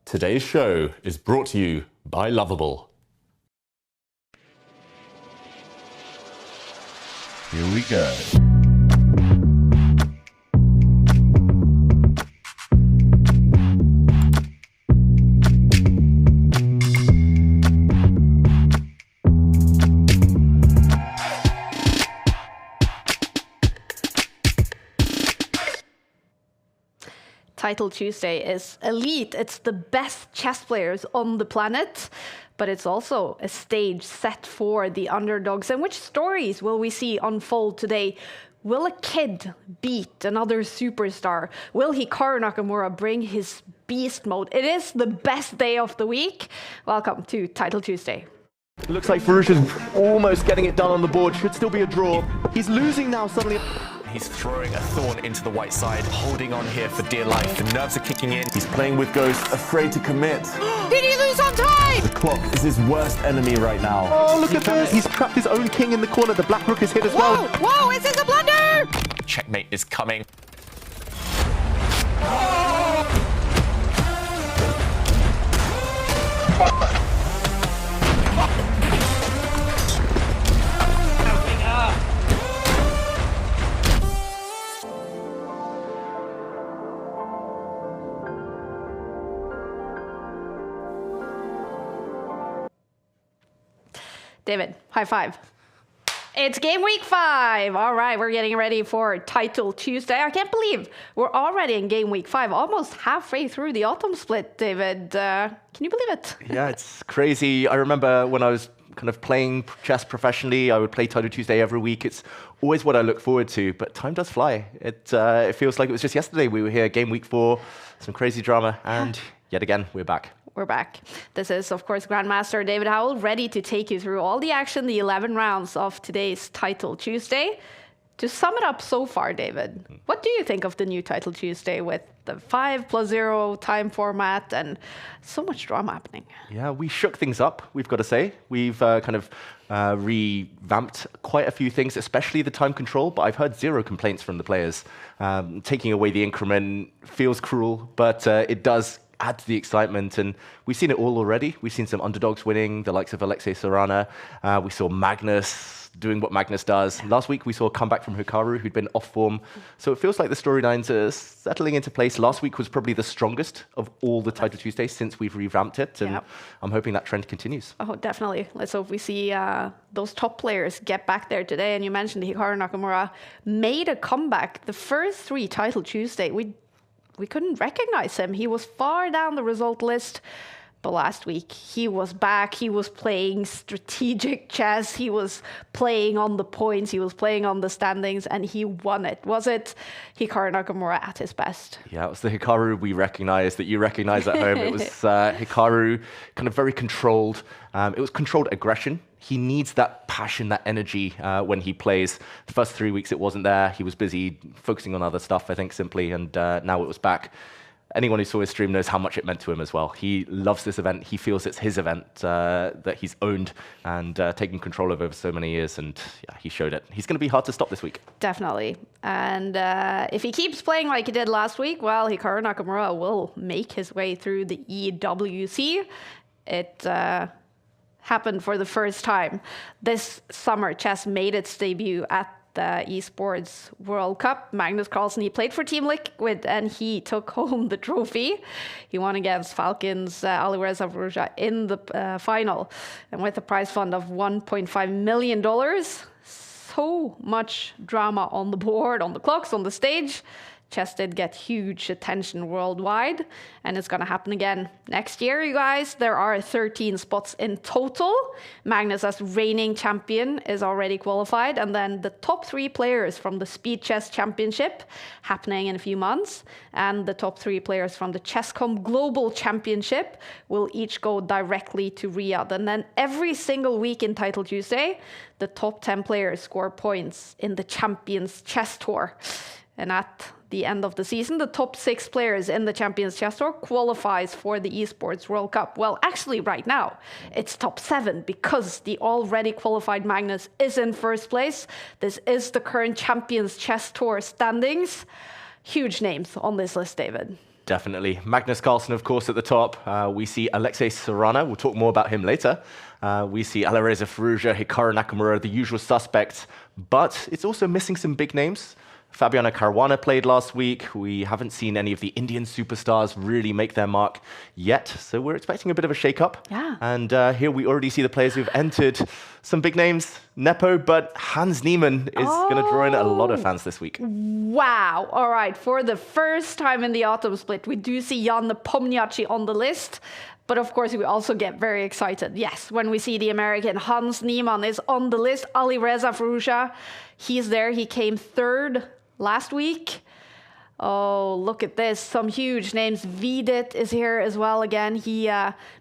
Today's show is brought to you by Lovable. Here we go. Title Tuesday is elite. It's the best chess players on the planet, but it's also a stage set for the underdogs. And which stories will we see unfold today? Will a kid beat another superstar? Will Hikaru Nakamura bring his beast mode? It is the best day of the week. Welcome to Title Tuesday. Looks like Farusha's almost getting it done on the board. Should still be a draw. He's losing now suddenly. He's throwing a thorn into the white side, holding on here for dear life. The nerves are kicking in. He's playing with Ghost, afraid to commit. Did he lose on time? The clock is his worst enemy right now. Oh, look at this. He's trapped his own king in the corner. The black rook is hit as well. Whoa, is this a blunder? Checkmate is coming. David, high five. It's game week 5. All right, we're getting ready for Title Tuesday. I can't believe we're already in game week 5, almost halfway through the autumn split, David. Can you believe it? Yeah, it's crazy. I remember when I was kind of playing chess professionally, I would play Title Tuesday every week. It's always what I look forward to, but time does fly. It feels like it was just yesterday we were here, game week 4, some crazy drama, and yet again, we're back. We're back. This is, of course, Grandmaster David Howell, ready to take you through all the action, the 11 rounds of today's Title Tuesday. To sum it up so far, David, what do you think of the new Title Tuesday with the 5+0 time format and so much drama happening? Yeah, we shook things up, we've got to say. We've kind of revamped quite a few things, especially the time control, but I've heard 0 complaints from the players. Taking away the increment feels cruel, but it does add to the excitement, and we've seen it all already. We've seen some underdogs winning, the likes of Alexey Sarana. We saw Magnus doing what Magnus does. Last week, we saw a comeback from Hikaru, who'd been off form. So it feels like the storylines are settling into place. Last week was probably the strongest of all the Title Tuesdays since we've revamped it, and I'm hoping that trend continues. Oh, definitely. Let's hope we see those top players get back there today. And you mentioned Hikaru Nakamura made a comeback. The first 3 Title Tuesday, we couldn't recognize him. He was far down the result list. But last week, he was back. He was playing strategic chess. He was playing on the points. He was playing on the standings, and he won it. Was it Hikaru Nakamura at his best? Yeah, it was the Hikaru we recognized, that you recognize at home. It was Hikaru, kind of very controlled. It was controlled aggression. He needs that passion, that energy when he plays. The first 3 weeks, it wasn't there. He was busy focusing on other stuff, I think, simply, and now it was back. Anyone who saw his stream knows how much it meant to him as well. He loves this event. He feels it's his event that he's owned and taken control of over so many years, and yeah, he showed it. He's going to be hard to stop this week. Definitely. And if he keeps playing like he did last week, well, Hikaru Nakamura will make his way through the EWC. It happened for the first time this summer. Chess made its debut at the Esports World Cup. Magnus Carlsen, he played for Team Liquid and he took home the trophy. He won against Falcons Alireza Farusha in the final, and with a prize fund of $1.5 million. So much drama on the board, on the clocks, on the stage. Chess did get huge attention worldwide, and it's going to happen again next year, you guys. There are 13 spots in total. Magnus, as reigning champion, is already qualified, and then the top 3 players from the Speed Chess Championship, happening in a few months, and the top 3 players from the Chesscom Global Championship will each go directly to Riyadh. And then every single week in Title Tuesday, the top 10 players score points in the Champions Chess Tour. And at the end of the season, the top 6 players in the Champions Chess Tour qualifies for the Esports World Cup. Well, actually right now, it's top 7 because the already qualified Magnus is in first place. This is the current Champions Chess Tour standings. Huge names on this list, David. Definitely. Magnus Carlsen, of course, at the top. We see Alexey Sarana. We'll talk more about him later. We see Alexey Sarana, Hikaru Nakamura, the usual suspects. But it's also missing some big names. Fabiano Caruana played last week. We haven't seen any of the Indian superstars really make their mark yet. So we're expecting a bit of a shake-up. Yeah. And here we already see the players who've entered. Some big names, Nepo, but Hans Niemann is going to draw in a lot of fans this week. Wow. All right. For the first time in the autumn split, we do see Jan Nepomniachtchi on the list. But of course, we also get very excited. Yes, when we see the American Hans Niemann is on the list. Alireza Firouzja, he's there. He came third last week. Oh, look at this. Some huge names. Vidit is here as well again. He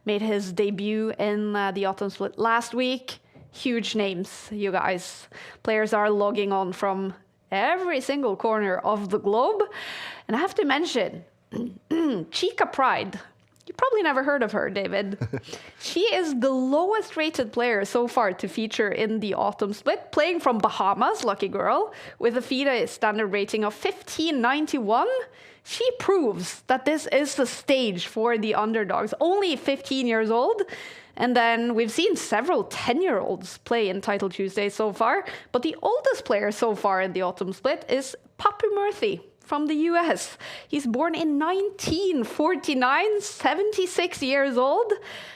made his debut in the autumn split last week. Huge names, you guys. Players are logging on from every single corner of the globe. And I have to mention, Chica Pride. You probably never heard of her, David. She is the lowest rated player so far to feature in the autumn split, playing from Bahamas, lucky girl, with a FIDE standard rating of 1591. She proves that this is the stage for the underdogs, only 15 years old. And then we've seen several 10-year-olds play in Title Tuesday so far, but the oldest player so far in the autumn split is Papu Murthy from the US. He's born in 1949, 76 years old.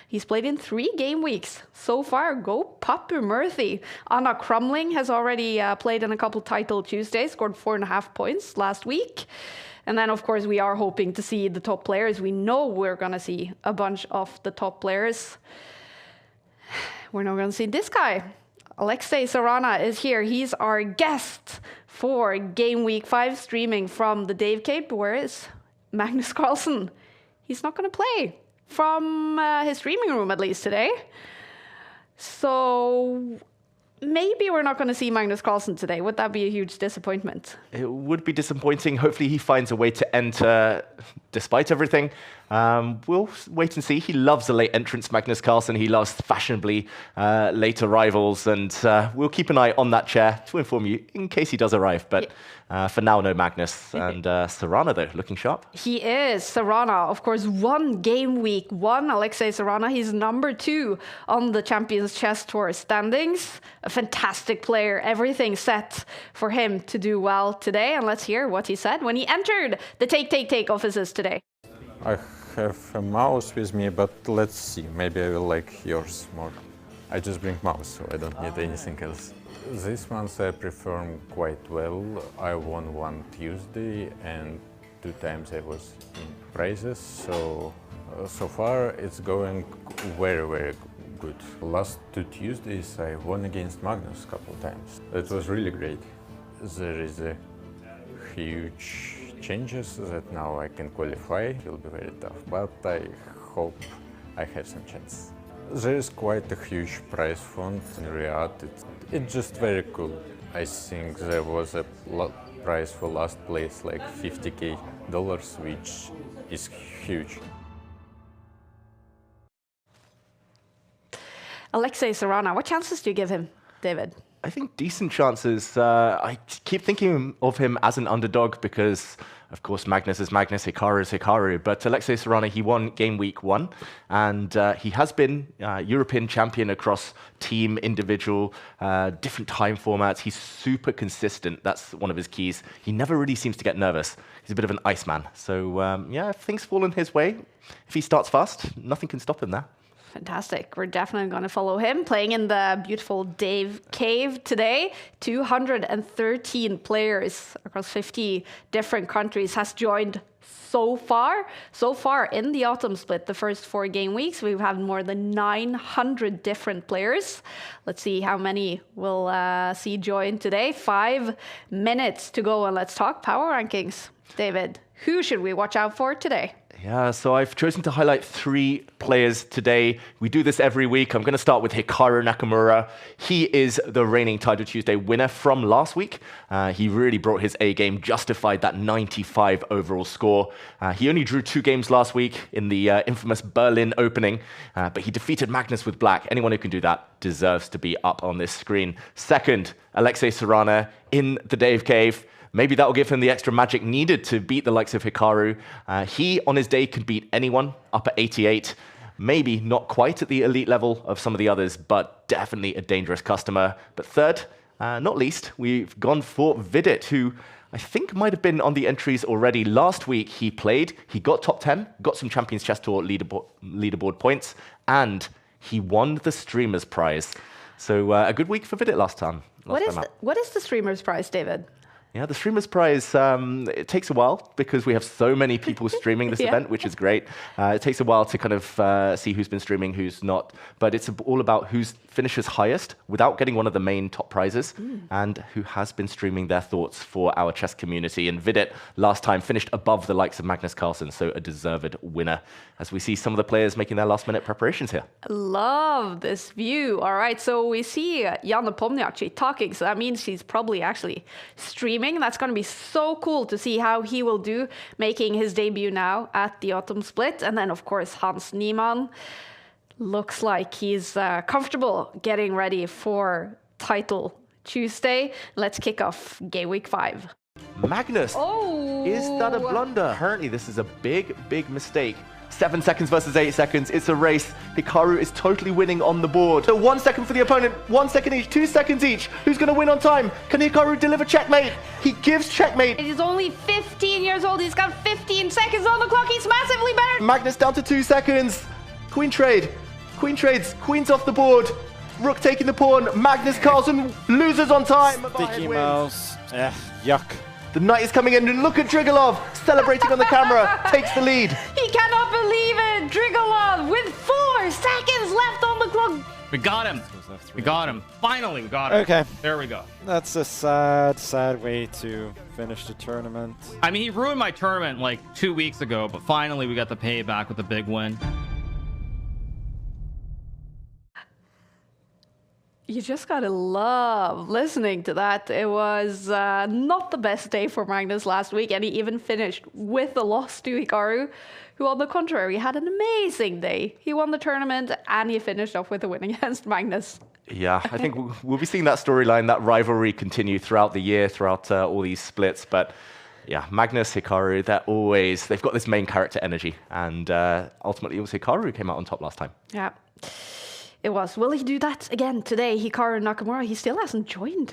He's played in 3 game weeks so far. Go Papu Murthy. Anna Crumling has already played in a couple Title Tuesdays, scored 4.5 points last week. And then, of course, we are hoping to see the top players. We know we're going to see a bunch of the top players. We're not going to see this guy. Alexey Sarana is here. He's our guest for Game Week 5, streaming from the Dave Cave. Where is Magnus Carlsen? He's not going to play from his streaming room, at least today. So maybe we're not going to see Magnus Carlsen today. Would that be a huge disappointment? It would be disappointing. Hopefully he finds a way to enter despite everything. We'll wait and see. He loves a late entrance, Magnus Carlsen. He loves fashionably late arrivals. And we'll keep an eye on that chair to inform you in case he does arrive. But for now, no Magnus. And Sarana, though, looking sharp. He is. Sarana, of course, won Game Week 1. Alexey Sarana, he's number 2 on the Champions Chess Tour standings. A fantastic player. Everything set for him to do well today. And let's hear what he said when he entered the Take offices today. I have a mouse with me, but let's see. Maybe I will like yours more. I just bring mouse, so I don't need anything else. This month I performed quite well. I won one Tuesday and 2 times I was in prizes. So far it's going very, very good. Last 2 Tuesdays I won against Magnus a couple of times. It was really great. There is a huge changes that now I can qualify. It will be very tough, but I hope I have some chance. There is quite a huge prize fund in Riyadh. It's just very cool. I think there was a prize for last place like $50K, which is huge. Alexey Sarana, what chances do you give him, David? I think decent chances. I keep thinking of him as an underdog because, of course, Magnus is Magnus, Hikaru is Hikaru. But Alexey Sarana, he won Game Week 1, and he has been European champion across team, individual, different time formats. He's super consistent. That's one of his keys. He never really seems to get nervous. He's a bit of an Iceman. So, yeah, if things fall in his way, if he starts fast, nothing can stop him there. Fantastic. We're definitely going to follow him. Playing in the beautiful Dave Cave today. 213 players across 50 different countries has joined so far. So far in the autumn split, the first 4 game weeks, we've had more than 900 different players. Let's see how many we'll see join today. 5 minutes to go, and let's talk power rankings. David, who should we watch out for today? Yeah, so I've chosen to highlight 3 players today. We do this every week. I'm going to start with Hikaru Nakamura. He is the reigning Title Tuesday winner from last week. He really brought his A game, justified that 95 overall score. He only drew 2 games last week in the infamous Berlin opening, but he defeated Magnus with black. Anyone who can do that deserves to be up on this screen. Second, Alexey Sarana in the Dave Cave. Maybe that will give him the extra magic needed to beat the likes of Hikaru. He, on his day, could beat anyone up at 88. Maybe not quite at the elite level of some of the others, but definitely a dangerous customer. But third, not least, we've gone for Vidit, who I think might have been on the entries already. Last week he played, he got top 10, got some Champions Chess Tour leaderboard points, and he won the Streamer's Prize. So a good week for Vidit last time. What is the Streamer's Prize, David? Yeah, the Streamer's Prize, it takes a while because we have so many people streaming this event, which is great. It takes a while to kind of see who's been streaming, who's not. But it's all about who finishes highest without getting one of the main top prizes and who has been streaming their thoughts for our chess community. And Vidit last time finished above the likes of Magnus Carlsen, so a deserved winner. As we see some of the players making their last-minute preparations here. Love this view. All right, so we see Jan Nepomniachtchi talking, so that means he's probably actually streaming. That's going to be so cool to see how he will do, making his debut now at the Autumn Split. And then, of course, Hans Niemann looks like he's comfortable getting ready for Title Tuesday. Let's kick off Game Week 5. Magnus, is that a blunder? Apparently, this is a big, big mistake. 7 seconds versus 8 seconds. It's a race. Hikaru is totally winning on the board. So 1 second for the opponent, 1 second each, 2 seconds each. Who's going to win on time? Can Hikaru deliver checkmate? He gives checkmate. He's only 15 years old. He's got 15 seconds on the clock. He's massively better. Magnus down to 2 seconds. Queen trade. Queen trades. Queen's off the board. Rook taking the pawn. Magnus Carlsen loses on time. Sticky mouse. Yuck. The knight is coming in, and look at Drigalov celebrating on the camera, takes the lead. He cannot believe it. Drigalov with 4 seconds left on the clock. We got him. We got him. Finally, we got him. Okay. There we go. That's a sad, sad way to finish the tournament. I mean, he ruined my tournament like 2 weeks ago, but finally we got the payback with a big win. You just gotta love listening to that. It was not the best day for Magnus last week, and he even finished with a loss to Hikaru, who on the contrary had an amazing day. He won the tournament and he finished off with a win against Magnus. Yeah, I think we'll be seeing that storyline, that rivalry continue throughout the year, throughout all these splits. But yeah, Magnus, Hikaru, they've got this main character energy. And ultimately it was Hikaru who came out on top last time. Yeah. It was. Will he do that again today? Hikaru Nakamura, he still hasn't joined.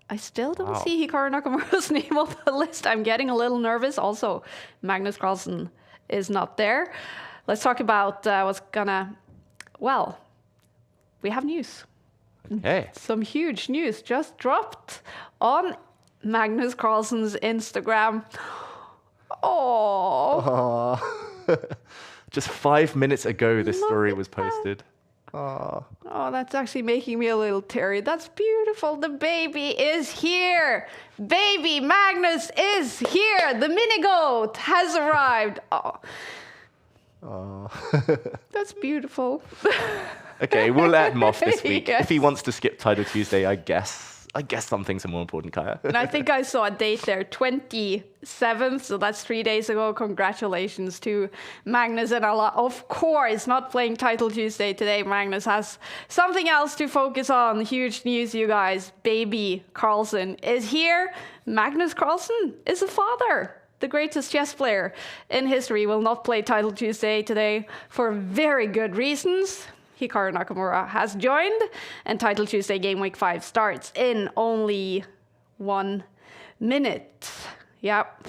I still don't see Hikaru Nakamura's name on the list. I'm getting a little nervous. Also, Magnus Carlsen is not there. Let's talk about what's gonna... Well, we have news. Okay. Some huge news just dropped on Magnus Carlsen's Instagram. Oh. Just 5 minutes ago, this story was posted. Oh, that's actually making me a little teary. That's beautiful. The baby is here. Baby Magnus is here. The mini goat has arrived. Oh. That's beautiful. Okay, we'll let him off this week. Yes. If he wants to skip Title Tuesday, I guess some things are more important, Kaya. And I think I saw a date there, 27th, so that's 3 days ago. Congratulations to Magnus and Allah. Of course, not playing Title Tuesday today. Magnus has something else to focus on. Huge news, you guys. Baby Carlsen is here. Magnus Carlsen is a father. The greatest chess player in history will not play Title Tuesday today for very good reasons. Hikaru Nakamura has joined, and Title Tuesday Game Week 5 starts in only 1 minute. Yep.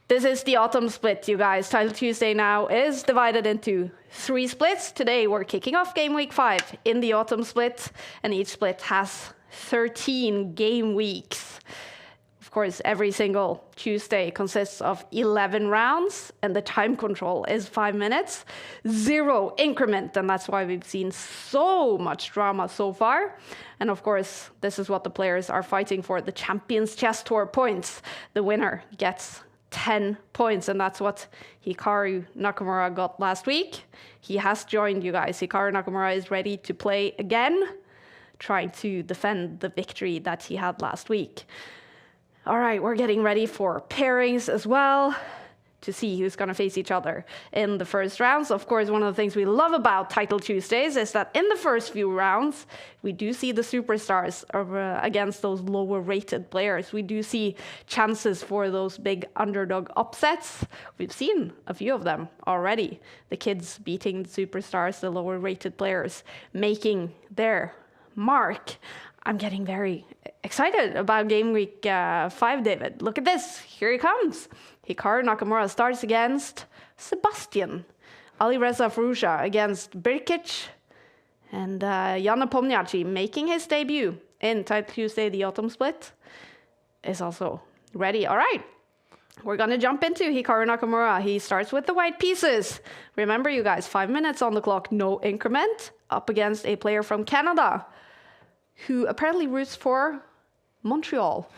This is the autumn split, you guys. Title Tuesday now is divided into 3 splits. Today we're kicking off Game Week 5 in the autumn split, and each split has 13 game weeks. Of course, every single Tuesday consists of 11 rounds, and the time control is 5 minutes, 0 increment, and that's why we've seen so much drama so far. And of course, this is what the players are fighting for, the Champions Chess Tour points. The winner gets 10 points, and that's what Hikaru Nakamura got last week. He has joined, you guys. Hikaru Nakamura is ready to play again, trying to defend the victory that he had last week. All right, we're getting ready for pairings as well. to see who's going to face each other in the first rounds. Of course, one of the things we love about Title Tuesdays is that in the first few rounds, we do see the superstars against those lower rated players. We do see chances for those big underdog upsets. We've seen a few of them already. The kids beating the superstars, the lower rated players, making their mark. I'm getting very excited about Game Week 5, David. Look at this. Here he comes. Hikaru Nakamura starts against Sebastian. Alireza Firouzja against Birkic. And Jan Nepomniachtchi, making his debut in Title Tuesday, the Autumn Split, is also ready. All right. We're going to jump into Hikaru Nakamura. He starts with the white pieces. Remember, you guys, 5 minutes on the clock, no increment, up against a player from Canada who apparently roots for Montreal.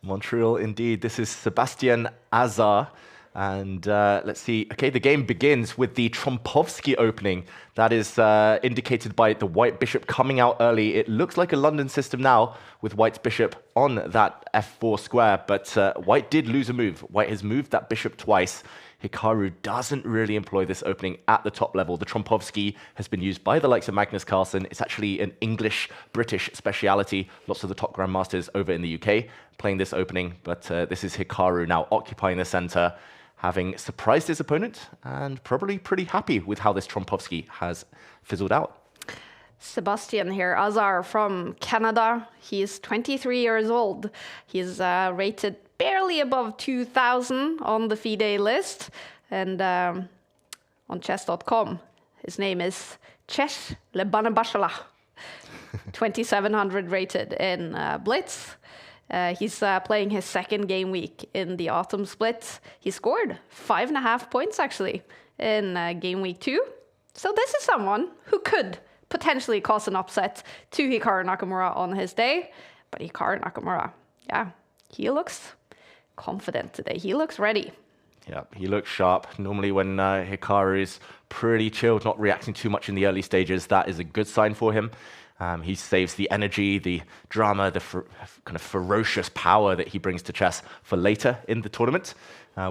Montreal, indeed. This is Sebastian Azar. And let's see. Okay, the game begins with the Trompovsky opening. That is indicated by the white bishop coming out early. It looks like a London system now with white's bishop on that f4 square. But white did lose a move. White has moved that bishop twice. Hikaru doesn't really employ this opening at the top level. The Trompovsky has been used by the likes of Magnus Carlsen. It's actually an English-British speciality. Lots of the top grandmasters over in the UK playing this opening. But this is Hikaru now occupying the center, having surprised his opponent and probably pretty happy with how this Trompovsky has fizzled out. Sebastian here, Azar from Canada. He is 23 years old. He's rated barely above 2,000 on the FIDE list. And on chess.com, his name is Chesh Lebanabashala. 2,700 rated in Blitz. He's playing his second game week in the Autumn Split. He scored 5.5 points, actually, in Game Week 2. So this is someone who could potentially cause an upset to Hikaru Nakamura on his day. But Hikaru Nakamura, yeah, he looks confident today. He looks ready. Yeah, he looks sharp. Normally when Hikaru is pretty chilled, not reacting too much in the early stages, that is a good sign for him. He saves the energy, the drama, the kind of ferocious power that he brings to chess for later in the tournament.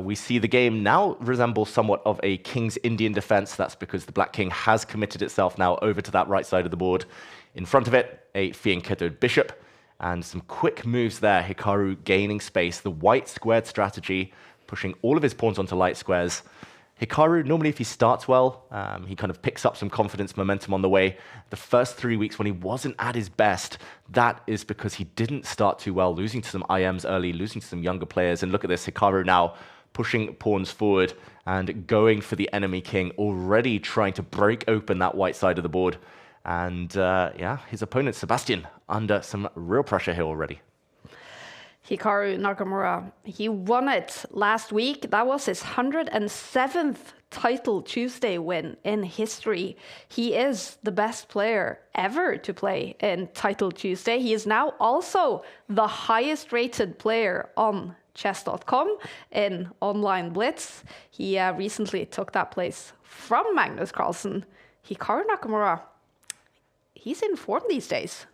We see the game now resemble somewhat of a King's Indian defense. That's because the Black King has committed itself now over to that right side of the board. In front of it, a fianchettoed bishop and some quick moves there. Hikaru gaining space, the white squared strategy, pushing all of his pawns onto light squares. Hikaru, normally if he starts well, he kind of picks up some confidence, momentum on the way. The first 3 weeks when he wasn't at his best, that is because he didn't start too well, losing to some IMs early, losing to some younger players. And look at this, Hikaru now pushing pawns forward and going for the enemy king, already trying to break open that white side of the board. And yeah, his opponent, Sebastian, under some real pressure here already. Hikaru Nakamura, he won it last week. That was his 107th Title Tuesday win in history. He is the best player ever to play in Title Tuesday. He is now also the highest rated player on chess.com in online Blitz. He recently took that place from Magnus Carlsen. Hikaru Nakamura, he's in form these days.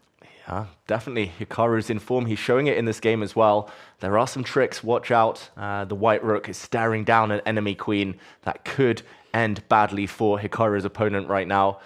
Yeah, definitely. Hikaru's in form. He's showing it in this game as well. There are some tricks. Watch out. The white rook is staring down an enemy queen. That could end badly for Hikaru's opponent right now.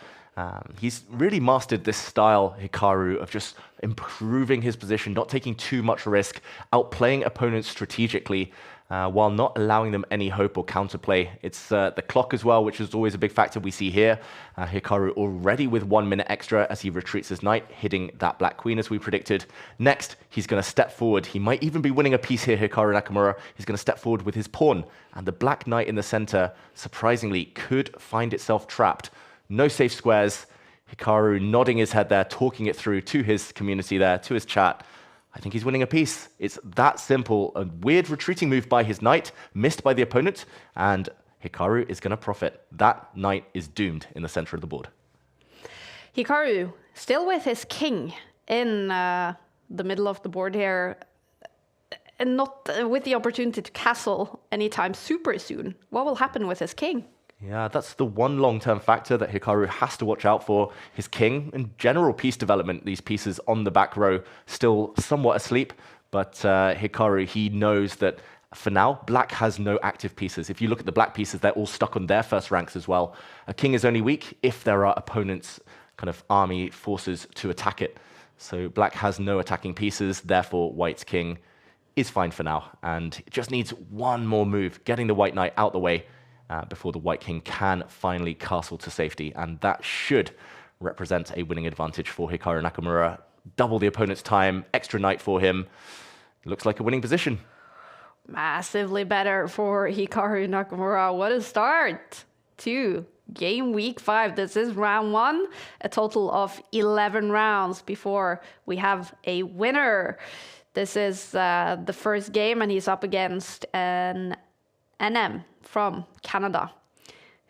He's really mastered this style, Hikaru, of just improving his position, not taking too much risk, outplaying opponents strategically, while not allowing them any hope or counterplay. It's the clock as well, which is always a big factor we see here. Hikaru already with 1 minute extra as he retreats his knight, hitting that black queen as we predicted. Next, he's going to step forward. He might even be winning a piece here, Hikaru Nakamura. He's going to step forward with his pawn, and the black knight in the center, surprisingly, could find itself trapped. No safe squares. Hikaru nodding his head there, talking it through to his community there, to his chat. I think he's winning a piece. It's that simple. A weird retreating move by his knight, missed by the opponent, and Hikaru is going to profit. That knight is doomed in the center of the board. Hikaru, still with his king in the middle of the board here, and not with the opportunity to castle anytime super soon. What will happen with his king? Yeah, that's the one long-term factor that Hikaru has to watch out for. His king and general piece development, these pieces on the back row, still somewhat asleep. But Hikaru, he knows that For now, black has no active pieces. If you look at the black pieces, they're all stuck on their first ranks as well. A king is only weak if there are opponents' kind of army forces to attack it. So black has no attacking pieces, therefore white's king is fine for now. And it just needs one more move, getting the white knight out the way before the white king can finally castle to safety. And that should represent a winning advantage for Hikaru Nakamura. Double the opponent's time, extra knight for him. Looks like a winning position. Massively better for Hikaru Nakamura. What a start to game week 5. This is round 1, a total of 11 rounds before we have a winner. This is the first game, and he's up against an NM from Canada,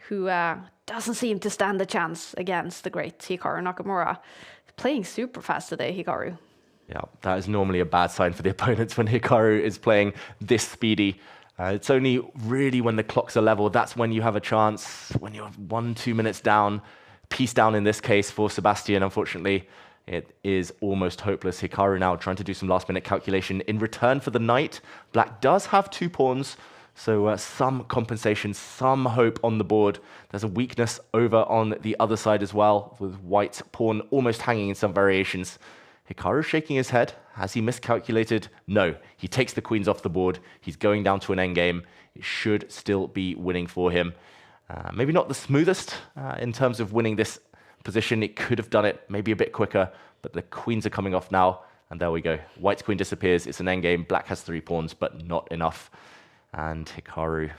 who doesn't seem to stand a chance against the great Hikaru Nakamura. Playing super fast today, Hikaru. Yeah, that is normally a bad sign for the opponents when Hikaru is playing this speedy. It's only really when the clocks are level, that's when you have a chance. When you're 1-2 minutes down, piece down in this case for Sebastian, unfortunately, it is almost hopeless. Hikaru now trying to do some last-minute calculation. In return for the knight, black does have 2 pawns, so some compensation, some hope on the board. There's a weakness over on the other side as well, with white's pawn almost hanging in some variations. Hikaru shaking his head. Has he miscalculated? No. He takes the queens off the board. He's going down to an endgame. It should still be winning for him. Maybe not the smoothest in terms of winning this position. It could have done it maybe a bit quicker, but the queens are coming off now. And there we go. White's queen disappears. It's an endgame. Black has 3 pawns, but not enough. And Hikaru,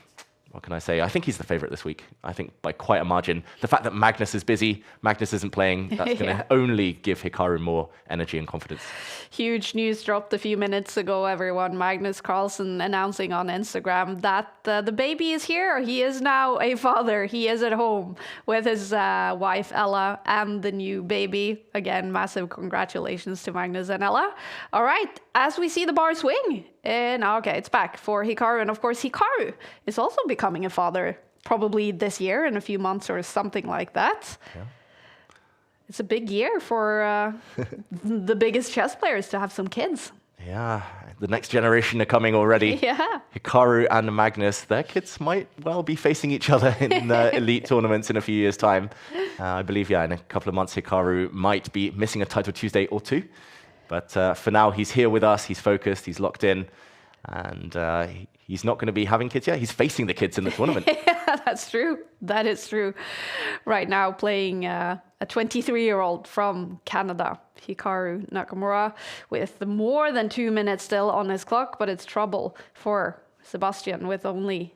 what can I say? I think he's the favorite this week. I think by quite a margin. The fact that Magnus is busy, Magnus isn't playing, that's going to only give Hikaru more energy and confidence. Huge news dropped a few minutes ago, everyone. Magnus Carlsen announcing on Instagram that the baby is here. He is now a father. He is at home with his wife, Ella, and the new baby. Again, massive congratulations to Magnus and Ella. All right, as we see the bar swing. And okay, it's back for Hikaru. And of course, Hikaru is also becoming a father probably this year in a few months or something like that. Yeah. It's a big year for the biggest chess players to have some kids. Yeah, the next generation are coming already. Yeah. Hikaru and Magnus, their kids might well be facing each other in elite tournaments in a few years' time. I believe, yeah, in a couple of months, Hikaru might be missing a Title Tuesday or 2. But for now, he's here with us, he's focused, he's locked in, and he's not going to be having kids yet. He's facing the kids in the tournament. Yeah, that's true. That is true. Right now, playing a 23-year-old from Canada, Hikaru Nakamura, with more than 2 minutes still on his clock, but it's trouble for Sebastian with only,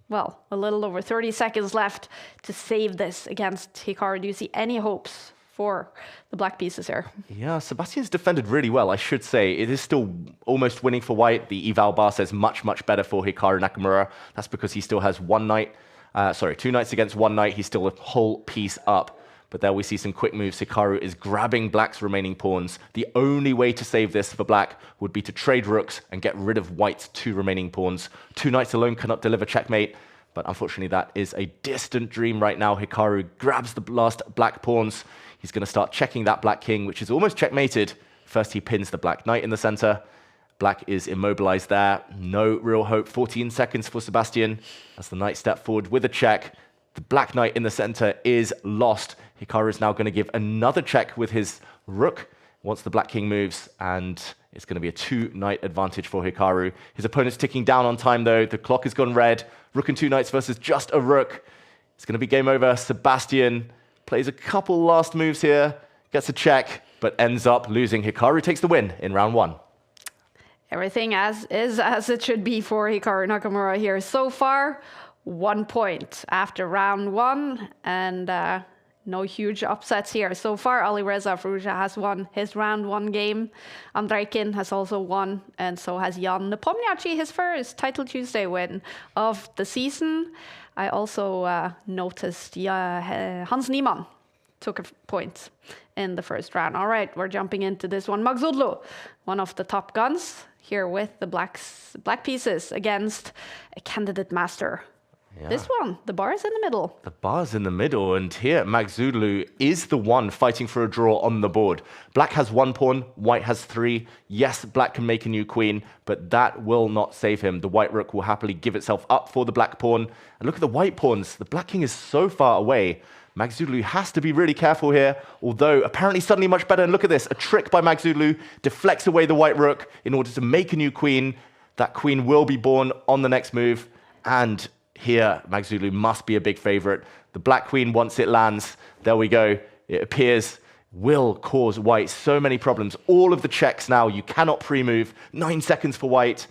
well, a little over 30 seconds left to save this against Hikaru. Do you see any hopes for the black pieces here? Yeah, Sebastian's defended really well, I should say. It is still almost winning for white. The eval bar says much, much better for Hikaru Nakamura. That's because he still has 2 knights against 1 knight. He's still a whole piece up. But there we see some quick moves. Hikaru is grabbing black's remaining pawns. The only way to save this for black would be to trade rooks and get rid of white's 2 remaining pawns. 2 knights alone cannot deliver checkmate. But unfortunately, that is a distant dream right now. Hikaru grabs the last black pawns. He's going to start checking that black king, which is almost checkmated. First, he pins the black knight in the center. Black is immobilized there. No real hope. 14 seconds for Sebastian as the knight step forward with a check. The black knight in the center is lost. Hikaru is now going to give another check with his rook once the black king moves, and it's going to be a 2-knight advantage for Hikaru. His opponent's ticking down on time, though. The clock has gone red. Rook and 2 knights versus just a rook. It's going to be game over. Sebastian plays a couple last moves here, gets a check, but ends up losing. Hikaru takes the win in round 1. Everything as it should be for Hikaru Nakamura here. So far, 1 point after round 1, and no huge upsets here. So far, Alireza Firouzja has won his round 1 game. Andreikin has also won, and so has Jan Nepomniachtchi, his first Title Tuesday win of the season. I also noticed Hans Niemann took a point in the first round. All right, we're jumping into this one. Magzudlu, one of the top guns here with the black pieces against a candidate master This one, the bar is in the middle. The bar's in the middle, and here Magzulu is the one fighting for a draw on the board. Black has 1 pawn, white has 3. Yes, black can make a new queen, but that will not save him. The white rook will happily give itself up for the black pawn. And look at the white pawns. The black king is so far away. Magzulu has to be really careful here, although apparently suddenly much better. And look at this, a trick by Magzulu, deflects away the white rook in order to make a new queen. That queen will be born on the next move, and here, Magzulu must be a big favorite. The black queen, once it lands, there we go. It appears will cause white so many problems. All of the checks now, you cannot pre-move. 9 seconds for white.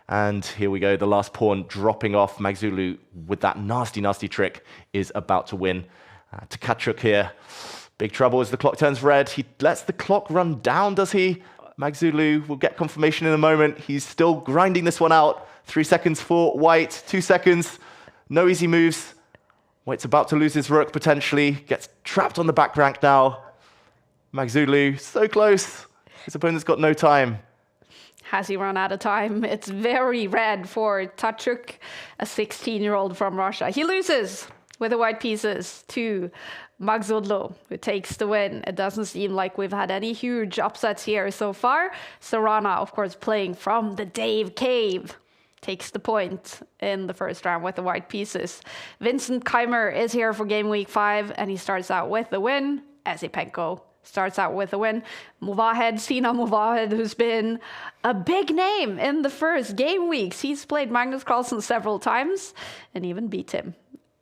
And here we go, the last pawn dropping off. Magzulu, with that nasty, nasty trick, is about to win. Tkachuk here, big trouble as the clock turns red. He lets the clock run down, does he? Magzulu will get confirmation in a moment. He's still grinding this one out. 3 seconds for white, 2 seconds. No easy moves. White's about to lose his rook, potentially. Gets trapped on the back rank now. Magzulu, so close. His opponent's got no time. Has he run out of time? It's very red for Tkachuk, a 16-year-old from Russia. He loses with the white pieces to Magzulu, who takes the win. It doesn't seem like we've had any huge upsets here so far. Sarana, of course, playing from the Dave Cave, takes the point in the first round with the white pieces. Vincent Keimer is here for game week 5, and he starts out with the win. Esipenko starts out with a win. Sina Movahed, who's been a big name in the first game weeks. He's played Magnus Carlsen several times and even beat him.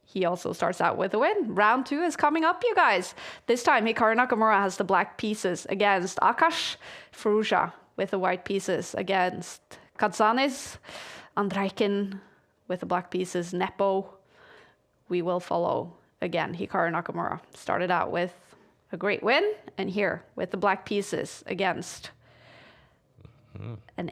He also starts out with a win. Round 2 is coming up, you guys. This time, Hikaru Nakamura has the black pieces against Akash. Furuja with the white pieces against Katsanis. Andreikin with the black pieces. Nepo. We will follow again. Hikaru Nakamura started out with a great win, and here with the black pieces against an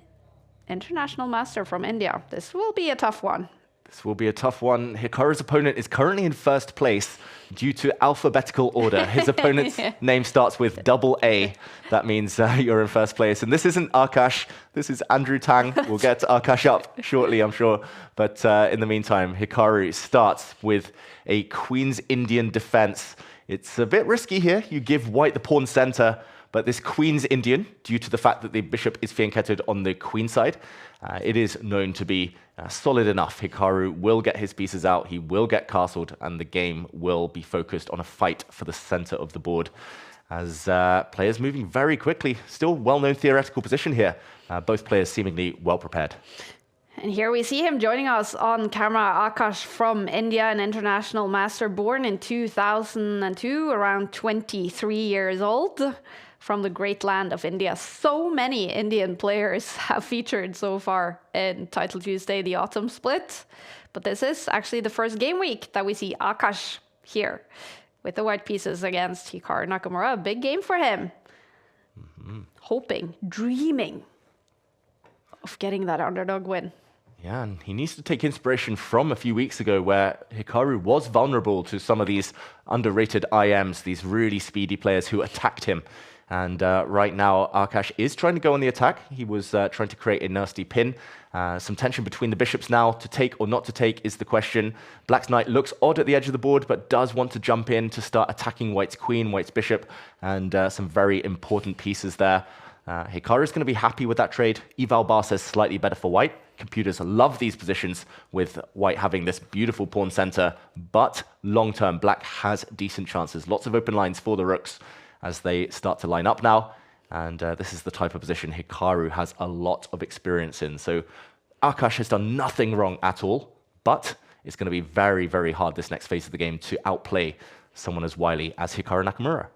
international master from India. This will be a tough one. This will be a tough one. Hikaru's opponent is currently in first place due to alphabetical order. His opponent's name starts with AA. That means you're in first place. And this isn't Akash. This is Andrew Tang. We'll get Akash up shortly, I'm sure. But in the meantime, Hikaru starts with a Queen's Indian defense. It's a bit risky here. You give white the pawn center, but this Queen's Indian, due to the fact that the bishop is fianchetted on the queen side, it is known to be solid enough. Hikaru will get his pieces out, he will get castled, and the game will be focused on a fight for the center of the board. As players moving very quickly, still well-known theoretical position here. Both players seemingly well prepared. And here we see him joining us on camera. Akash from India, an international master born in 2002, around 23 years old, from the great land of India. So many Indian players have featured so far in Title Tuesday, the autumn split. But this is actually the first game week that we see Akash here with the white pieces against Hikaru Nakamura. A big game for him. Hoping, dreaming of getting that underdog win. Yeah, and he needs to take inspiration from a few weeks ago where Hikaru was vulnerable to some of these underrated IMs, these really speedy players who attacked him. And right now, Akash is trying to go on the attack. He was trying to create a nasty pin. Some tension between the bishops now. To take or not to take is the question. Black's knight looks odd at the edge of the board, but does want to jump in to start attacking white's queen, white's bishop, and some very important pieces there. Hikaru is going to be happy with that trade. Eval Bar says slightly better for white. Computers love these positions with white having this beautiful pawn center, but long-term, black has decent chances. Lots of open lines for the rooks as they start to line up now. And this is the type of position Hikaru has a lot of experience in. So Akash has done nothing wrong at all, but it's going to be very, very hard this next phase of the game to outplay someone as wily as Hikaru Nakamura.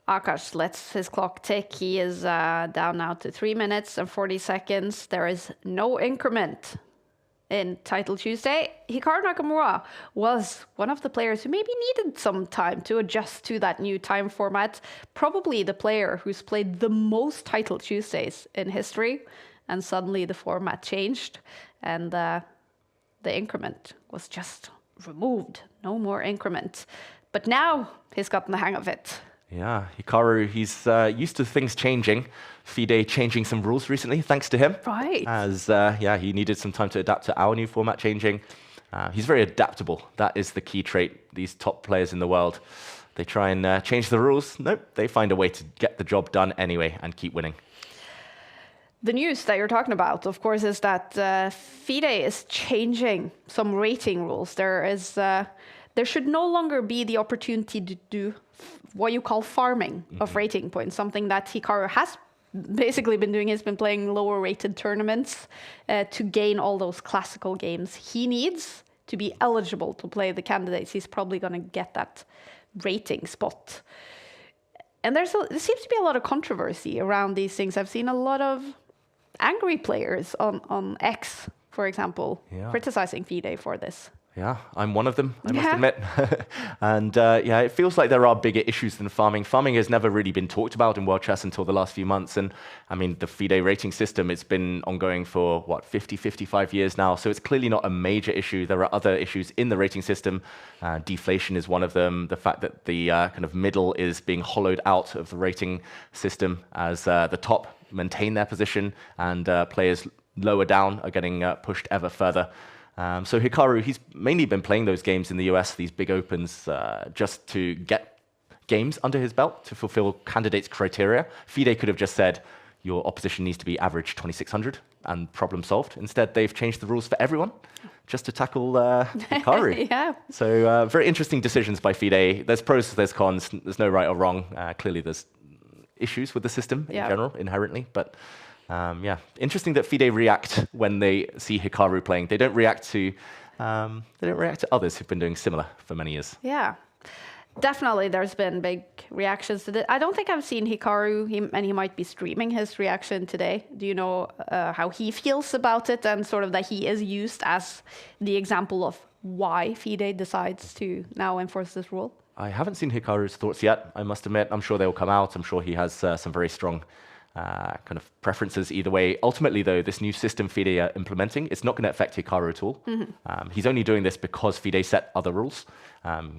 Akash lets his clock tick. He is down now to 3 minutes and 40 seconds. There is no increment in Title Tuesday. Hikaru Nakamura was one of the players who maybe needed some time to adjust to that new time format. Probably the player who's played the most Title Tuesdays in history. And suddenly the format changed and the increment was just removed. No more increment. But now he's gotten the hang of it. Yeah, Hikaru, he's used to things changing. FIDE changing some rules recently, thanks to him. Right. As, he needed some time to adapt to our new format changing. He's very adaptable. That is the key trait. These top players in the world, they try and change the rules. Nope, they find a way to get the job done anyway and keep winning. The news that you're talking about, of course, is that FIDE is changing some rating rules. There should no longer be the opportunity to do what you call farming of rating points, something that Hikaru has basically been doing. He's been playing lower rated tournaments to gain all those classical games he needs to be eligible to play the candidates. He's probably going to get that rating spot. And there seems to be a lot of controversy around these things. I've seen a lot of angry players on X, for example, criticizing FIDE for this. Yeah, I'm one of them, I must admit. And yeah, it feels like there are bigger issues than farming. Farming has never really been talked about in World Chess until the last few months. And I mean, the FIDE rating system, it's been ongoing for, what, 50, 55 years now. So it's clearly not a major issue. There are other issues in the rating system. Deflation is one of them. The fact that the kind of middle is being hollowed out of the rating system as the top maintain their position and players lower down are getting pushed ever further. So Hikaru, he's mainly been playing those games in the US, these big opens, just to get games under his belt to fulfill candidates' criteria. FIDE could have just said, your opposition needs to be average 2600 and problem solved. Instead, they've changed the rules for everyone just to tackle Hikaru. Yeah. So very interesting decisions by FIDE. There's pros, there's cons. There's no right or wrong. Clearly, there's issues with the system in general, inherently, but yeah, interesting that FIDE react when they see Hikaru playing. They don't react to others who've been doing similar for many years. Yeah, definitely. There's been big reactions to this. I don't think I've seen Hikaru, and he might be streaming his reaction today. Do you know how he feels about it, and sort of that he is used as the example of why FIDE decides to now enforce this rule? I haven't seen Hikaru's thoughts yet, I must admit. I'm sure they'll come out. I'm sure he has some very strong kind of preferences either way. Ultimately, though, this new system FIDE are implementing, it's not going to affect Hikaru at all. He's only doing this because FIDE set other rules.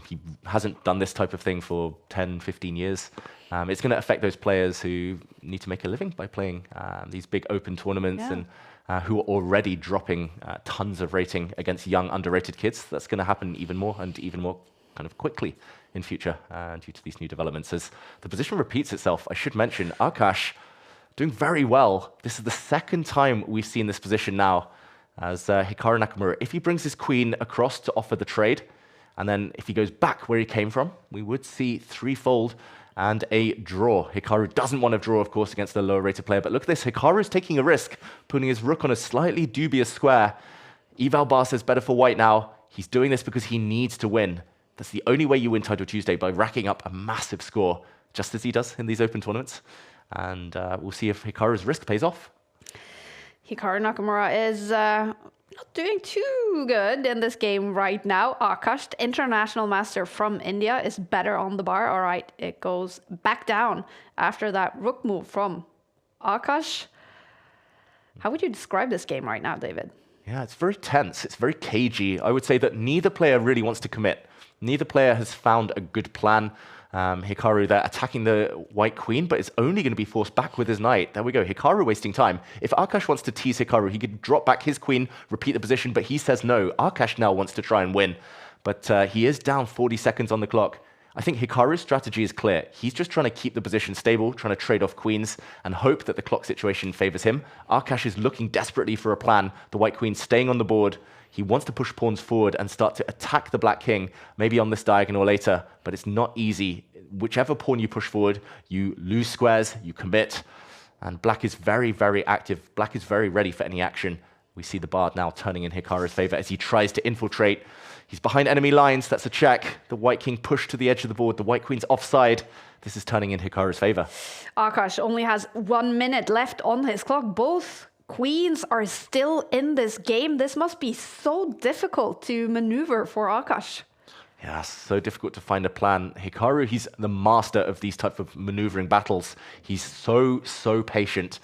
He hasn't done this type of thing for 10, 15 years. It's going to affect those players who need to make a living by playing these big open tournaments and who are already dropping tons of rating against young, underrated kids. That's going to happen even more and even more kind of quickly in future due to these new developments. As the position repeats itself, I should mention Akash doing very well. This is the second time we've seen this position now as Hikaru Nakamura. If he brings his queen across to offer the trade, and then if he goes back where he came from, we would see threefold and a draw. Hikaru doesn't want to draw, of course, against the lower rated player, but look at this. Hikaru is taking a risk, putting his rook on a slightly dubious square. Eval Bar says better for white now. He's doing this because he needs to win. That's the only way you win Title Tuesday, by racking up a massive score, just as he does in these open tournaments. And we'll see if Hikaru's risk pays off. Hikaru Nakamura is not doing too good in this game right now. Akash, the international master from India, is better on the bar. All right, it goes back down after that rook move from Akash. How would you describe this game right now, David? Yeah, it's very tense. It's very cagey. I would say that neither player really wants to commit. Neither player has found a good plan. Hikaru there attacking the white queen, but it's only going to be forced back with his knight. There we go. Hikaru wasting time. If Akash wants to tease Hikaru, he could drop back his queen, repeat the position, but he says no. Akash now wants to try and win, but he is down 40 seconds on the clock. I think Hikaru's strategy is clear. He's just trying to keep the position stable, trying to trade off queens and hope that the clock situation favors him. Akash is looking desperately for a plan. The white queen staying on the board. He wants to push pawns forward and start to attack the black king, maybe on this diagonal later, but it's not easy. Whichever pawn you push forward, you lose squares, you commit, and black is very, very active. Black is very ready for any action. We see the bard now turning in Hikaru's favor as he tries to infiltrate. He's behind enemy lines, that's a check. The white king pushed to the edge of the board. The white queen's offside. This is turning in Hikaru's favor. Akash only has 1 minute left on his clock. Both queens are still in this game. This must be so difficult to maneuver for Akash. Yeah, so difficult to find a plan. Hikaru, he's the master of these type of maneuvering battles. He's so patient.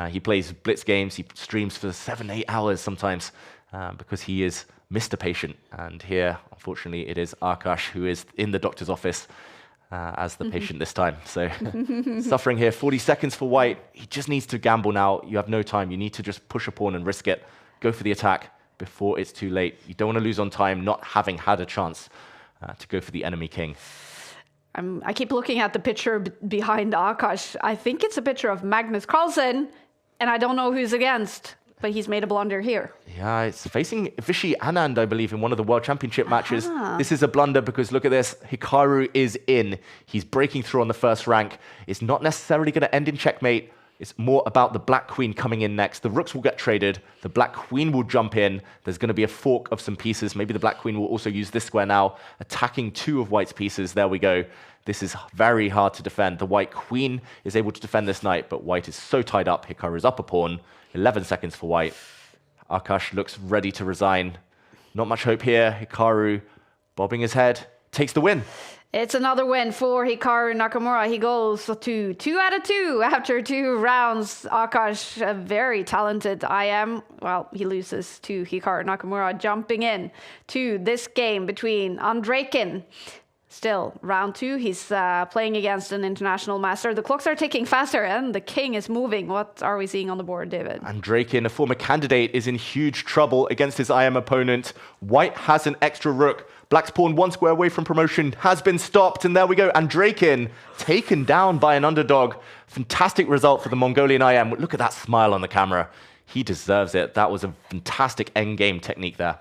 He plays blitz games. He streams for 7-8 hours sometimes because he is Mr. Patient. And here, unfortunately, it is Akash who is in the doctor's office as the patient this time. So suffering here, 40 seconds for white. He just needs to gamble now. You have no time. You need to just push a pawn and risk it. Go for the attack. before it's too late. You don't want to lose on time, not having had a chance to go for the enemy king. I keep looking at the picture behind Akash. I think it's a picture of Magnus Carlsen, and I don't know who's against, but he's made a blunder here. Yeah, it's facing Vishy Anand, I believe, in one of the World Championship matches. This is a blunder because look at this. Hikaru is in. He's breaking through on the first rank. It's not necessarily going to end in checkmate. It's more about the Black Queen coming in next. The rooks will get traded. The Black Queen will jump in. There's going to be a fork of some pieces. Maybe the Black Queen will also use this square now, attacking 2 of White's pieces. There we go. This is very hard to defend. The White Queen is able to defend this knight, but White is so tied up. Hikaru is up a pawn. 11 seconds for White. Akash looks ready to resign. Not much hope here. Hikaru bobbing his head, takes the win. It's another win for Hikaru Nakamura. He goes to 2 out of 2 after 2 rounds. Akash, a very talented IM. Well, he loses to Hikaru Nakamura, jumping in to this game between Andrejkin. Still, round 2, he's playing against an international master. The clocks are ticking faster and the king is moving. What are we seeing on the board, David? Andrejkin, a former candidate, is in huge trouble against his IM opponent. White has an extra rook. Black's pawn 1 square away from promotion has been stopped, and there we go. Andrejkin taken down by an underdog. Fantastic result for the Mongolian IM. Look at that smile on the camera. He deserves it. That was a fantastic endgame technique there.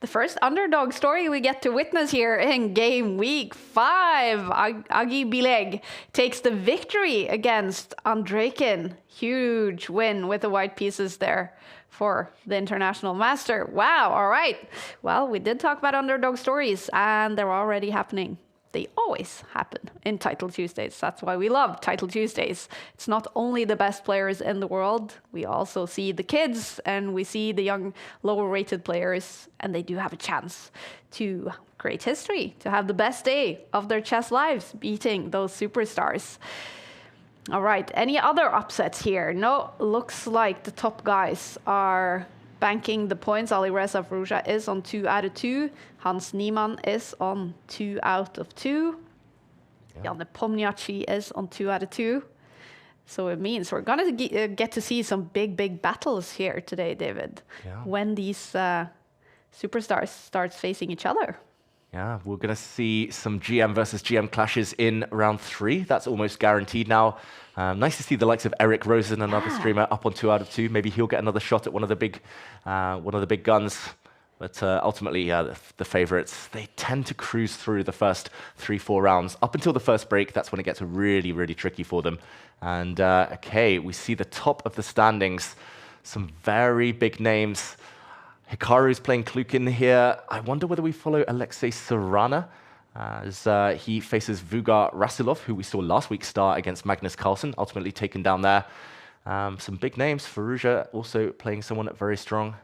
The first underdog story we get to witness here in game week 5. Agi Bileg takes the victory against Andrejkin. Huge win with the white pieces there for the international master. Wow, all right. Well, we did talk about underdog stories, and they're already happening. They always happen in Title Tuesdays. That's why we love Title Tuesdays. It's not only the best players in the world, we also see the kids and we see the young, lower rated players, and they do have a chance to create history, to have the best day of their chess lives, beating those superstars. All right, any other upsets here? No, looks like the top guys are banking the points. Alireza Firouzja is on 2 out of 2. Hans Niemann is on 2 out of 2. Jan Nepomniachtchi is on 2 out of 2. So it means we're going to get to see some big battles here today, David, when these superstars start facing each other. Yeah, we're going to see some GM versus GM clashes in round 3. That's almost guaranteed now. Nice to see the likes of Eric Rosen, another streamer, up on 2 out of 2. Maybe he'll get another shot at one of the big guns. But ultimately, the favorites, they tend to cruise through the first 3-4 rounds. Up until the first break, that's when it gets really tricky for them. And okay, we see the top of the standings. Some very big names. Hikaru's playing Klukin here. I wonder whether we follow Alexey Sarana as he faces Vugar Rasilov, who we saw last week start against Magnus Carlsen, ultimately taken down there. Some big names. Firouzja also playing someone very strong.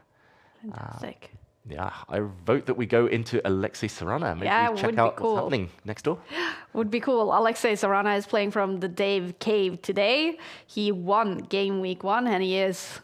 Fantastic. Yeah, I vote that we go into Alexey Sarana. Maybe check out what's happening next door. Would be cool. Alexey Sarana is playing from the Dave Cave today. He won game week 1 and he is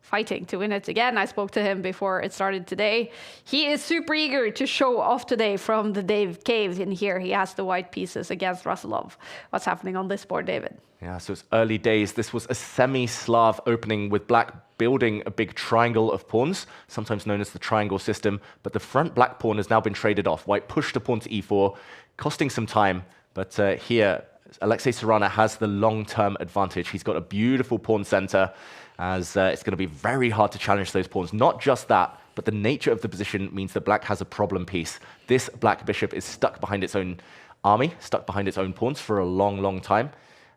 fighting to win it again. I spoke to him before it started today. He is super eager to show off today from the Dave Cave. In here, he has the white pieces against Rasilov. What's happening on this board, David? Yeah, so it's early days. This was a semi-Slav opening with black building a big triangle of pawns, sometimes known as the triangle system. But the front black pawn has now been traded off. White pushed a pawn to e4, costing some time. But here, Alexey Sarana has the long-term advantage. He's got a beautiful pawn center, as it's going to be very hard to challenge those pawns. Not just that, but the nature of the position means that black has a problem piece. This black bishop is stuck behind its own army, stuck behind its own pawns for a long time.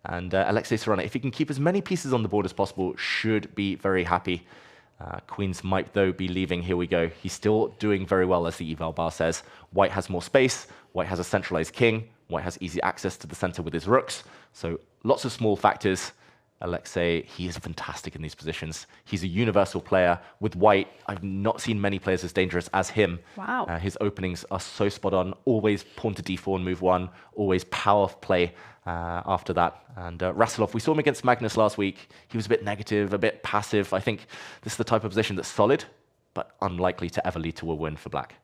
And Alexey Sarana, if he can keep as many pieces on the board as possible, should be very happy. Queens might, though, be leaving. Here we go. He's still doing very well, as the eval bar says. White has more space. White has a centralized king. White has easy access to the center with his rooks. So lots of small factors. Alexey, he is fantastic in these positions. He's a universal player. With White, I've not seen many players as dangerous as him. Wow. His openings are so spot on. Always pawn to d4 and move 1. Always power play after that. And Rasilov, we saw him against Magnus last week. He was a bit negative, a bit passive. I think this is the type of position that's solid, but unlikely to ever lead to a win for black.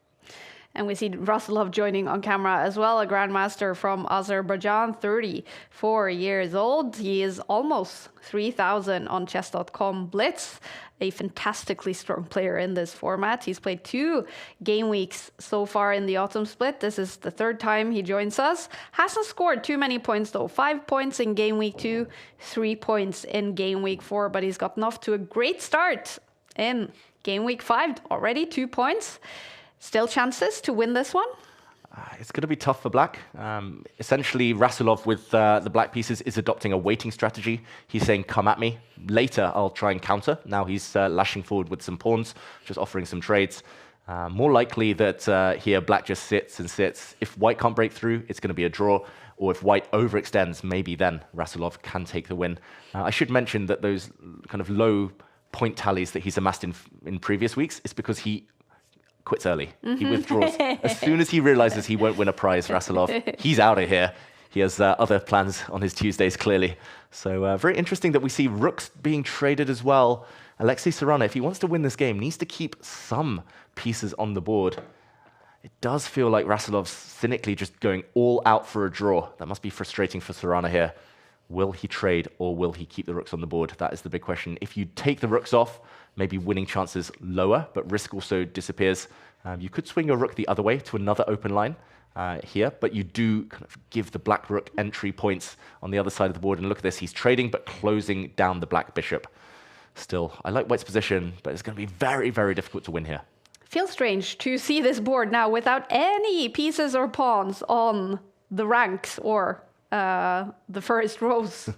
And we see Rasulov joining on camera as well, a grandmaster from Azerbaijan, 34 years old. He is almost 3,000 on chess.com Blitz, a fantastically strong player in this format. He's played 2 game weeks so far in the autumn split. This is the 3rd time he joins us. Hasn't scored too many points though. 5 points in game week 2, 3 points in game week 4, but he's gotten off to a great start in game week 5. Already 2 points. Still chances to win this one? It's going to be tough for black. Essentially, Rasulov with the black pieces is adopting a waiting strategy. He's saying, come at me. Later, I'll try and counter. Now he's lashing forward with some pawns, just offering some trades. More likely that here black just sits and sits. If white can't break through, it's going to be a draw. Or if white overextends, maybe then Rasulov can take the win. I should mention that those kind of low point tallies that he's amassed in previous weeks is because he quits early. He withdraws. As soon as he realizes he won't win a prize, Rasulov, he's out of here. He has other plans on his Tuesdays, clearly. So very interesting that we see rooks being traded as well. Alexey Sarana, if he wants to win this game, needs to keep some pieces on the board. It does feel like Rasulov's cynically just going all out for a draw. That must be frustrating for Sarana here. Will he trade or will he keep the rooks on the board? That is the big question. If you take the rooks off, maybe winning chances lower, but risk also disappears. You could swing your rook the other way to another open line here, but you do kind of give the black rook entry points on the other side of the board. And look at this, he's trading but closing down the black bishop. Still, I like white's position, but it's going to be very, very difficult to win here. Feels strange to see this board now without any pieces or pawns on the ranks or the first rows.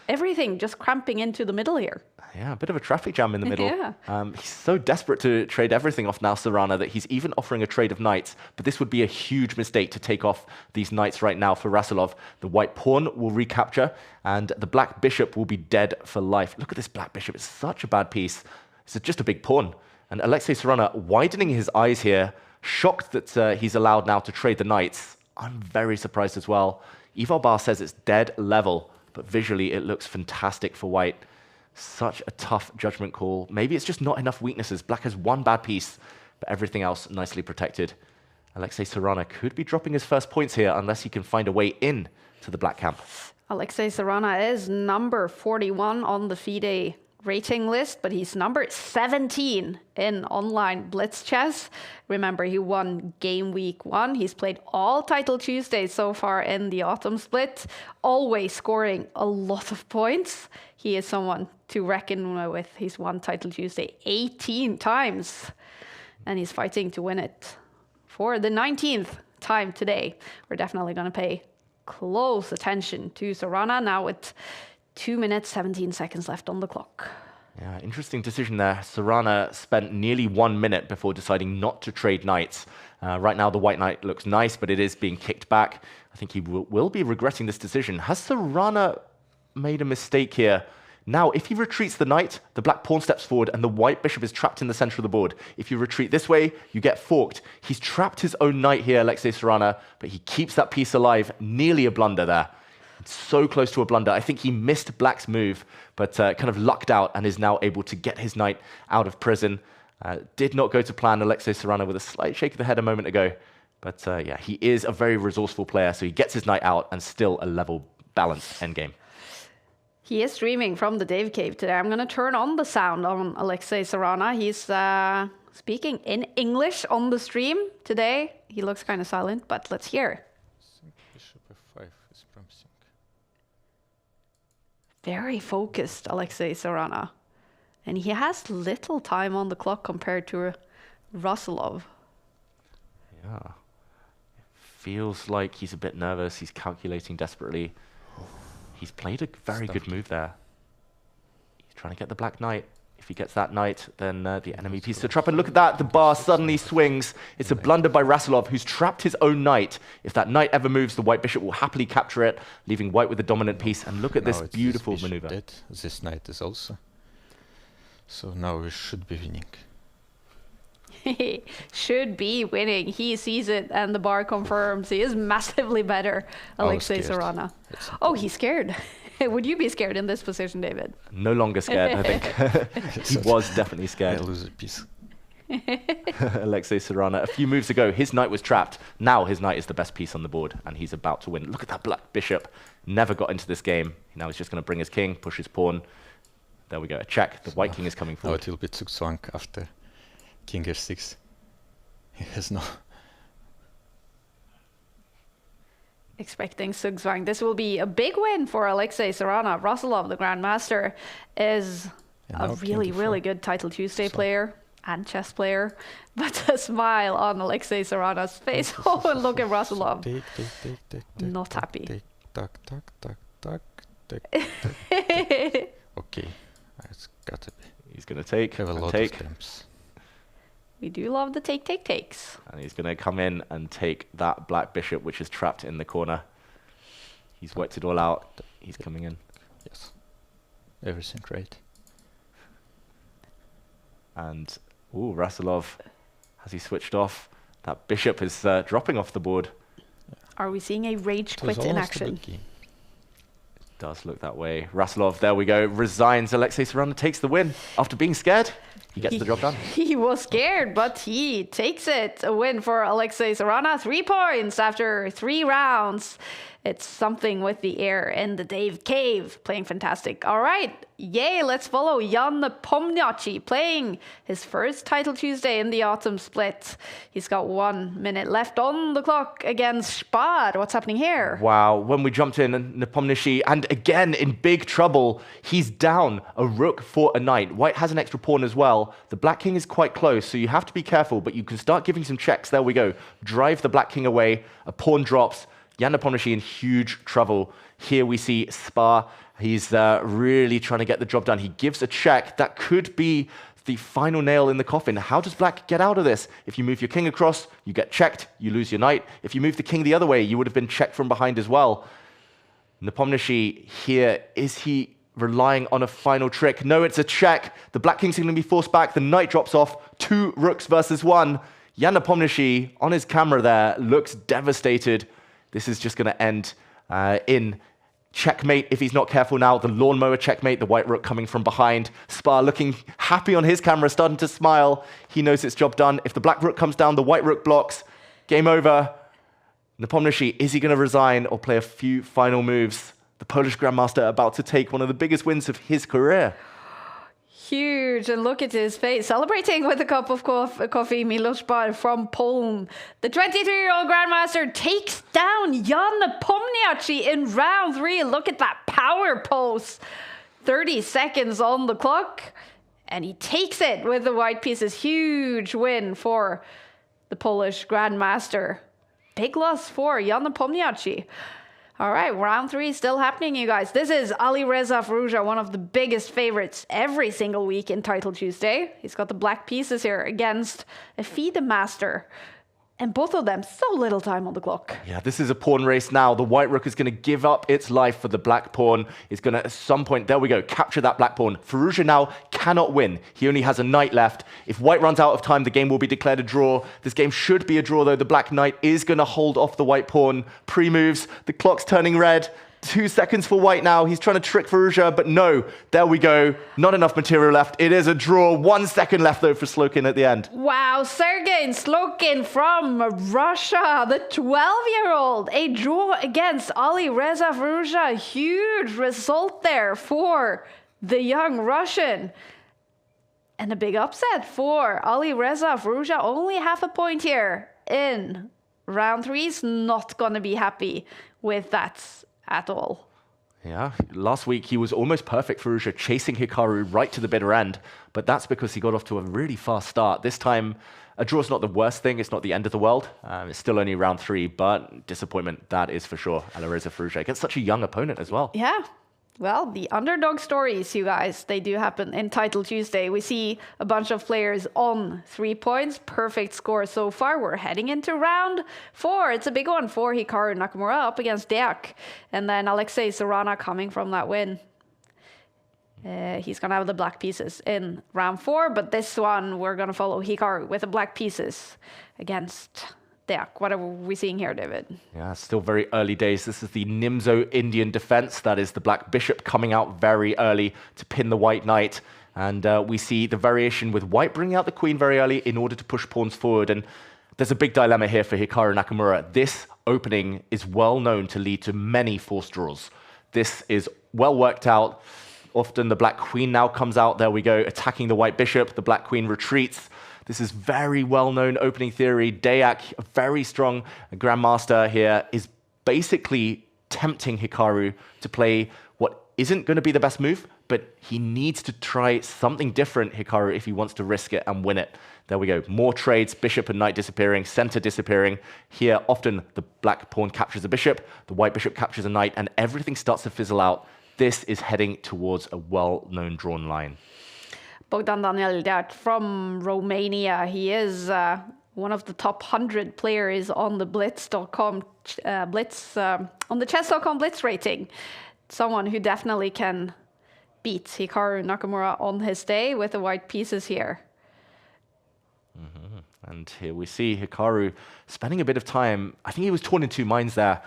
Everything just cramping into the middle here. Yeah, a bit of a traffic jam in the middle. Yeah. He's so desperate to trade everything off now, Sarana, that he's even offering a trade of knights. But this would be a huge mistake to take off these knights right now for Rasulov. The white pawn will recapture, and the black bishop will be dead for life. Look at this black bishop. It's such a bad piece. It's just a big pawn. And Alexey Sarana widening his eyes here, shocked that he's allowed now to trade the knights. I'm very surprised as well. Eval Bar says it's dead level, but visually it looks fantastic for white. Such a tough judgment call. Maybe it's just not enough weaknesses. Black has one bad piece, but everything else nicely protected. Alexey Sarana could be dropping his first points here unless he can find a way in to the black camp. Alexey Sarana is number 41 on the FIDE rating list, but he's number 17 in online blitz chess. Remember, he won game week 1. He's played all title Tuesdays so far in the autumn split, always scoring a lot of points. He is someone to reckon with. He's won title Tuesday 18 times, and he's fighting to win it for the 19th time today. We're definitely going to pay close attention to Sarana now with 2 minutes, 17 seconds left on the clock. Yeah, interesting decision there. Sarana spent nearly 1 minute before deciding not to trade knights. Right now, the white knight looks nice, but it is being kicked back. I think he will be regretting this decision. Has Sarana made a mistake here? Now, if he retreats the knight, the black pawn steps forward, and the white bishop is trapped in the center of the board. If you retreat this way, you get forked. He's trapped his own knight here, Alexey Sarana, but he keeps that piece alive. Nearly a blunder there. So close to a blunder. I think he missed black's move, but kind of lucked out and is now able to get his knight out of prison. Did not go to plan, Alexey Sarana, with a slight shake of the head a moment ago. But yeah, he is a very resourceful player, so he gets his knight out and still a level, balanced endgame. He is streaming from the Dave Cave today. I'm going to turn on the sound on Alexey Sarana. He's speaking in English on the stream today. He looks kind of silent, but let's hear. Bishop f5 is promising. Very focused, Alexey Sarana. And he has little time on the clock compared to Rasulov. Yeah. Feels like he's a bit nervous. He's calculating desperately. He's played a very good move there. He's trying to get the black knight. If he gets that knight, then the enemy piece to trap. And look at that, the bar suddenly swings. It's a blunder by Rasulov, who's trapped his own knight. If that knight ever moves, the white bishop will happily capture it, leaving white with the dominant piece. And look at this beautiful maneuver. Dead. This knight is also. So now we should be winning. Should be winning. He sees it and the bar confirms he is massively better, Alexey Sarana. Oh, he's scared. Would you be scared in this position, David? No longer scared, I think. He was definitely scared. I lose a piece. Alexey Sarana. A few moves ago, his knight was trapped. Now his knight is the best piece on the board, and he's about to win. Look at that black bishop. Never got into this game. Now he's just going to bring his king, push his pawn. There we go, a check. The white king is coming forward. Now it will be Zugzwang after king f6. He has no... Expecting Zugzwang. This will be a big win for Alexey Sarana. Russellov, the Grandmaster, is a really good Title Tuesday player and chess player. But the smile on Alexey Sarana's face. Oh, and look at Russellov. Not happy. Okay, it's got to be. He's going to take, Have a lot take. of stamps. We do love the takes. And he's going to come in and take that black bishop, which is trapped in the corner. He's worked it all out. He's coming in. Yes, everything right. And, ooh, Russellov, has he switched off? That bishop is dropping off the board. Are we seeing a rage quit in action? Does look that way. Russellov, there we go, resigns. Alexey Sarana takes the win. After being scared, he gets the job done. He was scared, but he takes it. A win for Alexey Sarana. 3 points after 3 rounds. It's something with the air in the Dave Cave. Playing fantastic. All right. Yay, let's follow Jan Nepomniachtchi playing his first Title Tuesday in the autumn split. He's got 1 minute left on the clock against Spar. What's happening here? Wow, when we jumped in, Nepomniachtchi, and again in big trouble. He's down a rook for a knight. White has an extra pawn as well. The black king is quite close, so you have to be careful, but you can start giving some checks. There we go. Drive the black king away. A pawn drops. Jan Nepomniachtchi in huge trouble. Here we see Spar. He's really trying to get the job done. He gives a check. That could be the final nail in the coffin. How does black get out of this? If you move your king across, you get checked, you lose your knight. If you move the king the other way, you would have been checked from behind as well. Nepomniachtchi here, is he relying on a final trick? No, it's a check. The black king's going to be forced back. The knight drops off. 2 rooks versus 1. Jan Nepomniachtchi, on his camera there, looks devastated. This is just going to end in checkmate if he's not careful now. The lawnmower checkmate, the white rook coming from behind. Spar looking happy on his camera, starting to smile. He knows it's job done. If the black rook comes down, the white rook blocks. Game over. Nepomniachtchi, is he going to resign or play a few final moves? The Polish Grandmaster about to take one of the biggest wins of his career. Huge, and look at his face, celebrating with a cup of coffee. Milos Spar from Poland. The 23-year-old Grandmaster takes down Jan Nepomniachtchi in round 3. Look at that power pose. 30 seconds on the clock, and he takes it with the white pieces. Huge win for the Polish Grandmaster. Big loss for Jan Nepomniachtchi. All right, round 3 still happening, you guys. This is Alireza Firouzja, one of the biggest favorites every single week in Title Tuesday. He's got the black pieces here against a FIDE master. And both of them, so little time on the clock. Yeah, this is a pawn race now. The white rook is going to give up its life for the black pawn. It's going to, at some point, there we go, capture that black pawn. Firouzja now cannot win. He only has a knight left. If white runs out of time, the game will be declared a draw. This game should be a draw, though. The black knight is going to hold off the white pawn. Pre-moves, the clock's turning red. 2 seconds for white now. He's trying to trick Firouzja, but no. There we go. Not enough material left. It is a draw. 1 second left, though, for Slokin at the end. Wow, Sergei Slokin from Russia, the 12-year-old. A draw against Alireza Firouzja. Huge result there for the young Russian. And a big upset for Alireza Firouzja. Only half a point here in round 3. He's not going to be happy with that at all. Yeah, last week he was almost perfect for Firouzja, chasing Hikaru right to the bitter end, but that's because he got off to a really fast start. This time, a draw's not the worst thing, it's not the end of the world. It's still only round 3, but disappointment, that is for sure. Alireza Firouzja against such a young opponent as well. Yeah. Well, the underdog stories, you guys, they do happen in Title Tuesday. We see a bunch of players on 3 points. Perfect score so far. We're heading into round 4. It's a big one for Hikaru Nakamura up against Deak. And then Alexey Sarana coming from that win. He's going to have the black pieces in round 4. But this one, we're going to follow Hikaru with the black pieces against Deak. What are we seeing here, David? Yeah, still very early days. This is the Nimzo Indian defense. That is the black bishop coming out very early to pin the white knight. And we see the variation with white bringing out the queen very early in order to push pawns forward. And there's a big dilemma here for Hikaru Nakamura. This opening is well known to lead to many forced draws. This is well worked out. Often the black queen now comes out. There we go, attacking the white bishop. The black queen retreats. This is very well-known opening theory. Dayak, a very strong grandmaster here, is basically tempting Hikaru to play what isn't going to be the best move, but he needs to try something different, Hikaru, if he wants to risk it and win it. There we go. More trades, bishop and knight disappearing, center disappearing. Here, often the black pawn captures a bishop, the white bishop captures a knight, and everything starts to fizzle out. This is heading towards a well-known drawn line. Bogdan Daniel Dert from Romania. He is one of the top 100 players on the Blitz.com on the Chess.com Blitz rating. Someone who definitely can beat Hikaru Nakamura on his day with the white pieces here. And here we see Hikaru spending a bit of time. I think he was torn in two minds there.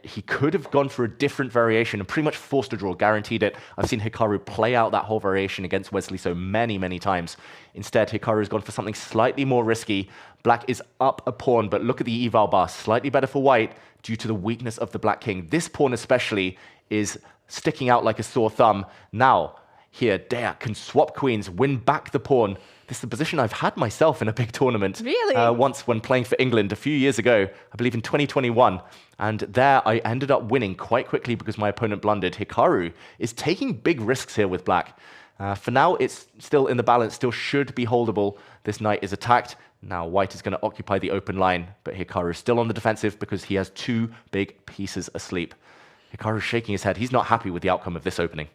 He could have gone for a different variation and pretty much forced a draw, guaranteed it. I've seen Hikaru play out that whole variation against Wesley so many, many times. Instead, Hikaru's gone for something slightly more risky. Black is up a pawn, but look at the eval bar. Slightly better for white due to the weakness of the black king. This pawn especially is sticking out like a sore thumb. Now, here, Dayak can swap queens, win back the pawn. This is a position I've had myself in a big tournament. Really? Once when playing for England a few years ago, I believe in 2021. And there I ended up winning quite quickly because my opponent blundered. Hikaru is taking big risks here with black. For now, it's still in the balance, still should be holdable. This knight is attacked. Now white is going to occupy the open line, but Hikaru is still on the defensive because he has two big pieces asleep. Hikaru's shaking his head. He's not happy with the outcome of this opening.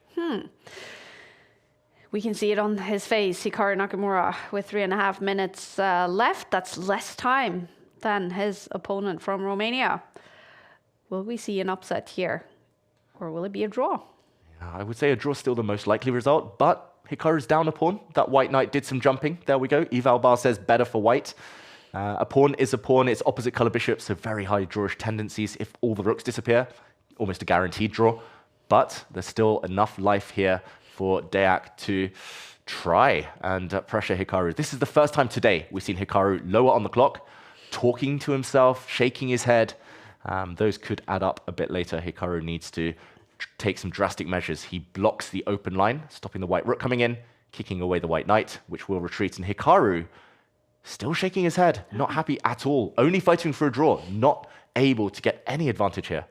We can see it on his face, Hikaru Nakamura, with 3.5 minutes left. That's less time than his opponent from Romania. Will we see an upset here, or will it be a draw? I would say a draw is still the most likely result, but Hikaru's down a pawn. That white knight did some jumping. There we go. Eval bar says better for white. A pawn is a pawn. It's opposite color bishop, so very high drawish tendencies. If all the rooks disappear, almost a guaranteed draw. But there's still enough life here for Dayak to try and pressure Hikaru. This is the first time today we've seen Hikaru lower on the clock, talking to himself, shaking his head. Those could add up a bit later. Hikaru needs to take some drastic measures. He blocks the open line, stopping the white rook coming in, kicking away the white knight, which will retreat. And Hikaru still shaking his head, not happy at all, only fighting for a draw, not able to get any advantage here.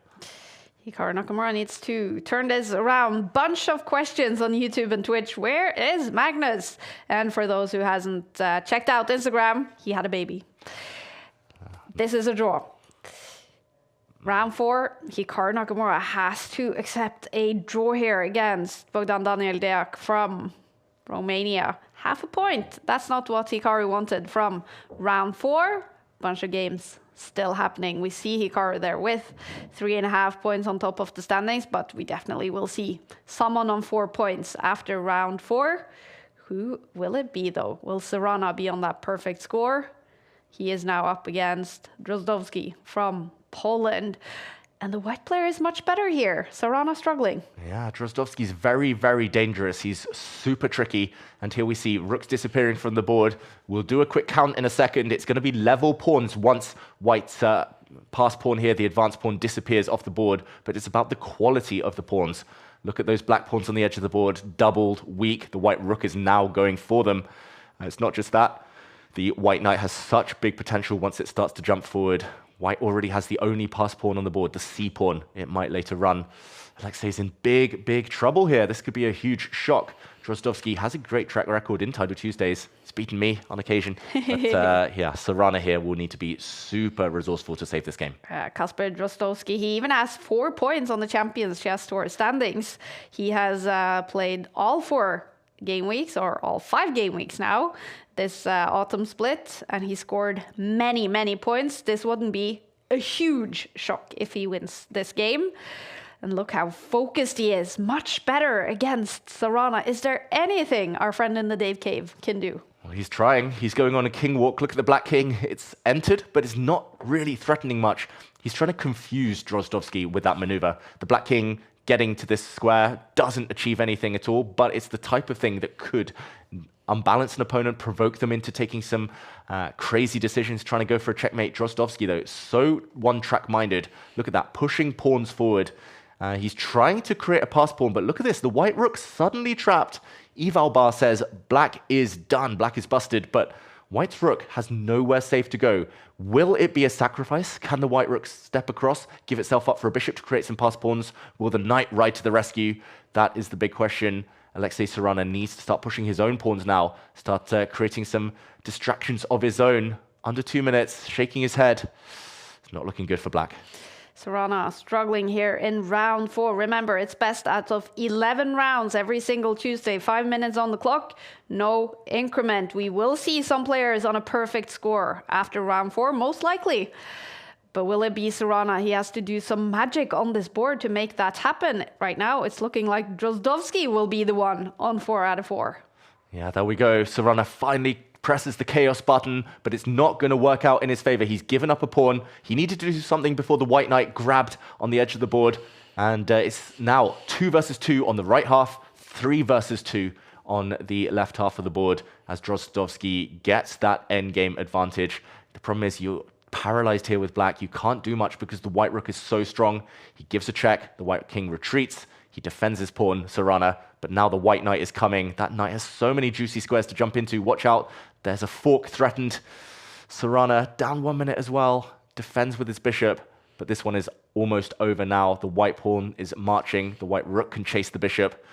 Hikaru Nakamura needs to turn this around. Bunch of questions on YouTube and Twitch. Where is Magnus? And for those who hasn't checked out Instagram, he had a baby. This is a draw. Round 4, Hikaru Nakamura has to accept a draw here against Bogdan Daniel Deak from Romania. Half a point. That's not what Hikaru wanted from round 4. Bunch of games still happening. We see Hikaru there with 3.5 points on top of the standings, but we definitely will see someone on 4 points after round 4. Who will it be though? Will Sarana be on that perfect score? He is now up against Drozdowski from Poland. And the white player is much better here. Sarana struggling. Yeah, Drozdowski's very, very dangerous. He's super tricky. And here we see rooks disappearing from the board. We'll do a quick count in a second. It's going to be level pawns once white's pass pawn here, the advanced pawn, disappears off the board. But it's about the quality of the pawns. Look at those black pawns on the edge of the board, doubled, weak. The white rook is now going for them. It's not just that. The white knight has such big potential once it starts to jump forward. White already has the only pass pawn on the board, the c pawn. It might later run. Alexey's in big, big trouble here. This could be a huge shock. Drozdowski has a great track record in Title Tuesdays. He's beaten me on occasion. But yeah, Sarana here will need to be super resourceful to save this game. Kasper Drozdowski, he even has 4 points on the Champions Chess Tour standings. He has played all 4 game weeks, or all 5 game weeks now, this autumn split, and he scored many, many points. This wouldn't be a huge shock if he wins this game. And look how focused he is. Much better against Sarana. Is there anything our friend in the Dave Cave can do? Well, he's trying. He's going on a king walk. Look at the black king. It's entered, but it's not really threatening much. He's trying to confuse Drozdowski with that maneuver. The black king getting to this square doesn't achieve anything at all, but it's the type of thing that could unbalance an opponent, provoke them into taking some crazy decisions, trying to go for a checkmate. Drozdovsky, though, so one-track minded. Look at that, pushing pawns forward. He's trying to create a pass pawn, but look at this. The white rook suddenly trapped. Evalbar says black is done, black is busted, but white's rook has nowhere safe to go. Will it be a sacrifice? Can the white rook step across, give itself up for a bishop to create some pass pawns? Will the knight ride to the rescue? That is the big question. Alexey Sarana needs to start pushing his own pawns now, start creating some distractions of his own. Under 2 minutes, shaking his head. It's not looking good for black. Sarana struggling here in round 4. Remember, it's best out of 11 rounds every single Tuesday. 5 minutes on the clock, no increment. We will see some players on a perfect score after round 4, most likely. But will it be Sarana? He has to do some magic on this board to make that happen. Right now, it's looking like Drozdovsky will be the one on 4 out of 4. Yeah, there we go. Sarana finally presses the chaos button, but it's not going to work out in his favor. He's given up a pawn. He needed to do something before the white knight grabbed on the edge of the board. And it's now 2 versus 2 on the right half, 3 versus 2 on the left half of the board as Drozdovsky gets that endgame advantage. The problem is you're paralyzed here with black. You can't do much because the white rook is so strong. He gives a check. The white king retreats. He defends his pawn, Sarana, but now the white knight is coming. That knight has so many juicy squares to jump into. Watch out. There's a fork threatened. Sarana down 1 minute as well. Defends with his bishop, but this one is almost over now. The white pawn is marching. The white rook can chase the bishop.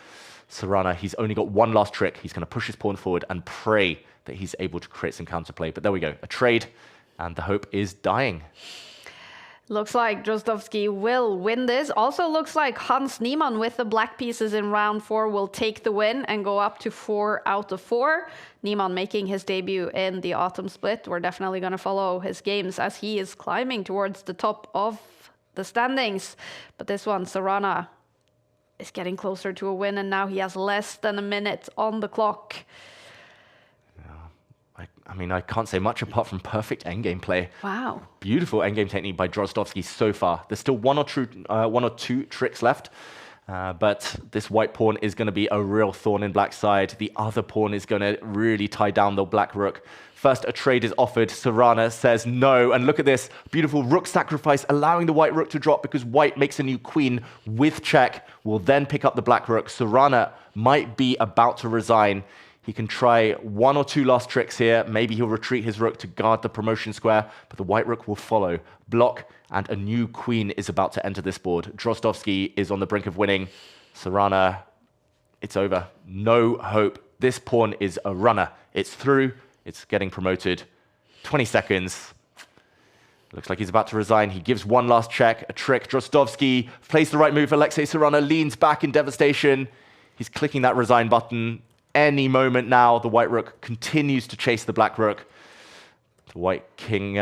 Sarana, he's only got one last trick. He's going to push his pawn forward and pray that he's able to create some counterplay. But there we go, a trade, and the hope is dying. Looks like Drozdovsky will win this. Also looks like Hans Niemann with the black pieces in round 4 will take the win and go up to 4 out of 4. Niemann making his debut in the autumn split. We're definitely going to follow his games as he is climbing towards the top of the standings. But this one, Sarana, is getting closer to a win, and now he has less than a minute on the clock. I mean, I can't say much apart from perfect endgame play. Wow. Beautiful endgame technique by Drozdovsky so far. There's still one or two tricks left, but this white pawn is going to be a real thorn in black's side. The other pawn is going to really tie down the black rook. First, a trade is offered. Sarana says no, and look at this. Beautiful rook sacrifice, allowing the white rook to drop because white makes a new queen with check. Will then pick up the black rook. Sarana might be about to resign. He can try 1 or 2 last tricks here. Maybe he'll retreat his rook to guard the promotion square, but the white rook will follow. Block, and a new queen is about to enter this board. Drozdovsky is on the brink of winning. Sarana, it's over. No hope. This pawn is a runner. It's through. It's getting promoted. 20 seconds. Looks like he's about to resign. He gives one last check, a trick. Drozdovsky plays the right move. Alexey Sarana leans back in devastation. He's clicking that resign button. Any moment now, the white rook continues to chase the black rook. The white king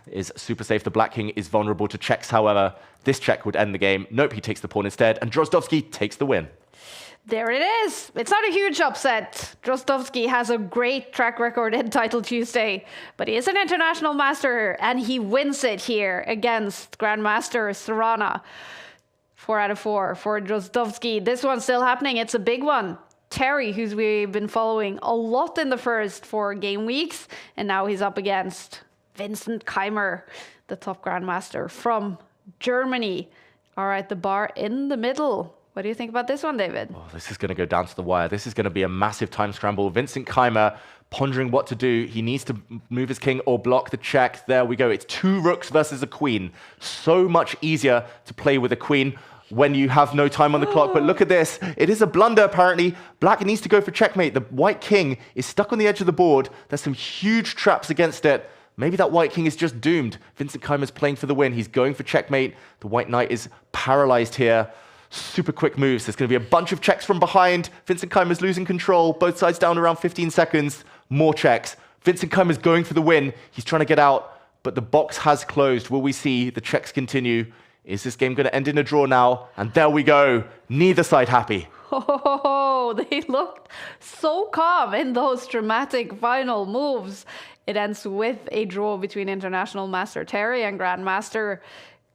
is super safe. The black king is vulnerable to checks, however. This check would end the game. Nope, he takes the pawn instead, and Drozdovsky takes the win. There it is. It's not a huge upset. Drozdovsky has a great track record in Title Tuesday, but he is an international master, and he wins it here against Grandmaster Sarana. 4 out of 4 for Drozdovsky. This one's still happening. It's a big one. Terry, who's we've been following a lot in the first 4 game weeks, and now he's up against Vincent Keimer, the top grandmaster from Germany. All right, the bar in the middle. What do you think about this one, David? Oh, this is going to go down to the wire. This is going to be a massive time scramble. Vincent Keimer pondering what to do. He needs to move his king or block the check. There we go. It's 2 rooks versus a queen. So much easier to play with a queen when you have no time on the clock. But look at this. It is a blunder, apparently. Black needs to go for checkmate. The white king is stuck on the edge of the board. There's some huge traps against it. Maybe that white king is just doomed. Vincent Keimer's playing for the win. He's going for checkmate. The white knight is paralyzed here. Super quick moves. There's going to be a bunch of checks from behind. Vincent Keimer's losing control. Both sides down around 15 seconds. More checks. Vincent Keimer's going for the win. He's trying to get out, but the box has closed. Will we see the checks continue? Is this game going to end in a draw now? And there we go. Neither side happy. Oh, they looked so calm in those dramatic final moves. It ends with a draw between International Master Terry and Grandmaster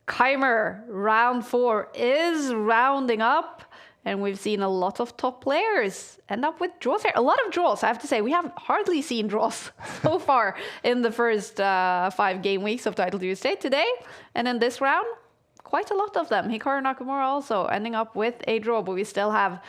Keimer, round 4 is rounding up. And we've seen a lot of top players end up with draws here. A lot of draws, I have to say. We have hardly seen draws so far in the first 5 game weeks of Title Tuesday today. And in this round, quite a lot of them. Hikaru Nakamura also ending up with a draw, but we still have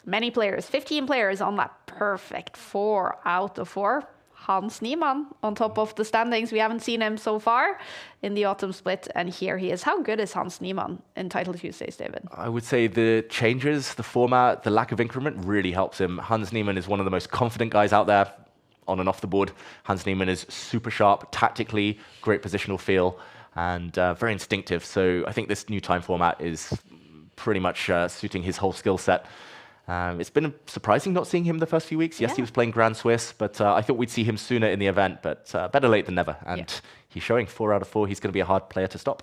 many players, 15 players on that perfect 4 out of 4. Hans Niemann on top of the standings. We haven't seen him so far in the autumn split, and here he is. How good is Hans Niemann in Title Tuesdays, David? I would say the changes, the format, the lack of increment really helps him. Hans Niemann is one of the most confident guys out there on and off the board. Hans Niemann is super sharp tactically, great positional feel, and very instinctive. So I think this new time format is pretty much suiting his whole skill set. It's been surprising not seeing him the first few weeks. Yes, he was playing Grand Swiss, but I thought we'd see him sooner in the event, but better late than never. And he's showing 4 out of 4. He's going to be a hard player to stop.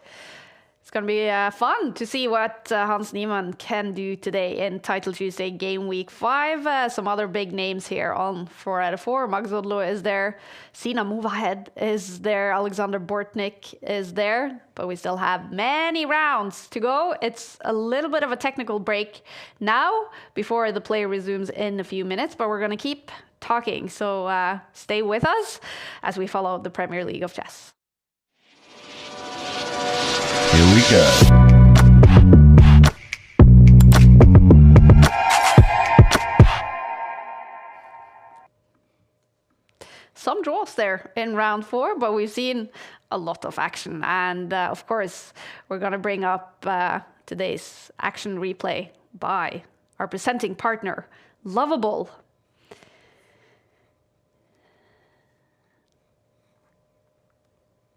It's going to be fun to see what Hans Niemann can do today in Title Tuesday Game Week 5. Some other big names here on 4 out of 4. Max Odlo is there. Sina Movahed is there. Alexander Bortnik is there. But we still have many rounds to go. It's a little bit of a technical break now before the play resumes in a few minutes. But we're going to keep talking. So stay with us as we follow the Premier League of Chess. Here we go. Some draws there in round 4, but we've seen a lot of action. And of course, we're going to bring up today's action replay by our presenting partner, Lovable.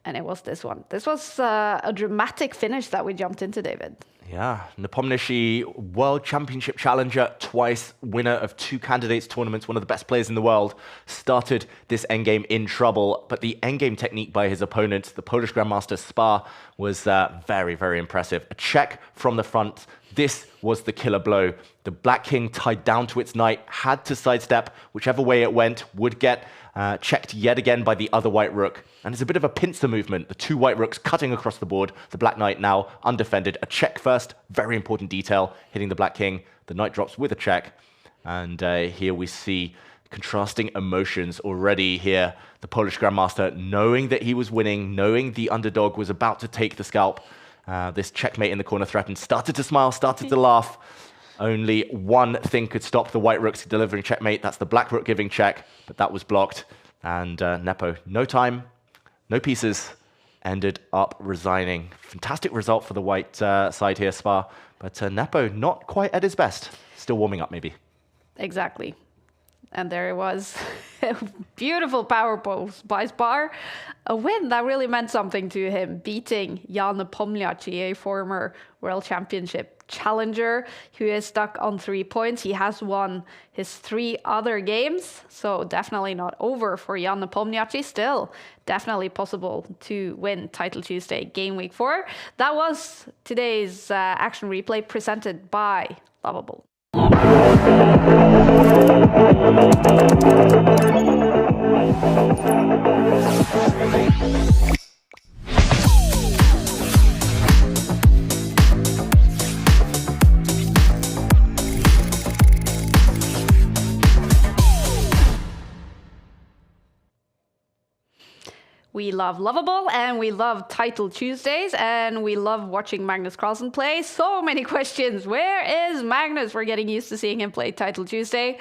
And it was this one. This was a dramatic finish that we jumped into, David. Yeah, Nepomniachtchi, World Championship challenger, twice winner of 2 candidates tournaments, one of the best players in the world, started this endgame in trouble. But the endgame technique by his opponent, the Polish Grandmaster Spa, was very, very impressive. A check from the front. This was the killer blow. The Black King tied down to its knight, had to sidestep. Whichever way it went, would get checked yet again by the other white rook. And it's a bit of a pincer movement. The 2 white rooks cutting across the board. The Black Knight now undefended. A check first, very important detail, hitting the Black King. The Knight drops with a check. And here we see contrasting emotions already here. The Polish Grandmaster knowing that he was winning, knowing the underdog was about to take the scalp. This checkmate in the corner threatened, started to smile, started to laugh. Only one thing could stop the white rooks delivering checkmate. That's the black rook giving check, but that was blocked. And Nepo, no time, no pieces, ended up resigning. Fantastic result for the white side here, Spa. But Nepo, not quite at his best. Still warming up, maybe. Exactly. And there it was. A beautiful power pose by Spar. A win that really meant something to him, beating Jan Nepomniachtchi, a former World Championship challenger who is stuck on 3 points. He has won his 3 other games, so definitely not over for Jan Nepomniachtchi. Still definitely possible to win Title Tuesday Game Week 4. That was today's action replay presented by Lovable. We love Lovable, and we love Title Tuesdays, and we love watching Magnus Carlsen play. So many questions. Where is Magnus? We're getting used to seeing him play Title Tuesday.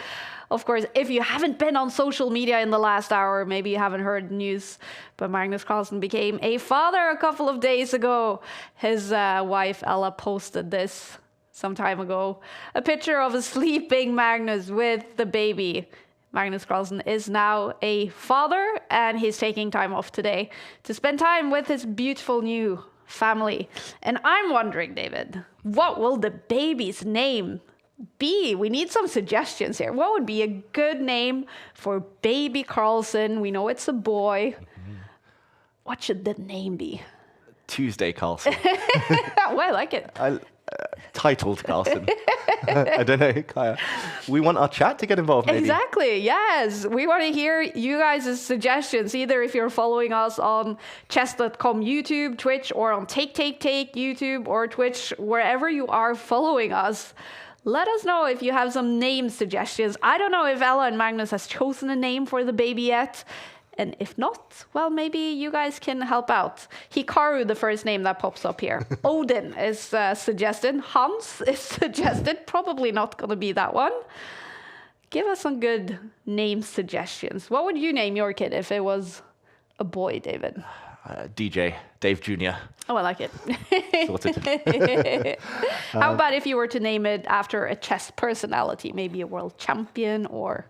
Of course, if you haven't been on social media in the last hour, maybe you haven't heard news, but Magnus Carlsen became a father a couple of days ago. His wife, Ella, posted this some time ago. A picture of a sleeping Magnus with the baby. Magnus Carlsen is now a father, and he's taking time off today to spend time with his beautiful new family. And I'm wondering, David, what will the baby's name be? We need some suggestions here. What would be a good name for baby Carlsen? We know it's a boy. What should the name be? Tuesday Carlsen. Oh, I like it. titled Carlsen. I don't know, Kaya. We want our chat to get involved, maybe. Exactly, yes. We want to hear you guys' suggestions, either if you're following us on chess.com YouTube, Twitch, or on Take YouTube or Twitch, wherever you are following us. Let us know if you have some name suggestions. I don't know if Ella and Magnus has chosen a name for the baby yet. And if not, well, maybe you guys can help out. Hikaru, the first name that pops up here. Odin is suggested. Hans is suggested. Probably not going to be that one. Give us some good name suggestions. What would you name your kid if it was a boy, David? DJ, Dave Jr. Oh, I like it. Sorted. How about if you were to name it after a chess personality? Maybe a world champion or...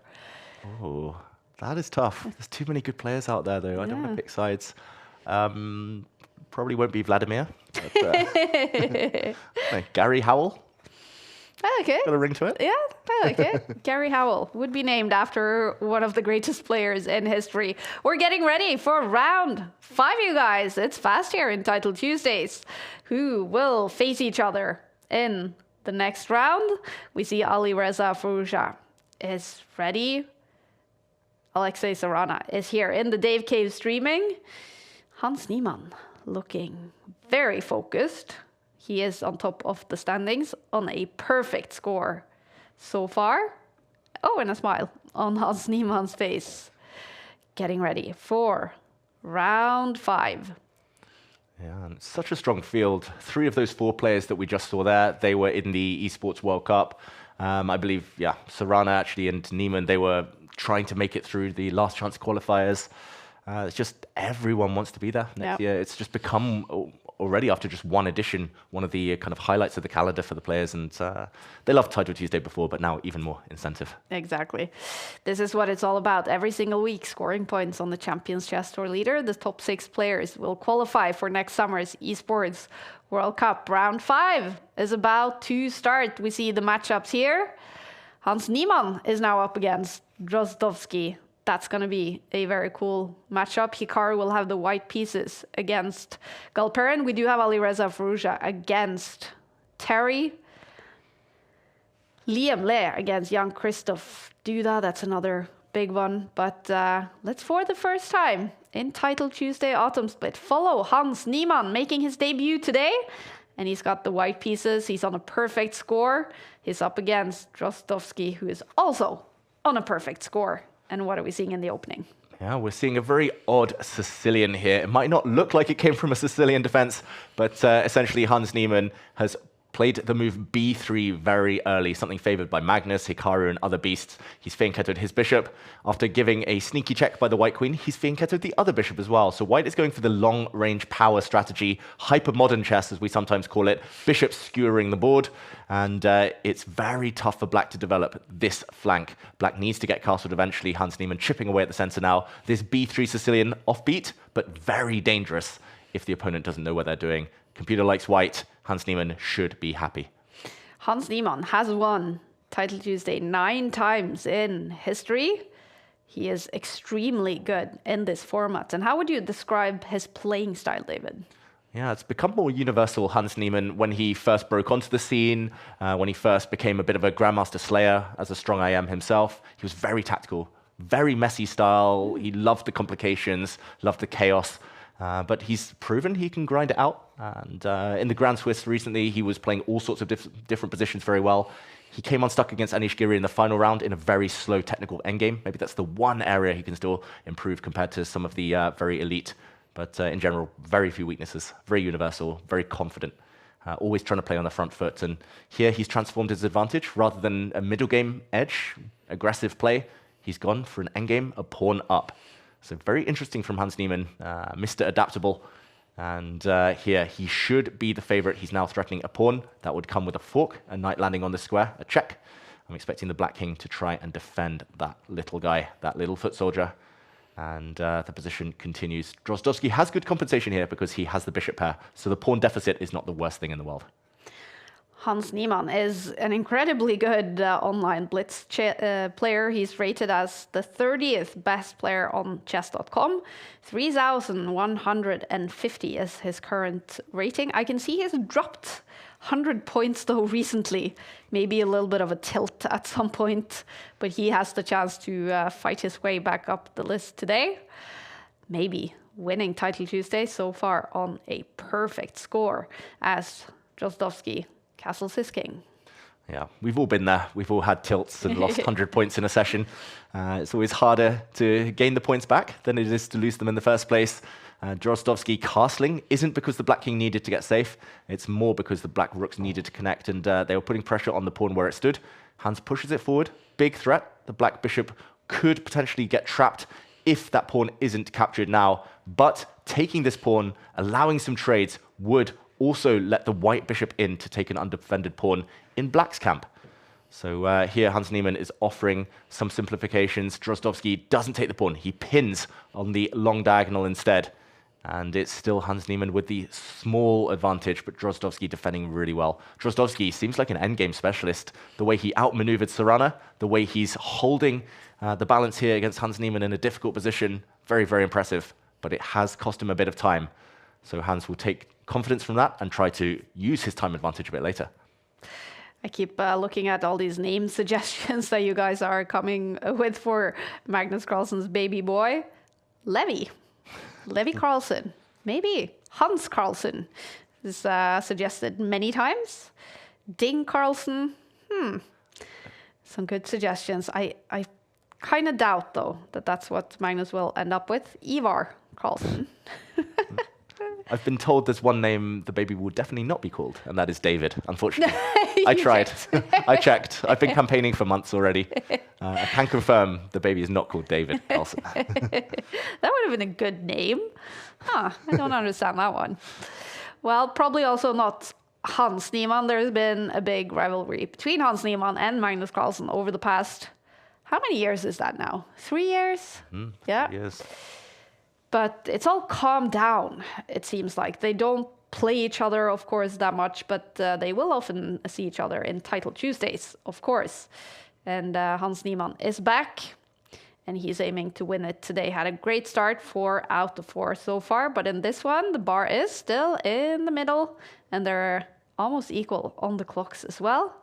Oh, that is tough. There's too many good players out there, though. I don't want to pick sides. Probably won't be Vladimir. But, Gary Howell. I like it. Got a ring to it. Yeah, I like it. Gary Howell would be named after one of the greatest players in history. We're getting ready for round 5, you guys. It's fast here in Title Tuesdays. Who will face each other in the next round? We see Alireza Firouzja is ready. Alexey Sarana is here in the Dave Cave streaming. Hans Niemann looking very focused. He is on top of the standings on a perfect score so far. Oh, and a smile on Hans Niemann's face. Getting ready for round 5. Yeah, and such a strong field. 3 of those 4 players that we just saw there, they were in the Esports World Cup. I believe, Sarana actually and Niemann, they were trying to make it through the last chance qualifiers. It's just everyone wants to be there next year. It's just become already, after just one edition, one of the kind of highlights of the calendar for the players. And they loved Title Tuesday before, but now even more incentive. Exactly. This is what it's all about. Every single week, scoring points on the Champions Chess Tour leader. The top 6 players will qualify for next summer's Esports World Cup. Round 5 is about to start. We see the matchups here. Hans Niemann is now up against Drozdowski. That's going to be a very cool matchup. Hikaru will have the white pieces against Galperin. We do have Alireza Firouzja against Terry. Liam Le against Jan Christoph Duda. That's another big one. But let's, for the first time in Title Tuesday Autumn Split, follow Hans Niemann making his debut today. And he's got the white pieces. He's on a perfect score. He's up against Drozdowski, who is also on a perfect score. And what are we seeing in the opening? Yeah, we're seeing a very odd Sicilian here. It might not look like it came from a Sicilian defense, but essentially Hans Niemann has played the move b3 very early, something favored by Magnus, Hikaru, and other beasts. He's fianchettoed his bishop. After giving a sneaky check by the white queen, he's fianchettoed the other bishop as well. So white is going for the long-range power strategy, hyper-modern chess, as we sometimes call it, bishops skewering the board, and it's very tough for black to develop this flank. Black needs to get castled eventually. Hans Niemann chipping away at the center now. This b3 Sicilian offbeat, but very dangerous if the opponent doesn't know what they're doing. Computer likes white. Hans Niemann should be happy. Hans Niemann has won Title Tuesday 9 times in history. He is extremely good in this format. And how would you describe his playing style, David? Yeah, it's become more universal, Hans Niemann, when he first broke onto the scene, when he first became a bit of a Grandmaster Slayer as a strong IM himself. He was very tactical, very messy style. He loved the complications, loved the chaos. But he's proven he can grind it out. And in the Grand Swiss recently, he was playing all sorts of different positions very well. He came unstuck against Anish Giri in the final round in a very slow technical endgame. Maybe that's the one area he can still improve compared to some of the very elite. But in general, very few weaknesses, very universal, very confident, always trying to play on the front foot. And here he's transformed his advantage. Rather than a middle game edge, aggressive play, he's gone for an endgame, a pawn up. So very interesting from Hans Niemann, Mr. Adaptable. And here, he should be the favorite. He's now threatening a pawn. That would come with a fork, a knight landing on the square, a check. I'm expecting the black king to try and defend that little guy, that little foot soldier. And the position continues. Drozdowski has good compensation here because he has the bishop pair. So the pawn deficit is not the worst thing in the world. Hans Niemann is an incredibly good online blitz player. He's rated as the 30th best player on chess.com. 3,150 is his current rating. I can see he's dropped 100 points though recently. Maybe a little bit of a tilt at some point, but he has the chance to fight his way back up the list today. Maybe winning Title Tuesday so far on a perfect score as Drozdovsky castles his king. Yeah, we've all been there. We've all had tilts and lost 100 points in a session. It's always harder to gain the points back than it is to lose them in the first place. Drozdovsky castling isn't because the black king needed to get safe. It's more because the black rooks needed to connect, and they were putting pressure on the pawn where it stood. Hans pushes it forward. Big threat. The black bishop could potentially get trapped if that pawn isn't captured now. But taking this pawn, allowing some trades, would also let the white bishop in to take an undefended pawn in black's camp. So here Hans Niemann is offering some simplifications. Drozdovsky doesn't take the pawn. He pins on the long diagonal instead. And it's still Hans Niemann with the small advantage, but Drozdovsky defending really well. Drozdovsky seems like an endgame specialist. The way he outmaneuvered Sarana, the way he's holding the balance here against Hans Niemann in a difficult position, very, very impressive. But it has cost him a bit of time. So Hans will take confidence from that and try to use his time advantage a bit later. I keep looking at all these name suggestions that you guys are coming with for Magnus Carlsen's baby boy. Levi Carlsen, maybe Hans Carlsen is suggested many times. Ding Carlsen, some good suggestions. I kind of doubt though that that's what Magnus will end up with. Ivar Carlsen. I've been told there's one name the baby will definitely not be called, and that is David, unfortunately. I tried. I checked. I've been campaigning for months already. I can confirm the baby is not called David Carlsen. That would have been a good name. I don't understand that one. Well, probably also not Hans Niemann. There's been a big rivalry between Hans Niemann and Magnus Carlsen over the past, how many years is that now? 3 years? Yeah. 3 years. But it's all calmed down, it seems like. They don't play each other, of course, that much, but they will often see each other in Title Tuesdays, of course. And Hans Niemann is back, and he's aiming to win it today. Had a great start, 4 out of 4 so far, but in this one, the bar is still in the middle, and they're almost equal on the clocks as well.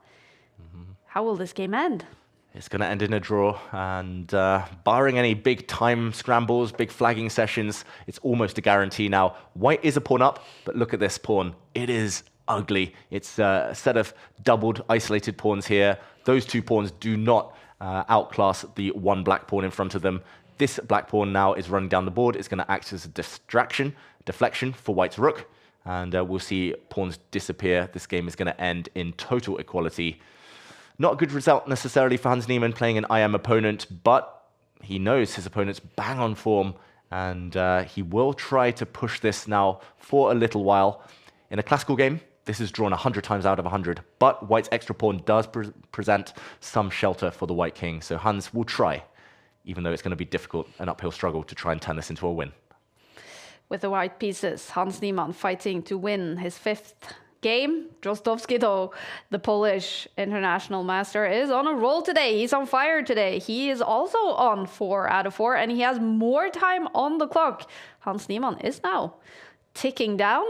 How will this game end? It's going to end in a draw, and barring any big time scrambles, big flagging sessions, it's almost a guarantee now. White is a pawn up, but look at this pawn. It is ugly. It's a set of doubled, isolated pawns here. Those 2 pawns do not outclass the 1 black pawn in front of them. This black pawn now is running down the board. It's going to act as a deflection for White's rook, and we'll see pawns disappear. This game is going to end in total equality. Not a good result necessarily for Hans Niemann playing an IM opponent, but he knows his opponent's bang on form, and he will try to push this now for a little while. In a classical game, this is drawn 100 times out of 100, but White's extra pawn does present some shelter for the White King, so Hans will try, even though it's going to be difficult, an uphill struggle to try and turn this into a win. With the white pieces, Hans Niemann fighting to win his 5th game. Drozdovsky, though, the Polish international master, is on a roll today. He's on fire today. He is also on 4 out of 4, and he has more time on the clock. Hans Niemann is now ticking down.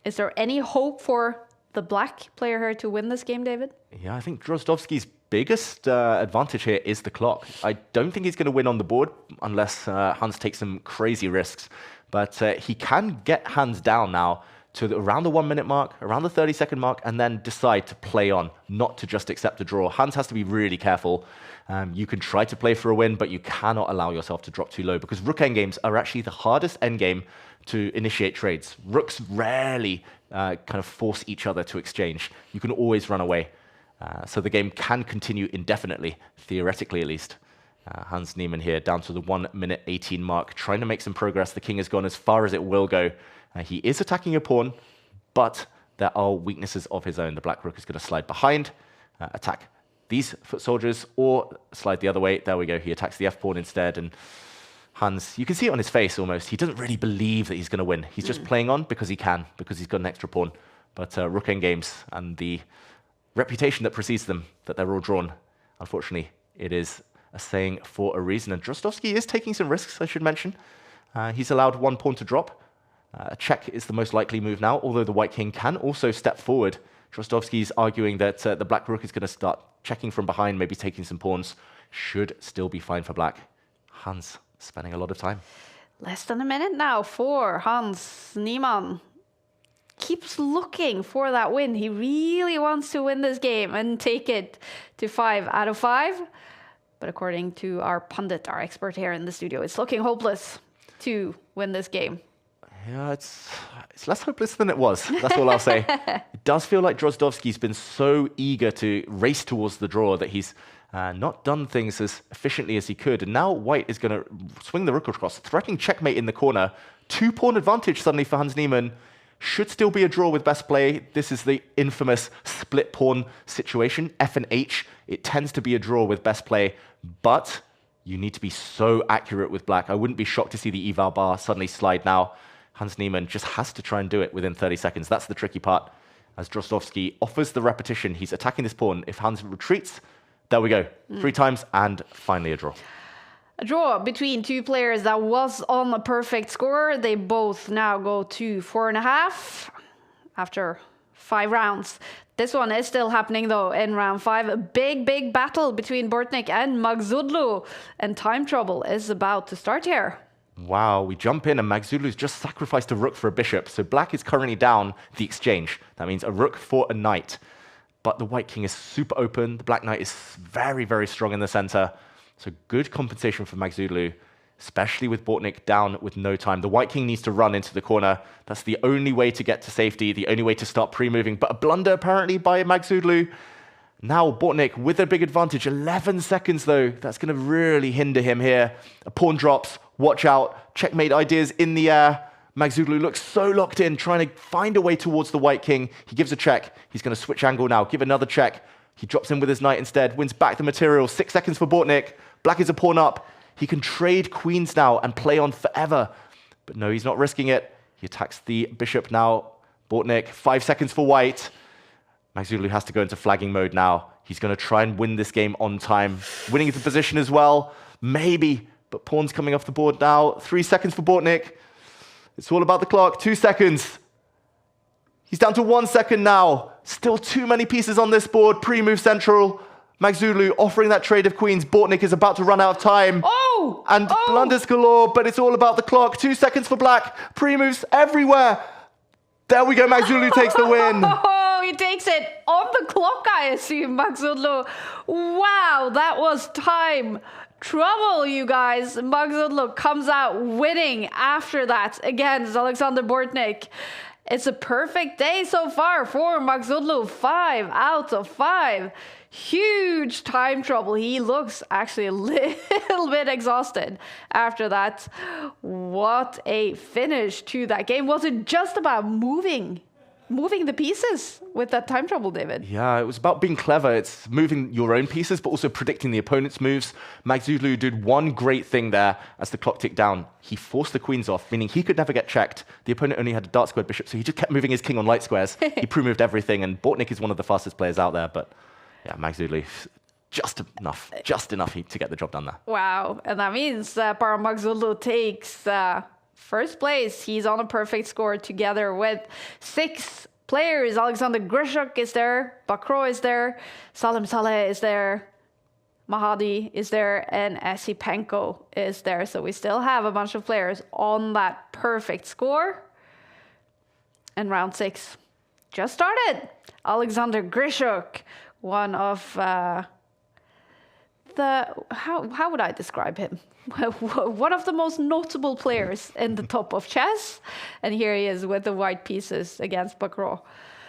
Is there any hope for the black player here to win this game, David? Yeah, I think Drozdovsky's biggest advantage here is the clock. I don't think he's going to win on the board unless Hans takes some crazy risks. But he can get Hans down now to around the 1 minute mark, around the 30-second mark, and then decide to play on, not to just accept a draw. Hans has to be really careful. You can try to play for a win, but you cannot allow yourself to drop too low, because rook endgames are actually the hardest endgame to initiate trades. Rooks rarely kind of force each other to exchange. You can always run away. So the game can continue indefinitely, theoretically at least. Hans Niemann here down to the 1 minute 18 mark, trying to make some progress. The king has gone as far as it will go. He is attacking a pawn, but there are weaknesses of his own. The black rook is going to slide behind, attack these foot soldiers, or slide the other way. There we go. He attacks the f-pawn instead, and Hans, you can see it on his face almost. He doesn't really believe that he's going to win. He's just playing on because he can, because he's got an extra pawn. But rook endgames and the reputation that precedes them, that they're all drawn, unfortunately, it is a saying for a reason. And Drozdovsky is taking some risks, I should mention. He's allowed 1 pawn to drop. A check is the most likely move now, although the white king can also step forward Drozdovsky's arguing that the black rook is going to start checking from behind, maybe taking some pawns. Should still be fine for black. Hans spending a lot of time. Less than a minute now for Hans Niemann. Keeps looking for that win. He really wants to win this game and take it to 5 out of 5. But according to our pundit, our expert here in the studio, it's looking hopeless to win this game. Yeah, it's less hopeless than it was. That's all I'll say. It does feel like Drozdovsky's been so eager to race towards the draw that he's not done things as efficiently as he could. And now white is going to swing the rook across, threatening checkmate in the corner. 2-pawn advantage suddenly for Hans Niemann. Should still be a draw with best play. This is the infamous split pawn situation, F and H. It tends to be a draw with best play, but you need to be so accurate with black. I wouldn't be shocked to see the eval bar suddenly slide now. Hans Niemann just has to try and do it within 30 seconds. That's the tricky part. As Drozdovsky offers the repetition, he's attacking this pawn. If Hans retreats, there we go. 3 times and finally a draw. A draw between two players that was on a perfect score. They both now go to 4.5 after 5 rounds. This one is still happening though in round 5. A big battle between Bortnik and Magzudlu. And time trouble is about to start here. Wow, we jump in and Magzudlu's just sacrificed a rook for a bishop. So black is currently down the exchange. That means a rook for a knight. But the white king is super open. The black knight is very strong in the center. So good compensation for Magzudlu, especially with Bortnik down with no time. The white king needs to run into the corner. That's the only way to get to safety, the only way to start pre-moving. But a blunder apparently by Magzudlu. Now Bortnik with a big advantage. 11 seconds though. That's going to really hinder him here. A pawn drops. Watch out. Checkmate ideas in the air. Magzudlu looks so locked in, trying to find a way towards the white king. He gives a check. He's going to switch angle now. Give another check. He drops in with his knight instead. Wins back the material. 6 seconds for Bortnik. Black is a pawn up. He can trade queens now and play on forever. But no, he's not risking it. He attacks the bishop now. Bortnik, 5 seconds for white. Magzudlu has to go into flagging mode now. He's going to try and win this game on time. Winning the position as well. Maybe. But pawn's coming off the board now. 3 seconds for Bortnik. It's all about the clock. 2 seconds. He's down to 1 second now. Still too many pieces on this board. Pre-move central. Magzudlu offering that trade of queens. Bortnik is about to run out of time. Blunders galore, but it's all about the clock. 2 seconds for black. Pre-moves everywhere. There we go. Magzudlu takes the win. Oh, he takes it on the clock, I assume, Magzudlu. Wow, that was time trouble, you guys. Magzudlu comes out winning after that against Alexander Bortnik. It's a perfect day so far for Magzudlu. 5 out of 5. Huge time trouble. He looks actually a little bit exhausted after that. What a finish to that game. Was it just about moving the pieces with that time trouble, David? Yeah, it was about being clever. It's moving your own pieces, but also predicting the opponent's moves. Magzudlu did one great thing there as the clock ticked down. He forced the queens off, meaning he could never get checked. The opponent only had a dark squared bishop, so he just kept moving his king on light squares. He pre-moved everything, and Bortnik is one of the fastest players out there, but yeah, Magzudlu, just enough to get the job done there. Wow, and that means Para Magzudlu takes first place. He's on a perfect score together with 6 players. Alexander Grishuk is there, Bakro is there, Salim Saleh is there, Mahadi is there, and Esipenko is there. So we still have a bunch of players on that perfect score. And round 6 just started. Alexander Grishuk, one of how would I describe him? One of the most notable players in the top of chess. And here he is with the white pieces against Bakro.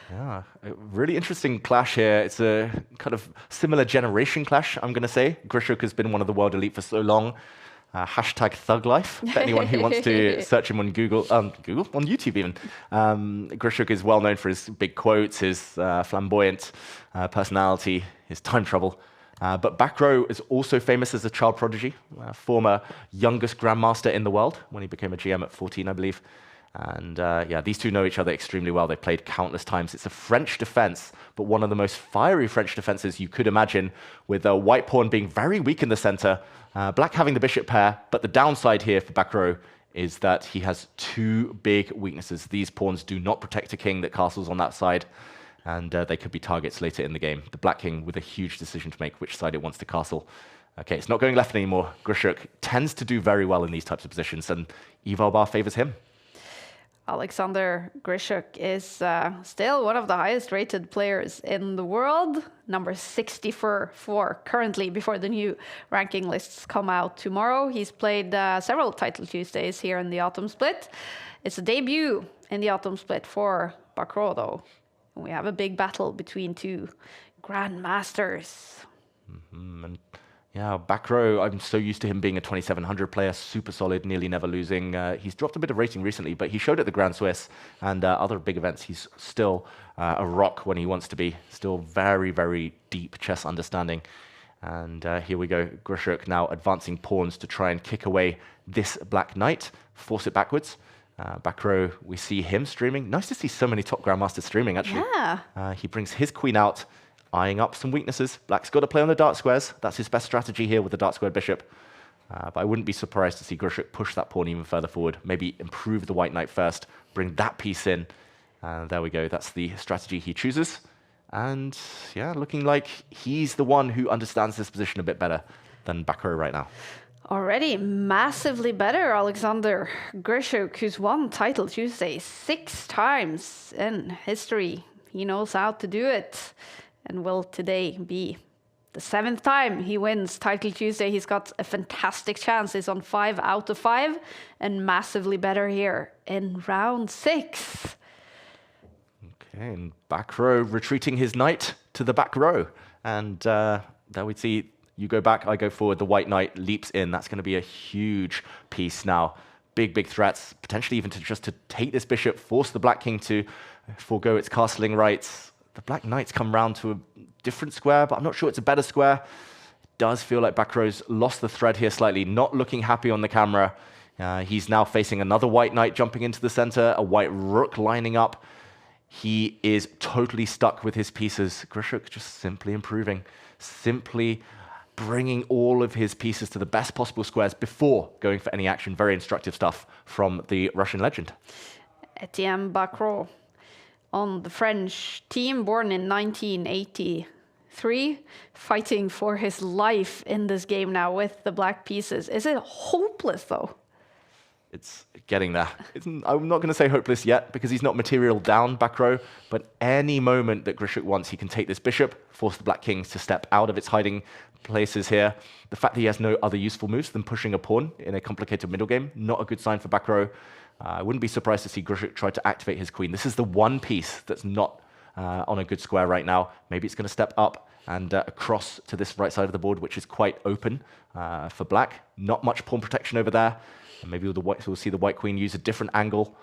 Yeah, a really interesting clash here. It's a kind of similar generation clash, I'm going to say. Grishuk has been one of the world elite for so long. Hashtag thug life, for anyone who wants to search him on Google, on YouTube even. Grishuk is well known for his big quotes, his flamboyant personality, his time trouble. But Bakro is also famous as a child prodigy, former youngest grandmaster in the world when he became a GM at 14, I believe. And yeah, these two know each other extremely well. They've played countless times. It's a French defense, but one of the most fiery French defenses you could imagine, with a white pawn being very weak in the center, black having the bishop pair. But the downside here for Bakro is that he has 2 big weaknesses. These pawns do not protect a king that castles on that side. and they could be targets later in the game. The Black King with a huge decision to make which side it wants to castle. Okay, it's not going left anymore. Grishuk tends to do very well in these types of positions, and Evalbar favors him. Alexander Grishuk is still one of the highest rated players in the world, number 64 currently before the new ranking lists come out tomorrow. He's played several Title Tuesdays here in the Autumn Split. It's a debut in the Autumn Split for Bakro, though. We have a big battle between two grandmasters. And yeah, back row, I'm so used to him being a 2700 player, super solid, nearly never losing. He's dropped a bit of rating recently, but he showed at the Grand Swiss and other big events. He's still a rock when he wants to be. Still very, very deep chess understanding. And here we go. Grishuk now advancing pawns to try and kick away this Black Knight, force it backwards. Back row, we see him streaming. Nice to see so many top grandmasters streaming, actually. Yeah. He brings his queen out, eyeing up some weaknesses. Black's got to play on the dark squares. That's his best strategy here with the dark squared bishop. But I wouldn't be surprised to see Grishuk push that pawn even further forward. Maybe improve the white knight first, bring that piece in. There we go. That's the strategy he chooses. And yeah, looking like he's the one who understands this position a bit better than Bakro right now. Already massively better, Alexander Grishuk, who's won Title Tuesday 6 times in history. He knows how to do it, and will today be the 7th time he wins Title Tuesday. He's got a fantastic chance. He's on 5 out of 5, and massively better here in round 6. Okay, and back row retreating his knight to the back row. And there we see you go back, I go forward, the white knight leaps in. That's going to be a huge piece now. Big, big threats, potentially even to take this bishop, force the Black King to forego its castling rights. The Black Knight's come round to a different square, but I'm not sure it's a better square. It does feel like back row's lost the thread here slightly, not looking happy on the camera. He's now facing another white knight jumping into the center, a white rook lining up. He is totally stuck with his pieces. Grishuk just simply improving, simply bringing all of his pieces to the best possible squares before going for any action. Very instructive stuff from the Russian legend. Etienne Bakro on the French team, born in 1983, fighting for his life in this game now with the black pieces. Is it hopeless, though? It's getting there. I'm not going to say hopeless yet, because he's not material down back row, but any moment that Grishuk wants, he can take this bishop, force the Black Kings to step out of its hiding places here. The fact that he has no other useful moves than pushing a pawn in a complicated middle game, not a good sign for back row. I wouldn't be surprised to see Grishuk try to activate his queen. This is the one piece that's not on a good square right now. Maybe it's going to step up and across to this right side of the board, which is quite open for black. Not much pawn protection over there. And maybe we'll see the white queen use a different angle.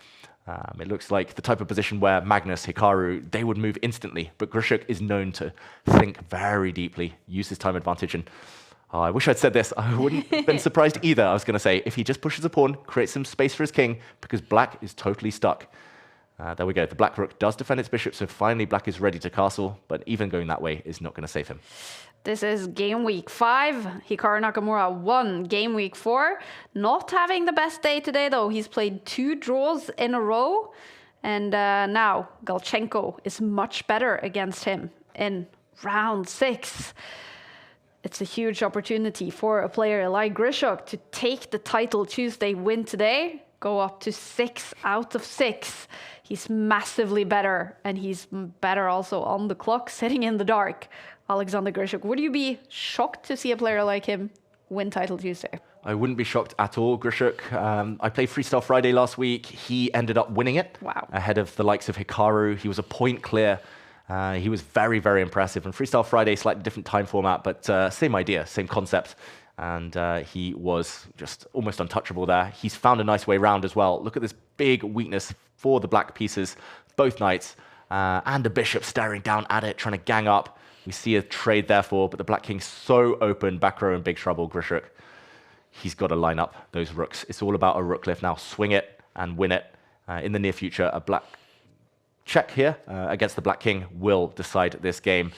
It looks like the type of position where Magnus, Hikaru, they would move instantly. But Grishuk is known to think very deeply, use his time advantage. And I wish I'd said this. I wouldn't have been surprised either. I was going to say, if he just pushes a pawn, creates some space for his king, because black is totally stuck. There we go. The black rook does defend its bishop, so finally black is ready to castle. But even going that way is not going to save him. This is game week 5. Hikaru Nakamura won game week 4. Not having the best day today, though. He's played 2 draws in a row. And now Galchenko is much better against him in round 6. It's a huge opportunity for a player like Grishuk to take the Title Tuesday win today, go up to 6 out of 6. He's massively better, and he's better also on the clock, sitting in the dark. Alexander Grishuk, would you be shocked to see a player like him win Title Tuesday? I wouldn't be shocked at all, Grishuk. I played Freestyle Friday last week. He ended up winning it ahead of the likes of Hikaru. He was a point clear. He was very, very impressive. And Freestyle Friday, slightly different time format, but same idea, same concept. And he was just almost untouchable there. He's found a nice way round as well. Look at this big weakness for the black pieces, both knights, and the bishop staring down at it, trying to gang up. We see a trade, therefore, but the Black King's so open, back row in big trouble, Grishuk. He's got to line up those rooks. It's all about a rook lift now. Swing it and win it. In the near future, a black check here against the Black King will decide this game.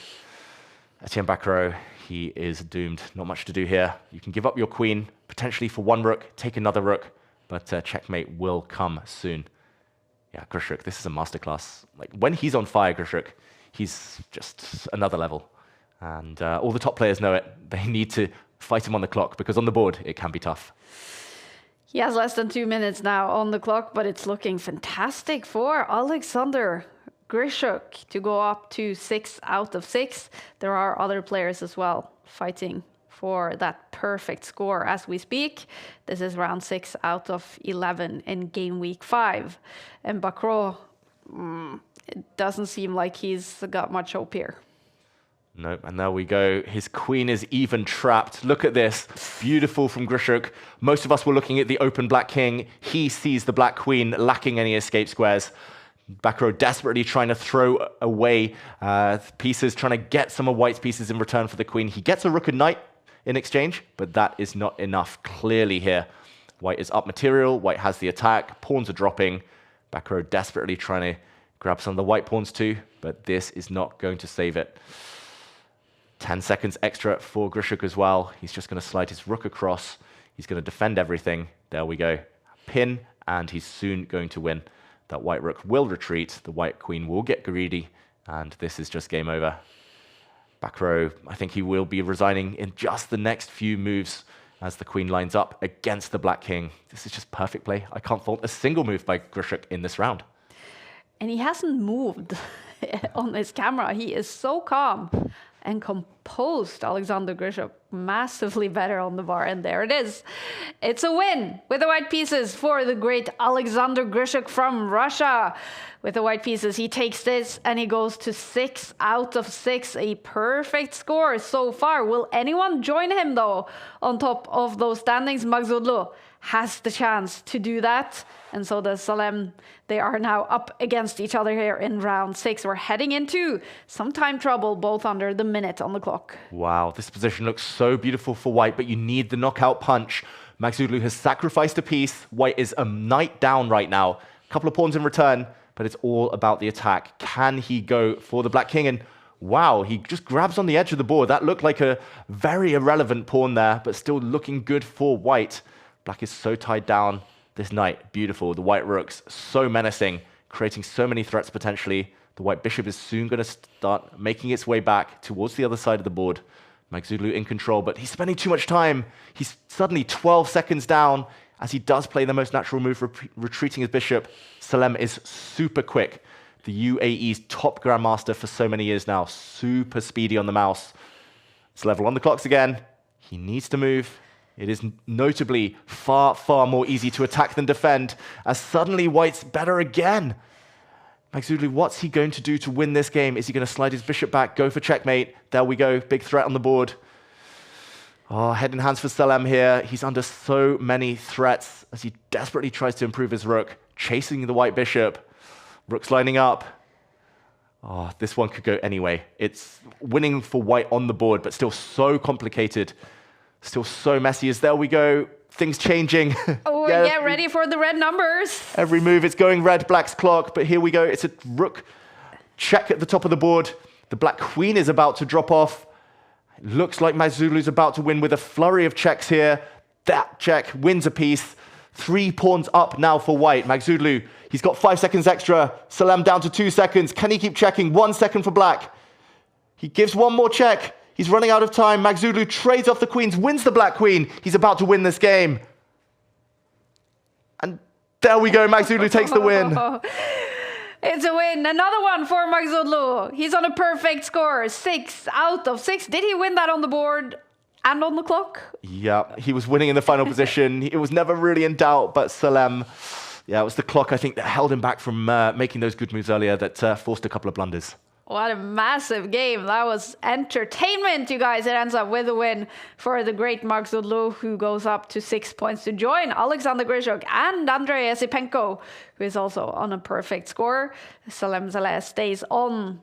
Etienne Bakro, he is doomed. Not much to do here. You can give up your queen, potentially for 1 rook, take another rook, but checkmate will come soon. Yeah, Grishuk, this is a masterclass. Like, when he's on fire, Grishuk, he's just another level. And all the top players know it. They need to fight him on the clock, because on the board, it can be tough. He has less than 2 minutes now on the clock, but it's looking fantastic for Alexander Grishuk to go up to 6 out of 6. There are other players as well fighting for that perfect score as we speak. This is round 6 out of 11 in game week 5. And Bakro, it doesn't seem like he's got much hope here. Nope, and there we go. His queen is even trapped. Look at this. Beautiful from Grishuk. Most of us were looking at the open black king. He sees the black queen lacking any escape squares. Bakro desperately trying to throw away pieces, trying to get some of White's pieces in return for the queen. He gets a rook and knight in exchange, but that is not enough clearly here. White is up material. White has the attack. Pawns are dropping. Bakro desperately trying to grab some of the white pawns too, but this is not going to save it. 10 seconds extra for Grishuk as well. He's just going to slide his rook across. He's going to defend everything. There we go. Pin, and he's soon going to win. That white rook will retreat. The white queen will get greedy, and this is just game over. Bakro, I think he will be resigning in just the next few moves as the queen lines up against the black king. This is just perfect play. I can't fault a single move by Grishuk in this round. And he hasn't moved on his camera. He is so calm and composed. Alexander Grishuk massively better on the bar, and there it is. It's a win with the white pieces for the great Alexander Grishuk from Russia. With the white pieces, he takes this and he goes to 6 out of 6, a perfect score so far. Will anyone join him though on top of those standings? Magsudlu has the chance to do that, and so does Salem. They are now up against each other here in round 6. We're heading into some time trouble, both under the minute on the clock. Wow, this position looks so beautiful for White, but you need the knockout punch. Magsudlu has sacrificed a piece. White is a knight down right now. A couple of pawns in return, but it's all about the attack. Can he go for the black king? And wow, he just grabs on the edge of the board. That looked like a very irrelevant pawn there, but still looking good for White. Black is so tied down. This knight, beautiful. The white rook's so menacing, creating so many threats potentially. The white bishop is soon going to start making its way back towards the other side of the board. Magsudlu in control, but he's spending too much time. He's suddenly 12 seconds down as he does play the most natural move, retreating his bishop. Salem is super quick. The UAE's top grandmaster for so many years now. Super speedy on the mouse. It's level on the clocks again. He needs to move. It is notably far, far more easy to attack than defend, as suddenly White's better again. Magsudlu, what's he going to do to win this game? Is he going to slide his bishop back, go for checkmate? There we go, big threat on the board. Oh, head in hands for Salem here. He's under so many threats as he desperately tries to improve his rook, chasing the white bishop. Rook's lining up. Oh, this one could go anyway. It's winning for White on the board, but still so complicated. Still so messy as there we go. Things changing. Oh, Yeah. get ready for the red numbers. Every move, it's going red, black's clock. But here we go. It's a rook check at the top of the board. The black queen is about to drop off. It looks like Magsudlu's about to win with a flurry of checks here. That check wins a piece. 3 pawns up now for White. Magsudlu, he's got 5 seconds extra. Salem down to 2 seconds. Can he keep checking? 1 second for black. He gives one more check. He's running out of time. Magsudlu trades off the queens, wins the black queen. He's about to win this game. And there we go. Magsudlu takes the win. It's a win. Another one for Magsudlu. He's on a perfect score. 6 out of 6. Did he win that on the board and on the clock? Yeah, he was winning in the final position. It was never really in doubt, but Salem, yeah, it was the clock, I think, that held him back from making those good moves earlier that forced a couple of blunders. What a massive game. That was entertainment, you guys. It ends up with a win for the great Magsudlu, who goes up to 6 points to join Alexander Grishuk and Andrei Esipenko, who is also on a perfect score. Salem Saleh stays on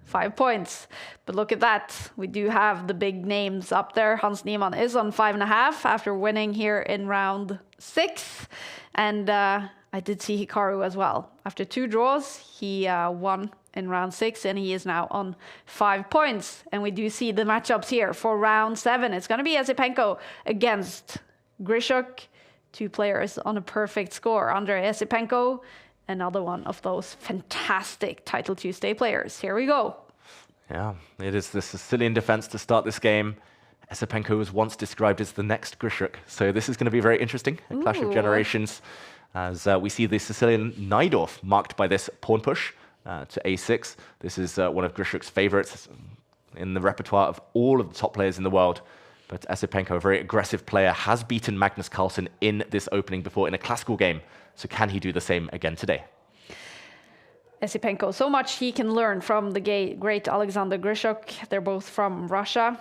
5 points. But look at that. We do have the big names up there. Hans Niemann is on 5.5 after winning here in round 6. And I did see Hikaru as well. After 2 draws, he won in round 6, and he is now on 5 points. And we do see the matchups here for round 7. It's going to be Esipenko against Grishuk. 2 players on a perfect score. Andrei Esipenko another one of those fantastic Title Tuesday players. Here we go. Yeah, it is the Sicilian defense to start this game. Esipenko was once described as the next Grishuk, so this is going to be very interesting, a clash of generations, as we see the Sicilian Najdorf marked by this pawn push to a6. This is one of Grishuk's favorites in the repertoire of all of the top players in the world. But Esipenko, a very aggressive player, has beaten Magnus Carlsen in this opening before in a classical game. So can he do the same again today? Esipenko, so much he can learn from the great Alexander Grishuk. They're both from Russia.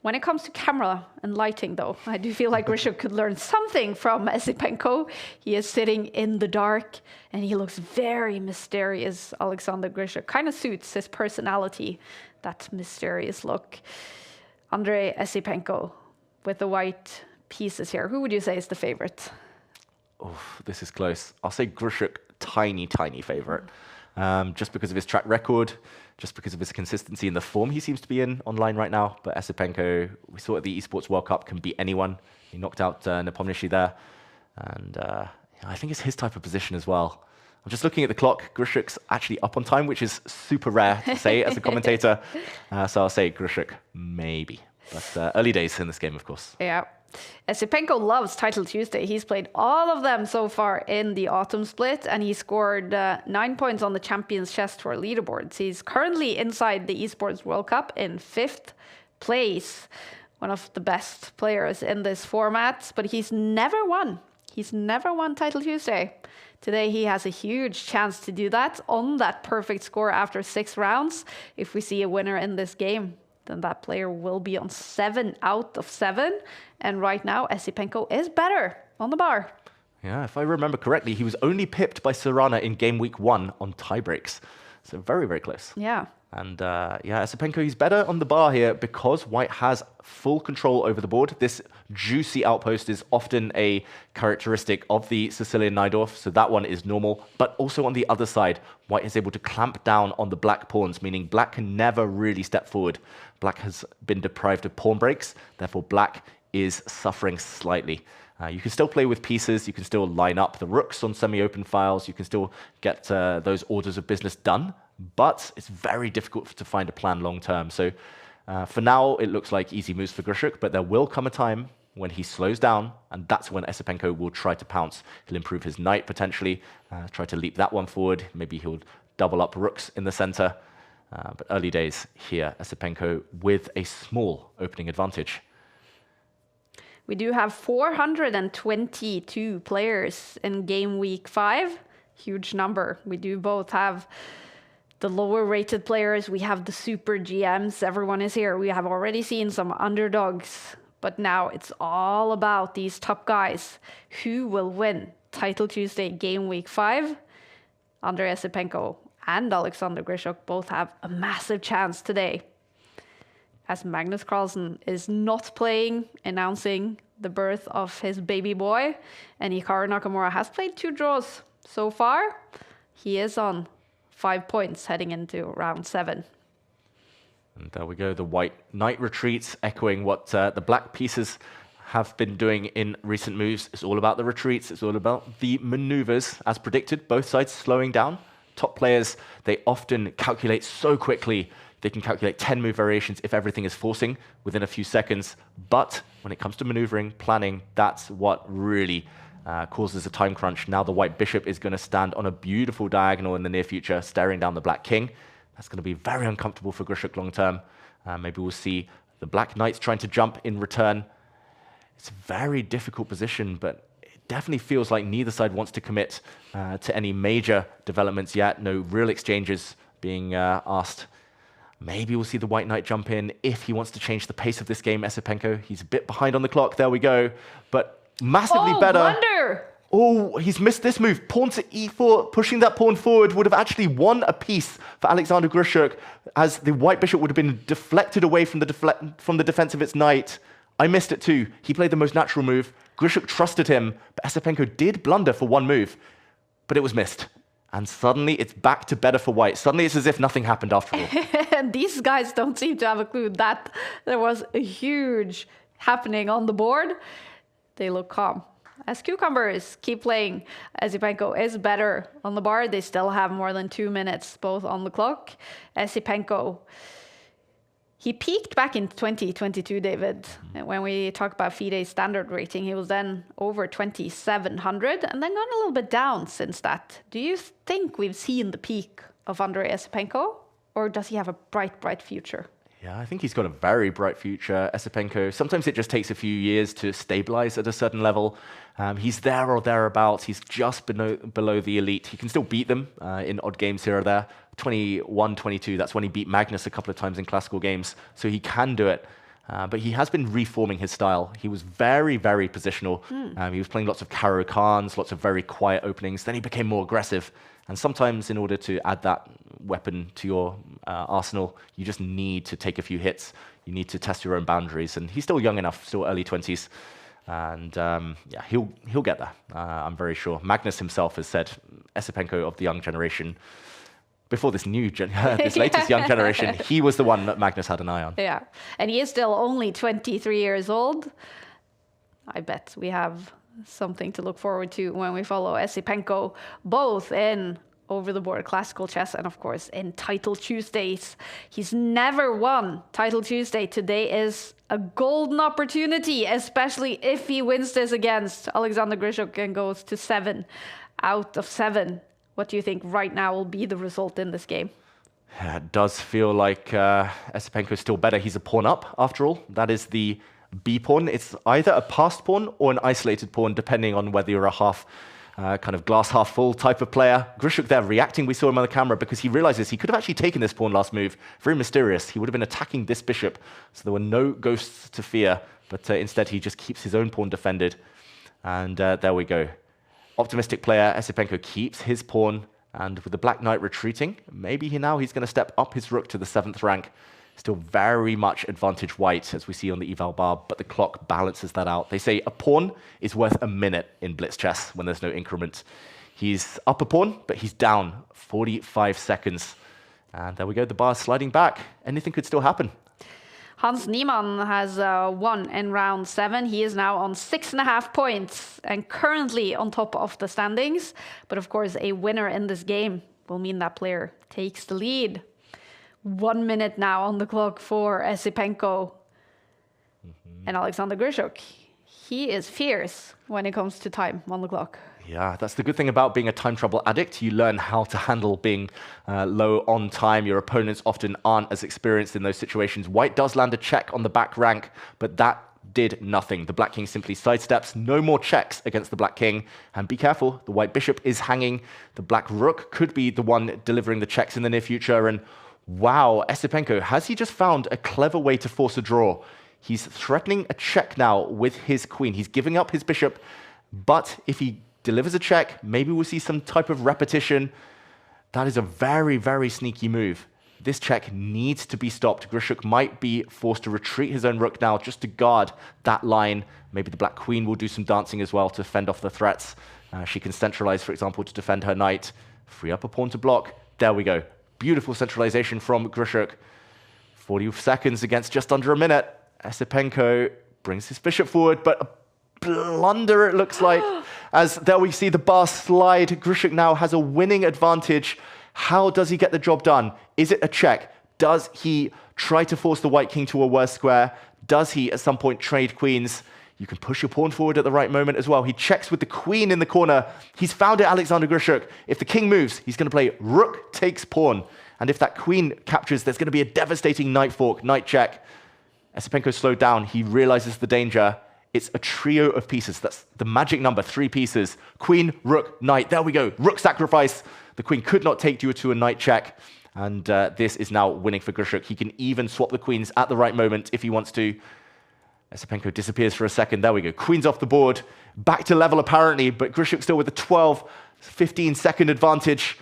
When it comes to camera and lighting, though, I do feel like Grishuk could learn something from Esipenko. He is sitting in the dark, and he looks very mysterious, Alexander Grishuk. Kind of suits his personality, that mysterious look. Andrei Esipenko with the white pieces here. Who would you say is the favorite? Oh, this is close. I'll say Grishuk, tiny favorite. Just because of his track record, just because of his consistency in the form he seems to be in online right now. But Esipenko, we saw at the Esports World Cup, can beat anyone. He knocked out Nepomniachtchi there. And I think it's his type of position as well. I'm just looking at the clock. Grishuk's actually up on time, which is super rare to say as a commentator. So I'll say Grishuk, maybe. But early days in this game, of course. Yeah. Esipenko loves Title Tuesday. He's played all of them so far in the autumn split, and he scored 9 points on the Champions Chess Tour leaderboards. He's currently inside the Esports World Cup in 5th place. One of the best players in this format, but he's never won. He's never won Title Tuesday. Today he has a huge chance to do that on that perfect score after 6 rounds. If we see a winner in this game, then that player will be on 7 out of 7. And right now, Esipenko is better on the bar. Yeah, if I remember correctly, he was only pipped by Sarana in game week 1 on tiebreaks. So very close. Yeah. And yeah, Esipenko, he's better on the bar here because White has full control over the board. This juicy outpost is often a characteristic of the Sicilian Najdorf, so that one is normal. But also on the other side, White is able to clamp down on the black pawns, meaning Black can never really step forward. Black has been deprived of pawn breaks, therefore Black is suffering slightly. You can still play with pieces, you can still line up the rooks on semi-open files, you can still get those orders of business done, but it's very difficult to find a plan long-term. So for now, it looks like easy moves for Grishuk, but there will come a time when he slows down, and that's when Esipenko will try to pounce. He'll improve his knight potentially, try to leap that one forward, maybe he'll double up rooks in the center. But early days here, Esipenko with a small opening advantage. We do have 422 players in game week 5. Huge number. We do both have the lower rated players. We have the super GMs. Everyone is here. We have already seen some underdogs. But now it's all about these top guys. Who will win Title Tuesday game week 5? Andrei Esipenko and Alexander Grishuk both have a massive chance today, as Magnus Carlsen is not playing, announcing the birth of his baby boy. And Hikaru Nakamura has played 2 draws so far. He is on 5 points heading into round 7. And there we go, the white knight retreats, echoing what the black pieces have been doing in recent moves. It's all about the retreats, it's all about the maneuvers. As predicted, both sides slowing down. Top players, they often calculate so quickly. They can calculate 10 move variations if everything is forcing within a few seconds. But when it comes to maneuvering, planning, that's what really causes a time crunch. Now the white bishop is going to stand on a beautiful diagonal in the near future, staring down the black king. That's going to be very uncomfortable for Grishuk long term. Maybe we'll see the black knights trying to jump in return. It's a very difficult position, but it definitely feels like neither side wants to commit to any major developments yet. No real exchanges being asked. Maybe we'll see the white knight jump in if he wants to change the pace of this game. Esipenko, he's a bit behind on the clock. There we go. But massively better. Blunder! Oh, he's missed this move. Pawn to e4, pushing that pawn forward would have actually won a piece for Alexander Grishuk, as the white bishop would have been deflected away from the defense of its knight. I missed it too. He played the most natural move. Grishuk trusted him, but Esipenko did blunder for 1 move, but it was missed. And suddenly it's back to better for white. Suddenly it's as if nothing happened after all. And these guys don't seem to have a clue that there was a huge happening on the board. They look calm. as Cucumbers keep playing, Esipenko is better on the bar. They still have more than 2 minutes both on the clock. Esipenko, he peaked back in 2022, David. When we talk about FIDE's standard rating, he was then over 2,700 and then gone a little bit down since that. Do you think we've seen the peak of Andrei Esipenko, or does he have a bright, bright future? Yeah, I think he's got a very bright future, Esipenko. Sometimes it just takes a few years to stabilize at a certain level. He's there or thereabouts. He's just below the elite. He can still beat them in odd games here or there. 21, 22, that's when he beat Magnus a couple of times in classical games. So he can do it. But he has been reforming his style. He was very, very positional. He was playing lots of Karo Khans, lots of very quiet openings. Then he became more aggressive. And sometimes in order to add that weapon to your arsenal, you just need to take a few hits. You need to test your own boundaries. And he's still young enough, still early 20s. And yeah, he'll get there, I'm very sure. Magnus himself has said, Esipenko of the young generation, before this this latest young generation, he was the one that Magnus had an eye on. Yeah, and he is still only 23 years old. I bet we have something to look forward to when we follow Esipenko, both in over-the-board classical chess and, of course, in Title Tuesdays. He's never won Title Tuesday. Today is a golden opportunity, especially if he wins this against Alexander Grishuk and goes to 7 out of 7. What do you think right now will be the result in this game? Yeah, it does feel like Esipenko is still better. He's a pawn up, after all. That is the B pawn. It's either a passed pawn or an isolated pawn, depending on whether you're a half kind of glass half full type of player. Grishuk there reacting, we saw him on the camera, because he realizes he could have actually taken this pawn last move. Very mysterious. He would have been attacking this bishop, so there were no ghosts to fear, but instead he just keeps his own pawn defended. And there we go. Optimistic player, Esipenko keeps his pawn, and with the Black Knight retreating, maybe he's going to step up his rook to the 7th rank. Still very much advantage white, as we see on the eval bar, but the clock balances that out. They say a pawn is worth a minute in blitz chess when there's no increment. He's up a pawn, but he's down 45 seconds. And there we go, the bar's sliding back. Anything could still happen. Hans Niemann has won in round 7. He is now on 6.5 points and currently on top of the standings. But of course, a winner in this game will mean that player takes the lead. 1 minute now on the clock for Esipenko. And Alexander Grishuk, he is fierce when it comes to time on the clock. Yeah, that's the good thing about being a time trouble addict. You learn how to handle being low on time. Your opponents often aren't as experienced in those situations. White does land a check on the back rank, but that did nothing. The Black King simply sidesteps. No more checks against the Black King. And be careful, the White Bishop is hanging. The Black Rook could be the one delivering the checks in the near future. And wow, Esipenko, has he just found a clever way to force a draw? He's threatening a check now with his queen. He's giving up his bishop, but if he delivers a check, maybe we'll see some type of repetition. That is a very, very sneaky move. This check needs to be stopped. Grishuk might be forced to retreat his own rook now just to guard that line. Maybe the Black Queen will do some dancing as well to fend off the threats. She can centralize, for example, to defend her knight. Free up a pawn to block. There we go. Beautiful centralization from Grishuk. 40 seconds against just under a minute. Esipenko brings his bishop forward, but a blunder it looks like. As there we see the bar slide. Grishuk now has a winning advantage. How does he get the job done? Is it a check? Does he try to force the White King to a worse square? Does he at some point trade queens? You can push your pawn forward at the right moment as well. He checks with the queen in the corner. He's found it, Alexander Grishuk. If the king moves, he's going to play rook takes pawn. And if that queen captures, there's going to be a devastating knight fork, knight check. Esipenko slowed down. He realizes the danger. It's a trio of pieces. That's the magic number, 3 pieces. Queen, rook, knight. There we go. Rook sacrifice. The queen could not take due to a knight check. And this is now winning for Grishuk. He can even swap the queens at the right moment if he wants to. Esipenko disappears for a second. There we go. Queen's off the board. Back to level apparently, but Grishuk still with a 12, 15 second advantage.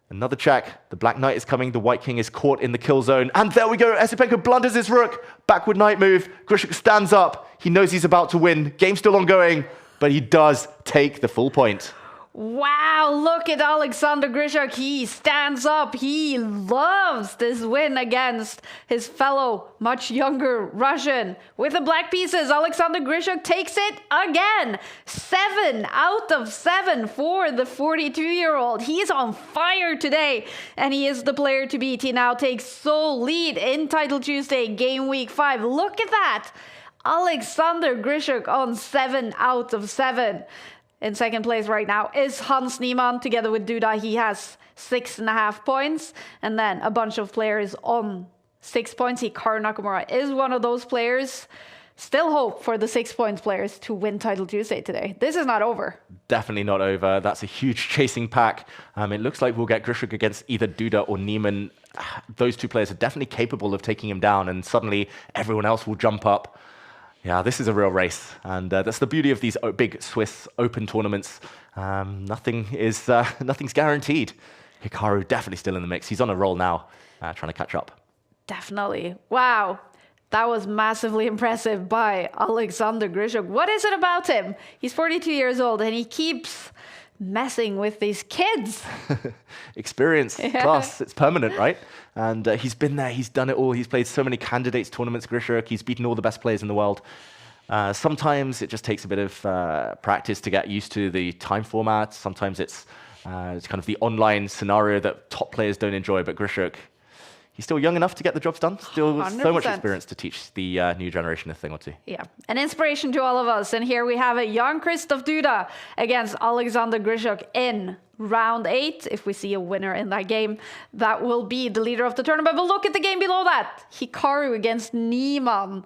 Another check. The Black Knight is coming. The White King is caught in the kill zone. And there we go. Esipenko blunders his rook. Backward knight move. Grishuk stands up. He knows he's about to win. Game's still ongoing, but he does take the full point. Wow, look at Alexander Grishuk. He stands up. He loves this win against his fellow, much younger Russian. With the black pieces, Alexander Grishuk takes it again. 7 out of 7 for the 42-year-old. He's on fire today, and he is the player to beat. He now takes sole lead in Title Tuesday, Game Week 5. Look at that. Alexander Grishuk on 7 out of 7. In second place right now is Hans Niemann together with Duda. He has 6.5 points. And then a bunch of players on 6 points. Hikaru Nakamura is one of those players. Still hope for the 6 points players to win Title Tuesday today. This is not over. Definitely not over. That's a huge chasing pack. It looks like we'll get Grishuk against either Duda or Niemann. Those two players are definitely capable of taking him down, and suddenly everyone else will jump up. Yeah, this is a real race, and that's the beauty of these big Swiss Open tournaments. Nothing's guaranteed. Hikaru definitely still in the mix. He's on a roll now, trying to catch up. Definitely. Wow, that was massively impressive by Alexander Grishuk. What is it about him? He's 42 years old, and he keeps messing with these kids. Experience, plus, it's permanent, right? And he's been there, he's done it all. He's played so many candidates tournaments, Grishuk. He's beaten all the best players in the world. Sometimes it just takes a bit of practice to get used to the time format. Sometimes it's kind of the online scenario that top players don't enjoy, but Grishuk, he's still young enough to get the jobs done. Still 100%. So much experience to teach the new generation a thing or two. Yeah, an inspiration to all of us. And here we have a young Christoph Duda against Alexander Grishuk in round 8. If we see a winner in that game, that will be the leader of the tournament. But look at the game below that. Hikaru against Niemann.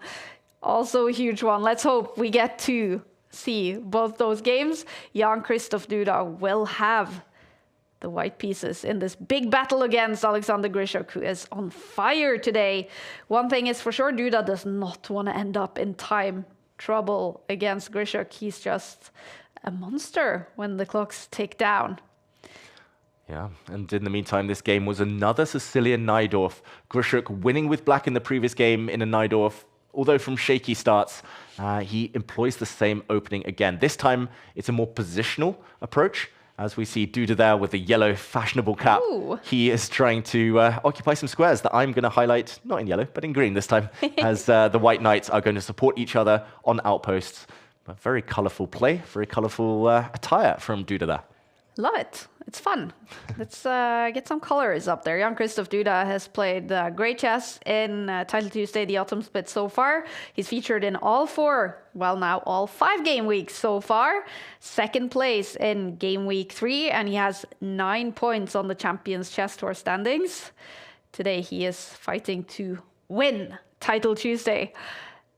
Also a huge one. Let's hope we get to see both those games. Young Christoph Duda will have the white pieces in this big battle against Alexander Grishuk, who is on fire today. One thing is for sure, Duda does not want to end up in time trouble against Grishuk. He's just a monster when the clocks tick down. Yeah, and in the meantime, this game was another Sicilian Najdorf. Grishuk winning with black in the previous game in a Najdorf. Although from shaky starts, he employs the same opening again. This time, it's a more positional approach. As we see Duda there with the yellow fashionable cap. Ooh. He is trying to occupy some squares that I'm going to highlight, not in yellow, but in green this time, as the white knights are going to support each other on outposts. But very colourful play, very colourful attire from Duda there. Love it. It's fun. Let's get some colors up there. Young Christoph Duda has played great chess in Title Tuesday, the Autumn Split so far. He's featured in all 5 game weeks so far. Second place in Game Week 3, and he has 9 points on the Champions Chess Tour standings. Today he is fighting to win Title Tuesday.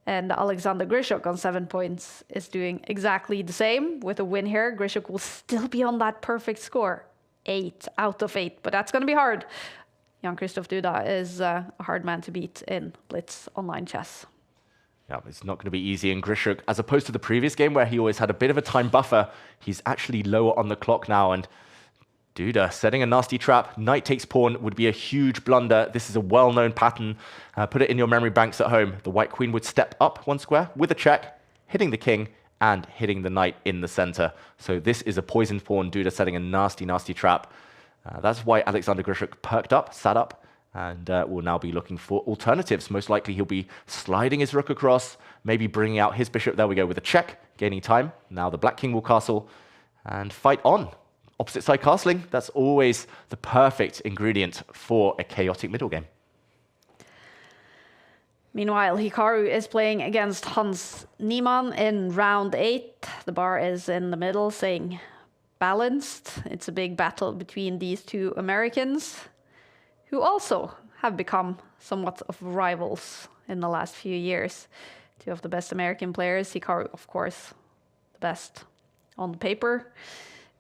And Alexander Grishuk on 7 points is doing exactly the same. With a win here, Grishuk will still be on that perfect score. 8 out of 8, but that's going to be hard. Young Christoph Duda is a hard man to beat in Blitz online chess. Yeah, it's not going to be easy. And Grishuk, as opposed to the previous game where he always had a bit of a time buffer, he's actually lower on the clock now. And Duda setting a nasty trap. Knight takes pawn would be a huge blunder. This is a well-known pattern. Put it in your memory banks at home. The white queen would step up 1 square with a check, hitting the king and hitting the knight in the center. So this is a poisoned pawn. Duda setting a nasty, nasty trap. That's why Alexander Grishuk perked up, sat up, and will now be looking for alternatives. Most likely he'll be sliding his rook across, maybe bringing out his bishop. There we go with a check, gaining time. Now the black king will castle and fight on. Opposite side castling, that's always the perfect ingredient for a chaotic middle game. Meanwhile, Hikaru is playing against Hans Niemann in round 8. The bar is in the middle, saying balanced. It's a big battle between these two Americans, who also have become somewhat of rivals in the last few years. Two of the best American players. Hikaru, of course, the best on the paper,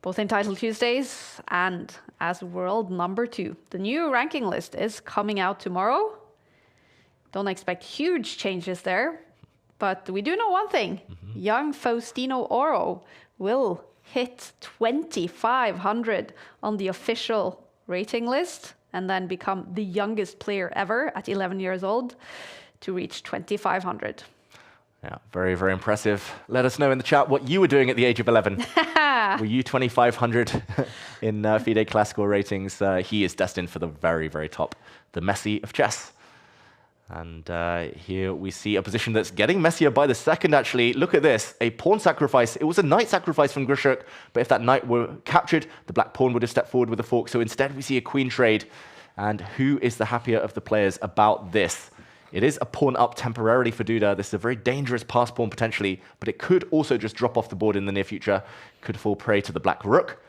both in Title Tuesdays and as world number 2. The new ranking list is coming out tomorrow. Don't expect huge changes there, but we do know one thing. Young Faustino Oro will hit 2,500 on the official rating list and then become the youngest player ever at 11 years old to reach 2,500. Yeah, very, very impressive. Let us know in the chat what you were doing at the age of 11. Yeah. Were you 2,500 in FIDE classical ratings? He is destined for the very, very top. The Messi of chess. And here we see a position that's getting messier by the second, actually. Look at this, a pawn sacrifice. It was a knight sacrifice from Grishuk, but if that knight were captured, the black pawn would have stepped forward with a fork. So instead, we see a queen trade. And who is the happier of the players about this? It is a pawn up temporarily for Duda. This is a very dangerous pass pawn potentially, but it could also just drop off the board in the near future. Could fall prey to the black rook,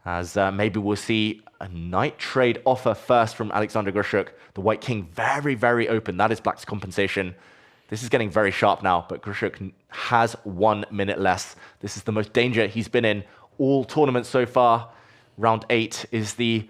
as maybe we'll see a knight trade offer first from Alexander Grishuk. The white king very, very open. That is black's compensation. This is getting very sharp now, but Grishuk has 1 minute less. This is the most danger he's been in all tournaments so far. Round 8 is the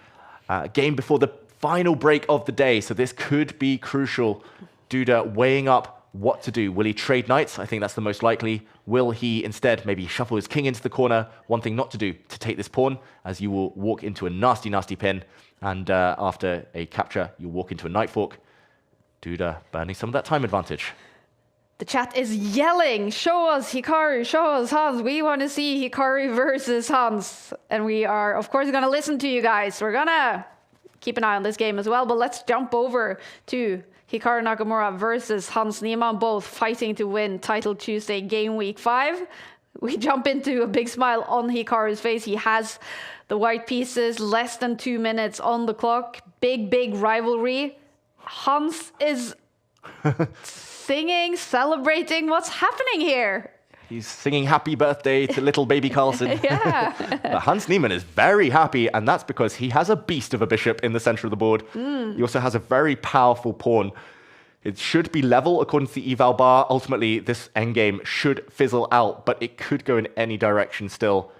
game before the final break of the day, so this could be crucial. Duda weighing up what to do. Will he trade knights? I think that's the most likely. Will he instead maybe shuffle his king into the corner? One thing not to do, to take this pawn, as you will walk into a nasty, nasty pin, and after a capture, you'll walk into a knight fork. Duda burning some of that time advantage. The chat is yelling, show us Hikaru, show us Hans. We want to see Hikaru versus Hans. And we are, of course, going to listen to you guys. We're going to keep an eye on this game as well, but let's jump over to Hikaru Nakamura versus Hans Niemann, both fighting to win Title Tuesday Game Week 5. We jump into a big smile on Hikaru's face. He has the white pieces, less than 2 minutes on the clock. Big, big rivalry. Hans is singing, celebrating. What's happening here? He's singing happy birthday to little baby Carlsen. Yeah. But Hans Niemann is very happy, and that's because he has a beast of a bishop in the center of the board. He also has a very powerful pawn. It should be level according to the eval bar. Ultimately, this endgame should fizzle out, but it could go in any direction still.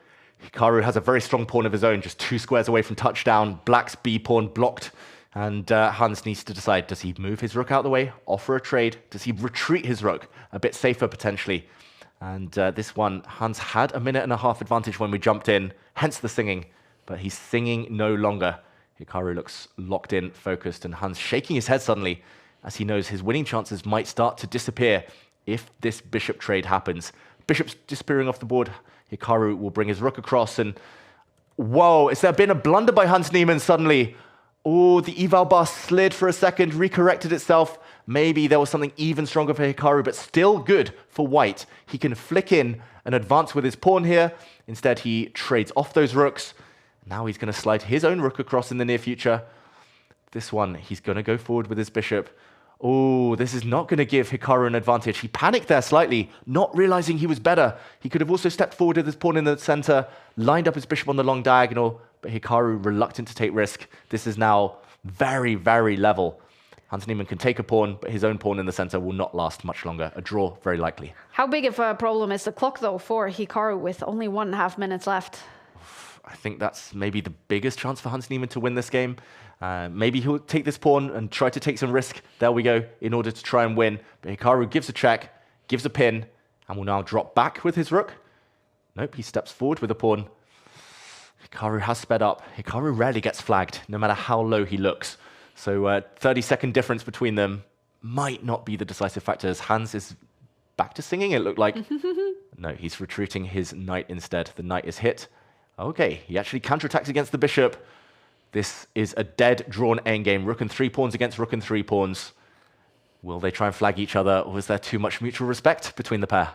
Hikaru has a very strong pawn of his own, just 2 squares away from touchdown. Black's B pawn blocked, and Hans needs to decide, does he move his rook out of the way, offer a trade? Does he retreat his rook? A bit safer, potentially. And this one, Hans had a 1.5 minute advantage when we jumped in, hence the singing, but he's singing no longer. Hikaru looks locked in, focused, and Hans shaking his head suddenly as he knows his winning chances might start to disappear if this bishop trade happens. Bishop's disappearing off the board. Hikaru will bring his rook across, and whoa, has there been a blunder by Hans Niemann suddenly? Oh, the eval bar slid for a second, recorrected itself. Maybe there was something even stronger for Hikaru, but still good for white. He can flick in and advance with his pawn here. Instead, he trades off those rooks. Now he's going to slide his own rook across in the near future. This one, he's going to go forward with his bishop. Oh, this is not going to give Hikaru an advantage. He panicked there slightly, not realizing he was better. He could have also stepped forward with his pawn in the center, lined up his bishop on the long diagonal, but Hikaru reluctant to take risk. This is now very, very level. Hans Niemann can take a pawn, but his own pawn in the center will not last much longer. A draw, very likely. How big of a problem is the clock, though, for Hikaru with only 1.5 minutes left? I think that's maybe the biggest chance for Hans Niemann to win this game. Maybe he'll take this pawn and try to take some risk. There we go, in order to try and win. But Hikaru gives a check, gives a pin, and will now drop back with his rook. Nope, he steps forward with a pawn. Hikaru has sped up. Hikaru rarely gets flagged, no matter how low he looks. So 30-second difference between them might not be the decisive factor, as Hans is back to singing, it looked like. No, he's retreating his knight instead. The knight is hit. Okay, he actually counterattacks against the bishop. This is a dead drawn endgame. Rook and 3 pawns against rook and 3 pawns. Will they try and flag each other, or is there too much mutual respect between the pair?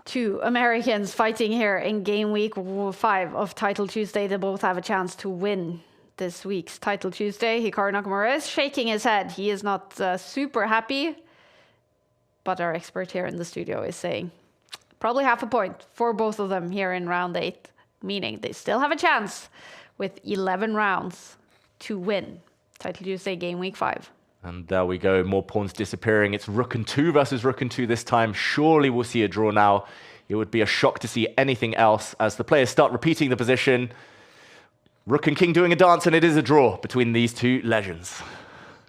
2 Americans fighting here in Game Week 5 of Title Tuesday. They both have a chance to win this week's Title Tuesday. Hikaru Nakamura is shaking his head. He is not super happy, but our expert here in the studio is saying probably half a point for both of them here in round 8, meaning they still have a chance with 11 rounds to win Title Tuesday Game Week 5. And there we go, more pawns disappearing. It's rook and 2 versus rook and 2 this time. Surely we'll see a draw now. It would be a shock to see anything else as the players start repeating the position. Rook and king doing a dance, and it is a draw between these 2 legends.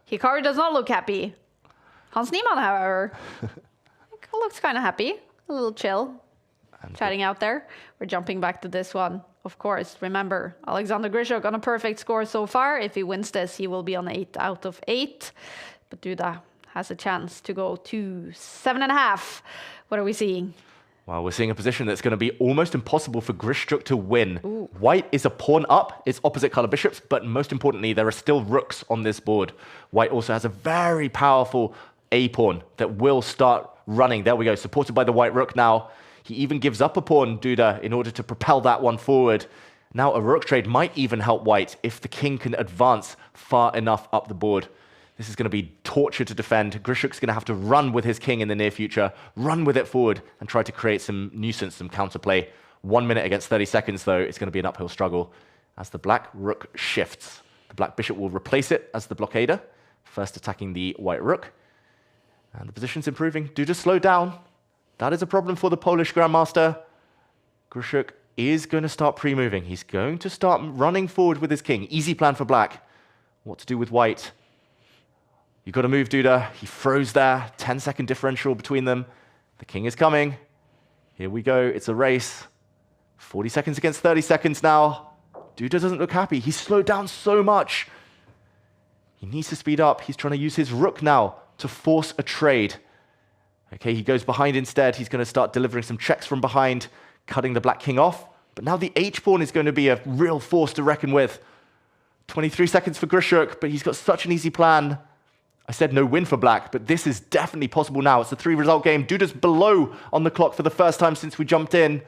Hikaru does not look happy. Hans Niemann, however, looks kind of happy. A little chill, chatting out there. We're jumping back to this one. Of course, remember, Alexander Grishuk on a perfect score so far. If he wins this, he will be on 8 out of 8. But Duda has a chance to go to 7.5. What are we seeing? Well, we're seeing a position that's going to be almost impossible for Grishchuk to win. Ooh. White is a pawn up, it's opposite color bishops, but most importantly, there are still rooks on this board. White also has a very powerful A-pawn that will start running. There we go, supported by the white rook now. He even gives up a pawn, Duda, in order to propel that one forward. Now a rook trade might even help white if the king can advance far enough up the board. This is going to be torture to defend. Grishchuk's going to have to run with his king in the near future, run with it forward, and try to create some nuisance, some counterplay. 1 minute against 30 seconds, though, it's going to be an uphill struggle. As the black rook shifts, the black bishop will replace it as the blockader, first attacking the white rook. And the position's improving. Duda slowed down. That is a problem for the Polish Grandmaster. Grishchuk is going to start pre-moving. He's going to start running forward with his king. Easy plan for black. What to do with white? You've got to move, Duda. He froze there. 10-second differential between them. The king is coming. Here we go. It's a race. 40 seconds against 30 seconds now. Duda doesn't look happy. He's slowed down so much. He needs to speed up. He's trying to use his rook now to force a trade. Okay, he goes behind instead. He's going to start delivering some checks from behind, cutting the black king off. But now the h-pawn is going to be a real force to reckon with. 23 seconds for Grishchuk, but he's got such an easy plan. I said no win for black, but this is definitely possible now. It's a 3-result game. Duda's below on the clock for the first time since we jumped in.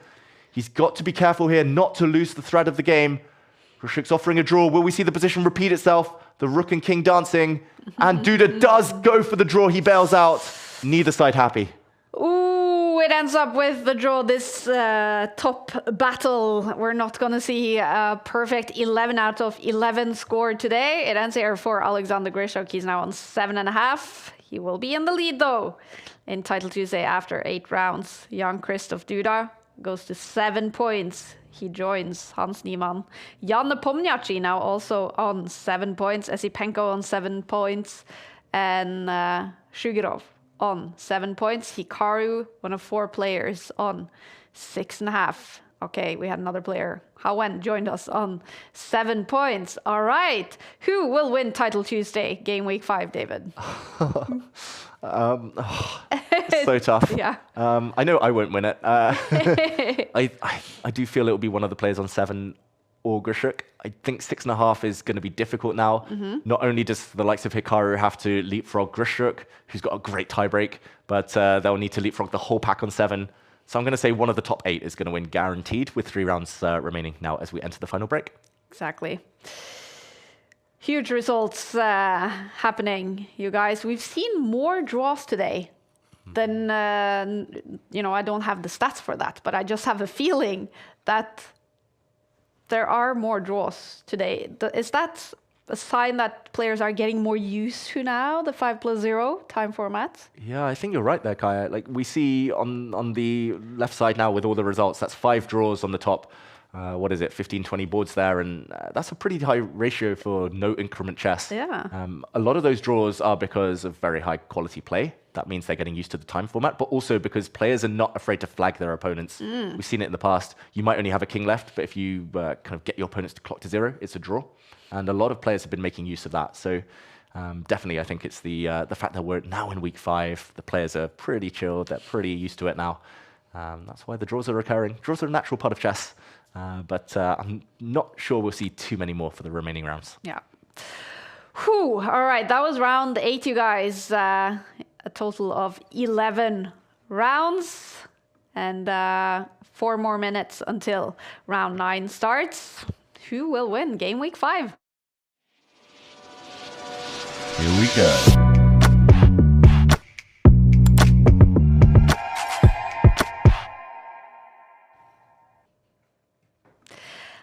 He's got to be careful here not to lose the thread of the game. Grishchuk's offering a draw. Will we see the position repeat itself? The rook and king dancing. And Duda does go for the draw. He bails out. Neither side happy. Ooh, it ends up with the draw. This top battle. We're not going to see a perfect 11 out of 11 score today. It ends here for Alexander Grishchuk. He's now on 7.5. He will be in the lead, though, in Title Tuesday after 8 rounds. Jan Krzysztof Duda goes to 7 points. He joins Hans Niemann. Jan Nepomniachtchi now also on 7 points. Esipenko on 7 points. And Shugirov on 7 points. Hikaru, one of 4 players, on 6.5. Okay, we had another player. Hawen joined us on 7 points. All right. Who will win Title Tuesday, Game Week 5, David? It's so tough. Yeah. I know I won't win it. I do feel it will be one of the players on 7 or Grishchuk. I think 6.5 is going to be difficult now. Not only does the likes of Hikaru have to leapfrog Grishchuk, who's got a great tiebreak, but they'll need to leapfrog the whole pack on 7. So I'm going to say one of the top 8 is going to win guaranteed with 3 rounds remaining now as we enter the final break. Exactly. Huge results happening, you guys. We've seen more draws today than, I don't have the stats for that, but I just have a feeling that there are more draws today. Is that a sign that players are getting more used to now, the 5+0 time format? Yeah, I think you're right there, Kaya. Like we see on the left side now with all the results, that's 5 draws on the top. 15, 20 boards there, and that's a pretty high ratio for no increment chess. Yeah. A lot of those draws are because of very high quality play. That means they're getting used to the time format, but also because players are not afraid to flag their opponents. We've seen it in the past. You might only have a king left, but if you kind of get your opponents to clock to 0, it's a draw. And a lot of players have been making use of that. So definitely, I think it's the fact that we're now in week 5. The players are pretty chilled. They're pretty used to it now. That's why the draws are recurring. Draws are a natural part of chess. But I'm not sure we'll see too many more for the remaining rounds. Yeah. Whew. All right. That was round 8, you guys. A total of 11 rounds. And 4 more minutes until round 9 starts. Who will win Game Week 5? Here we go.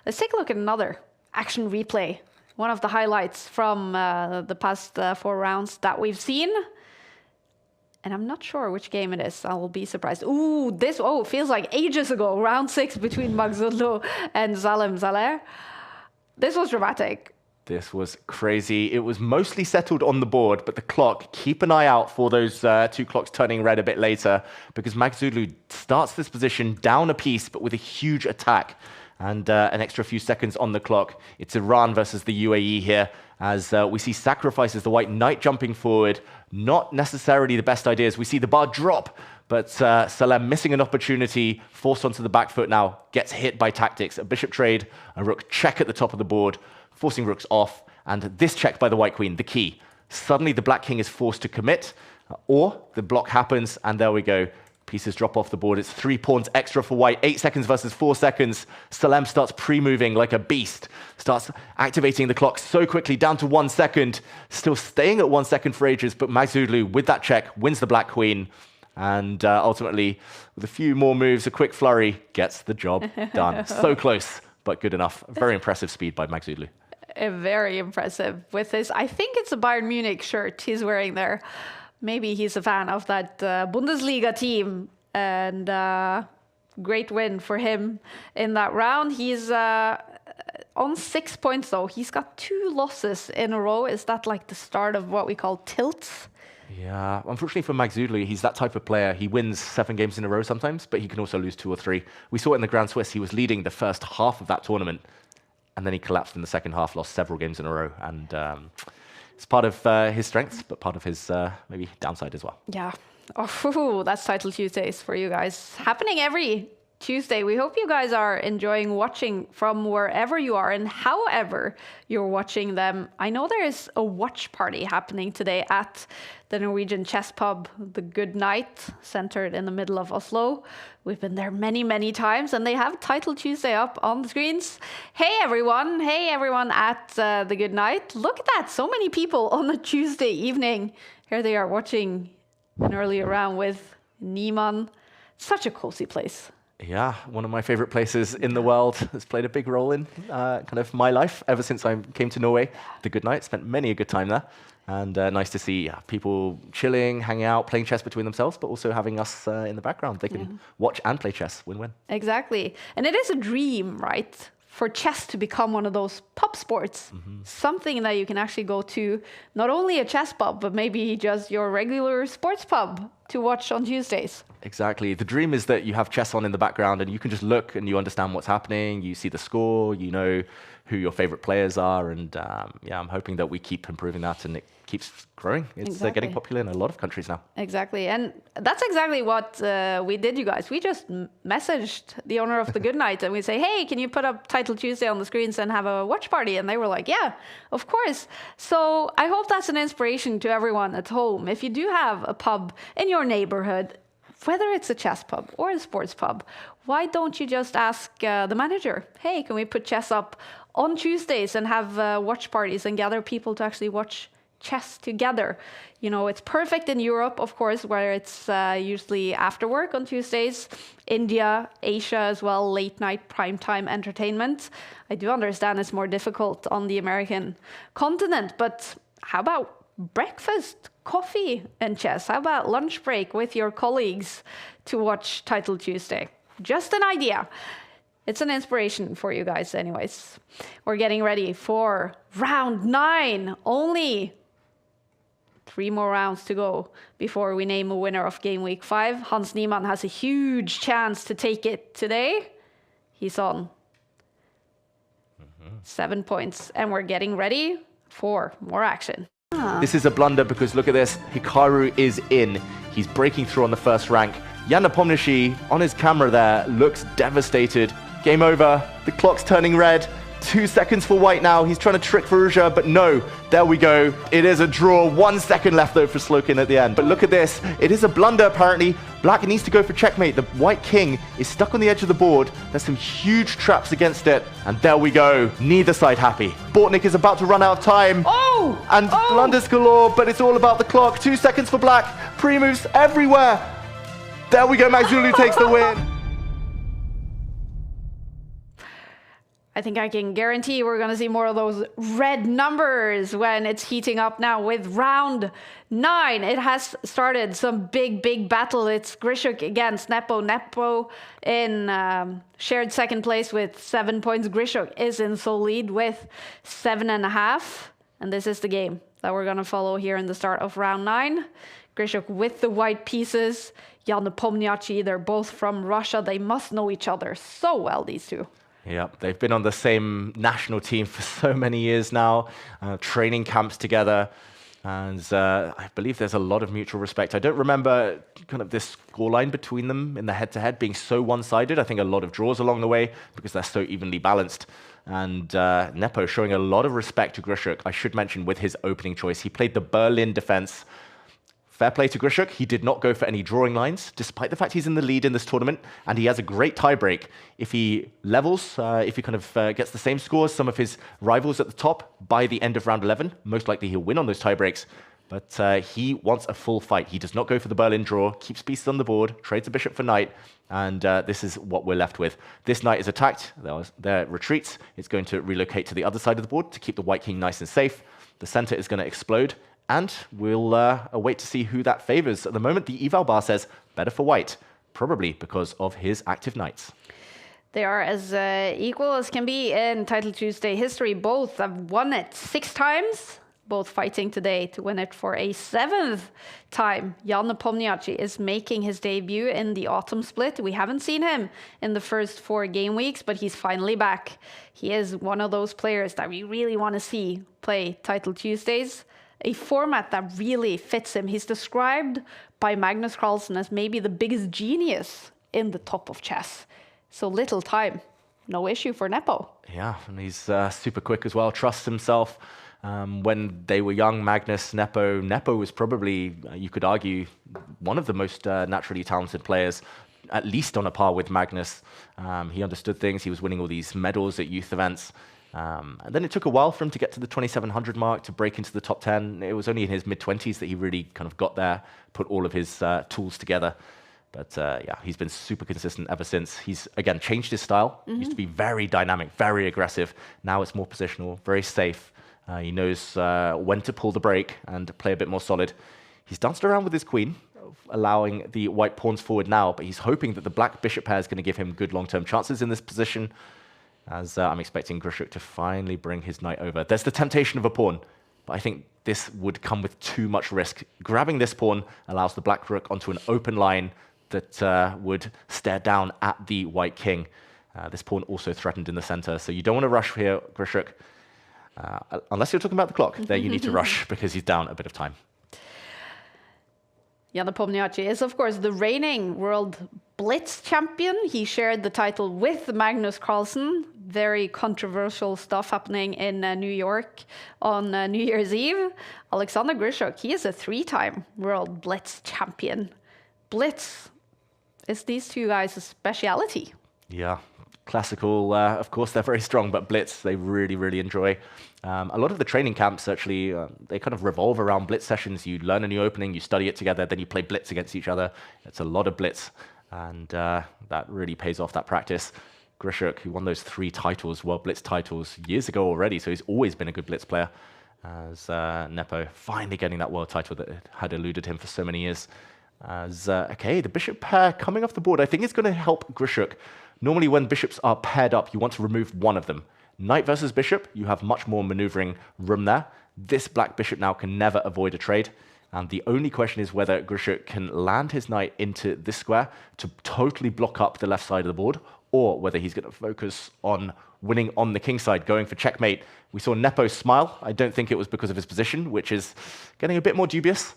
Let's take a look at another action replay. One of the highlights from the past 4 rounds that we've seen. And I'm not sure which game it is. I will be surprised. Ooh, it feels like ages ago. Round 6 between Magzudlo and Zalem Zaler. This was dramatic. This was crazy. It was mostly settled on the board, but the clock, keep an eye out for those 2 clocks turning red a bit later, because Magzudlo starts this position down a piece, but with a huge attack. And an extra few seconds on the clock. It's Iran versus the UAE here, as we see sacrifices, the white knight jumping forward. Not necessarily the best ideas. We see the bar drop, But Salem missing an opportunity, forced onto the back foot now, gets hit by tactics. A bishop trade, a rook check at the top of the board, forcing rooks off. And this check by the white queen, the key. Suddenly the black king is forced to commit, or the block happens, and there we go. Pieces drop off the board. It's 3 pawns extra for white. 8 seconds versus 4 seconds. Salem starts pre-moving like a beast. Starts activating the clock so quickly, down to 1 second. Still staying at 1 second for ages, but Magsudlu, with that check, wins the black queen. And ultimately, with a few more moves, a quick flurry, gets the job done. So close, but good enough. Very impressive speed by Magsudlu. Very impressive with his, I think it's a Bayern Munich shirt he's wearing there. Maybe he's a fan of that Bundesliga team, and great win for him in that round. He's on 6 points though. He's got 2 losses in a row. Is that like the start of what we call tilts? Yeah, unfortunately for Magsudlu, he's that type of player. He wins 7 games in a row sometimes, but he can also lose 2 or 3. We saw it in the Grand Swiss. He was leading the first half of that tournament, and then he collapsed in the second half, lost several games in a row. And it's part of his strengths, but part of his maybe downside as well. Yeah. Oh, that's Title Tuesdays for you guys. Happening every Tuesday. We hope you guys are enjoying watching from wherever you are and however you're watching them. I know there is a watch party happening today at the Norwegian chess pub, The Good Night, centered in the middle of Oslo. We've been there many, many times, and they have Title Tuesday up on the screens. Hey everyone at The Good Night. Look at that, so many people on a Tuesday evening. Here they are watching an earlier round with Niemann. Such a cozy place. Yeah, one of my favorite places in the world. Has played a big role in kind of my life ever since I came to Norway. The Good Night, spent many a good time there. And nice to see people chilling, hanging out, playing chess between themselves, but also having us in the background. They can watch and play chess, win-win. Exactly. And it is a dream, right? For chess to become one of those pub sports. Something that you can actually go to, not only a chess pub, but maybe just your regular sports pub to watch on Tuesdays. Exactly. The dream is that you have chess on in the background and you can just look and you understand what's happening. You see the score, you know who your favorite players are. And yeah, I'm hoping that we keep improving that and it keeps growing. It's getting popular in a lot of countries now. Exactly. And that's exactly what we did, you guys. We just messaged the owner of the Good Night and we say, hey, can you put up Title Tuesday on the screens and have a watch party? And they were like, yeah, of course. So I hope that's an inspiration to everyone at home. If you do have a pub in your neighborhood, whether it's a chess pub or a sports pub, why don't you just ask the manager, hey, can we put chess up on Tuesdays and have watch parties and gather people to actually watch chess together? You know, it's perfect in Europe, of course, where it's usually after work on Tuesdays. India, Asia as well, late night primetime entertainment. I do understand it's more difficult on the American continent, but how about breakfast, coffee and chess? How about lunch break with your colleagues to watch Title Tuesday? Just an idea. It's an inspiration for you guys anyways. We're getting ready for round 9. Only 3 more rounds to go before we name a winner of Game Week 5. Hans Niemann has a huge chance to take it today. He's on 7 points and we're getting ready for more action. This is a blunder because look at this. Hikaru is in. He's breaking through on the first rank. Jan Nepomniachtchi on his camera there looks devastated. Game over. The clock's turning red. 2 seconds for white now. He's trying to trick Veruja, but no. There we go. It is a draw. 1 second left though for Slokin at the end. But look at this. It is a blunder apparently. Black needs to go for checkmate. The white king is stuck on the edge of the board. There's some huge traps against it. And there we go. Neither side happy. Bortnik is about to run out of time. And blunders galore, but it's all about the clock. 2 seconds for black. Pre-moves everywhere. There we go. Magsudlu takes the win. I think I can guarantee we're going to see more of those red numbers when it's heating up now with round 9. It has started some big battle. It's Grishuk against Nepo. Nepo in shared second place with 7 points. Grishuk is in sole lead with 7.5. And this is the game that we're going to follow here in the start of round 9. Grishuk with the white pieces. Jan Nepomniachtchi, they're both from Russia. They must know each other so well, these two. Yep, they've been on the same national team for so many years now, training camps together. And I believe there's a lot of mutual respect. I don't remember kind of this scoreline between them in the head-to-head being so one-sided. I think a lot of draws along the way because they're so evenly balanced. And Nepo showing a lot of respect to Grishuk. I should mention with his opening choice, he played the Berlin defense. Fair play to Grishuk. He did not go for any drawing lines, despite the fact he's in the lead in this tournament, and he has a great tiebreak. If he levels, if he kind of gets the same score as some of his rivals at the top by the end of round 11, most likely he'll win on those tiebreaks. But he wants a full fight. He does not go for the Berlin draw, keeps pieces on the board, trades a bishop for knight, and this is what we're left with. This knight is attacked, there retreats. It's going to relocate to the other side of the board to keep the white king nice and safe. The center is going to explode. And we'll await to see who that favors. At the moment, the eval bar says better for white, probably because of his active knights. They are as equal as can be in Title Tuesday history. Both have won it 6 times, both fighting today to win it for a 7th time. Jan Nepomniachtchi is making his debut in the autumn split. We haven't seen him in the first 4 game weeks, but he's finally back. He is one of those players that we really want to see play Title Tuesdays. A format that really fits him. He's described by Magnus Carlsen as maybe the biggest genius in the top of chess. So little time, no issue for Nepo. Yeah, and he's super quick as well, trusts himself. When they were young, Magnus, Nepo was probably, you could argue, one of the most naturally talented players, at least on a par with Magnus. He understood things, he was winning all these medals at youth events. And then it took a while for him to get to the 2700 mark, to break into the top 10. It was only in his mid-20s that he really kind of got there, put all of his tools together. But yeah, he's been super consistent ever since. He's, again, changed his style. He used to be very dynamic, very aggressive. Now it's more positional, very safe. He knows when to pull the brake and play a bit more solid. He's danced around with his queen, allowing the white pawns forward now, but he's hoping that the black bishop pair is going to give him good long-term chances in this position. As I'm expecting Grishuk to finally bring his knight over. There's the temptation of a pawn, but I think this would come with too much risk. Grabbing this pawn allows the black rook onto an open line that would stare down at the white king. This pawn also threatened in the center, so you don't want to rush here, Grishuk. Unless you're talking about the clock, there you need to rush because he's down a bit of time. Jan Nepomniachtchi is, of course, the reigning world Blitz champion. He shared the title with Magnus Carlsen. Very controversial stuff happening in New York on New Year's Eve. Alexander Grishuk, he is a 3-time world Blitz champion. Blitz is these two guys' speciality. Yeah, classical, of course, they're very strong, but Blitz, they really, really enjoy. A lot of the training camps, actually, they kind of revolve around Blitz sessions. You learn a new opening, you study it together, then you play Blitz against each other. It's a lot of Blitz, and that really pays off, that practice. Grishuk, who won those 3 titles, World Blitz titles, years ago already, so he's always been a good Blitz player. As Nepo finally getting that world title that had eluded him for so many years. As, okay, the bishop pair coming off the board, I think it's going to help Grishuk. Normally when bishops are paired up, you want to remove one of them. Knight versus bishop, you have much more maneuvering room there. This black bishop now can never avoid a trade. And the only question is whether Grishuk can land his knight into this square to totally block up the left side of the board, or whether he's going to focus on winning on the king side, going for checkmate. We saw Nepo smile. I don't think it was because of his position, which is getting a bit more dubious.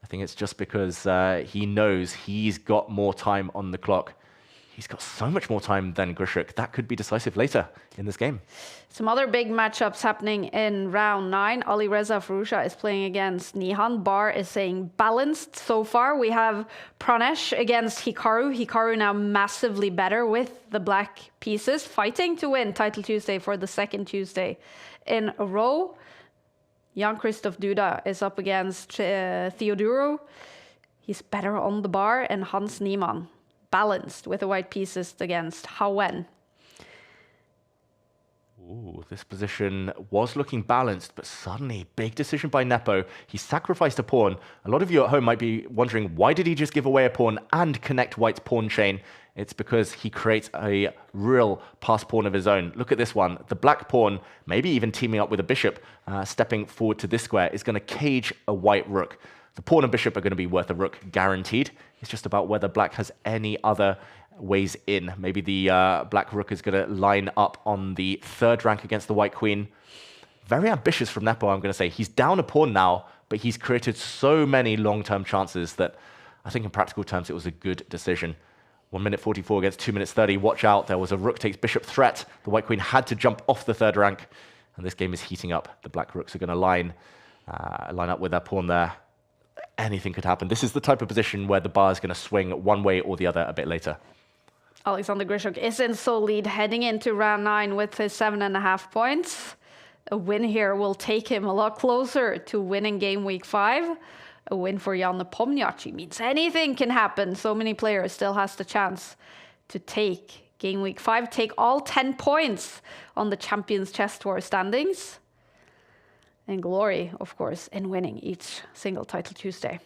I think it's just because he knows he's got more time on the clock. He's got so much more time than Grishuk. That could be decisive later in this game. Some other big matchups happening in round 9. Alireza Firouzja is playing against Nihan. Bar is saying balanced so far. We have Pranesh against Hikaru. Hikaru now massively better with the black pieces, fighting to win Title Tuesday for the 2nd Tuesday in a row. Jan-Christoph Duda is up against Theodoro. He's better on the bar, and Hans Niemann balanced with the white pieces against Hao Wen. Ooh, this position was looking balanced, but suddenly, big decision by Nepo. He sacrificed a pawn. A lot of you at home might be wondering, why did he just give away a pawn and connect white's pawn chain? It's because he creates a real pass pawn of his own. Look at this one. The black pawn, maybe even teaming up with a bishop, stepping forward to this square, is going to cage a white rook. The pawn and bishop are going to be worth a rook, guaranteed. It's just about whether black has any other ways in. Maybe the black rook is going to line up on the 3rd rank against the white queen. Very ambitious from Nepo, I'm going to say. He's down a pawn now, but he's created so many long-term chances that I think in practical terms it was a good decision. 1 minute 44 against 2 minutes 30. Watch out, there was a rook takes bishop threat. The white queen had to jump off the third rank, and this game is heating up. The black rooks are going to line up with their pawn there. Anything could happen. This is the type of position where the bar is going to swing one way or the other a bit later. Alexander Grishuk is in sole lead heading into round 9 with his 7.5 points. A win here will take him a lot closer to winning game week 5. A win for Jan Nepomniachtchi means anything can happen. So many players still has the chance to take game week 5, take all 10 points on the Champions Chess Tour standings. And glory, of course, in winning each single title Tuesday.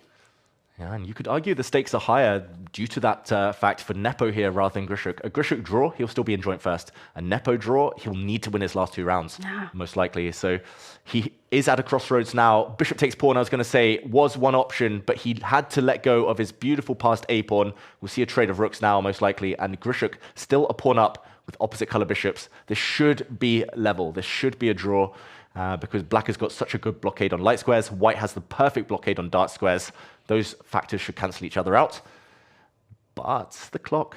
Yeah, and you could argue the stakes are higher due to that fact for Nepo here rather than Grishuk. A Grishuk draw, he'll still be in joint first. A Nepo draw, he'll need to win his last 2 rounds, most likely. So he is at a crossroads now. Bishop takes pawn, I was going to say, was one option, but he had to let go of his beautiful passed A pawn. We'll see a trade of rooks now, most likely. And Grishuk still a pawn up with opposite color bishops. This should be level. This should be a draw. Because black has got such a good blockade on light squares, white has the perfect blockade on dark squares. Those factors should cancel each other out. But the clock,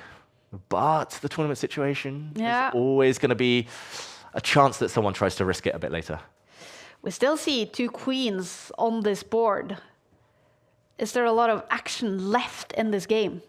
but the tournament situation, there's always going to be a chance that someone tries to risk it a bit later. We still see 2 queens on this board. Is there a lot of action left in this game?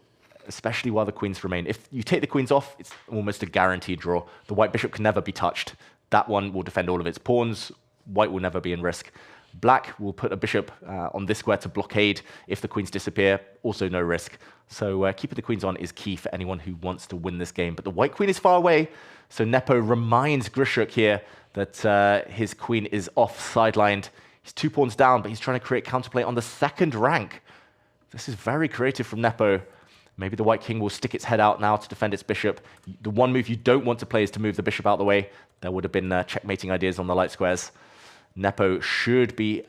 Especially while the queens remain. If you take the queens off, it's almost a guaranteed draw. The white bishop can never be touched. That one will defend all of its pawns. White will never be in risk. Black will put a bishop on this square to blockade if the queens disappear. Also no risk. So keeping the queens on is key for anyone who wants to win this game. But the white queen is far away. So Nepo reminds Grishuk here that his queen is off sidelined. He's 2 pawns down, but he's trying to create counterplay on the 2nd rank. This is very creative from Nepo. Maybe the white king will stick its head out now to defend its bishop. The one move you don't want to play is to move the bishop out the way. There would have been checkmating ideas on the light squares. Nepo should be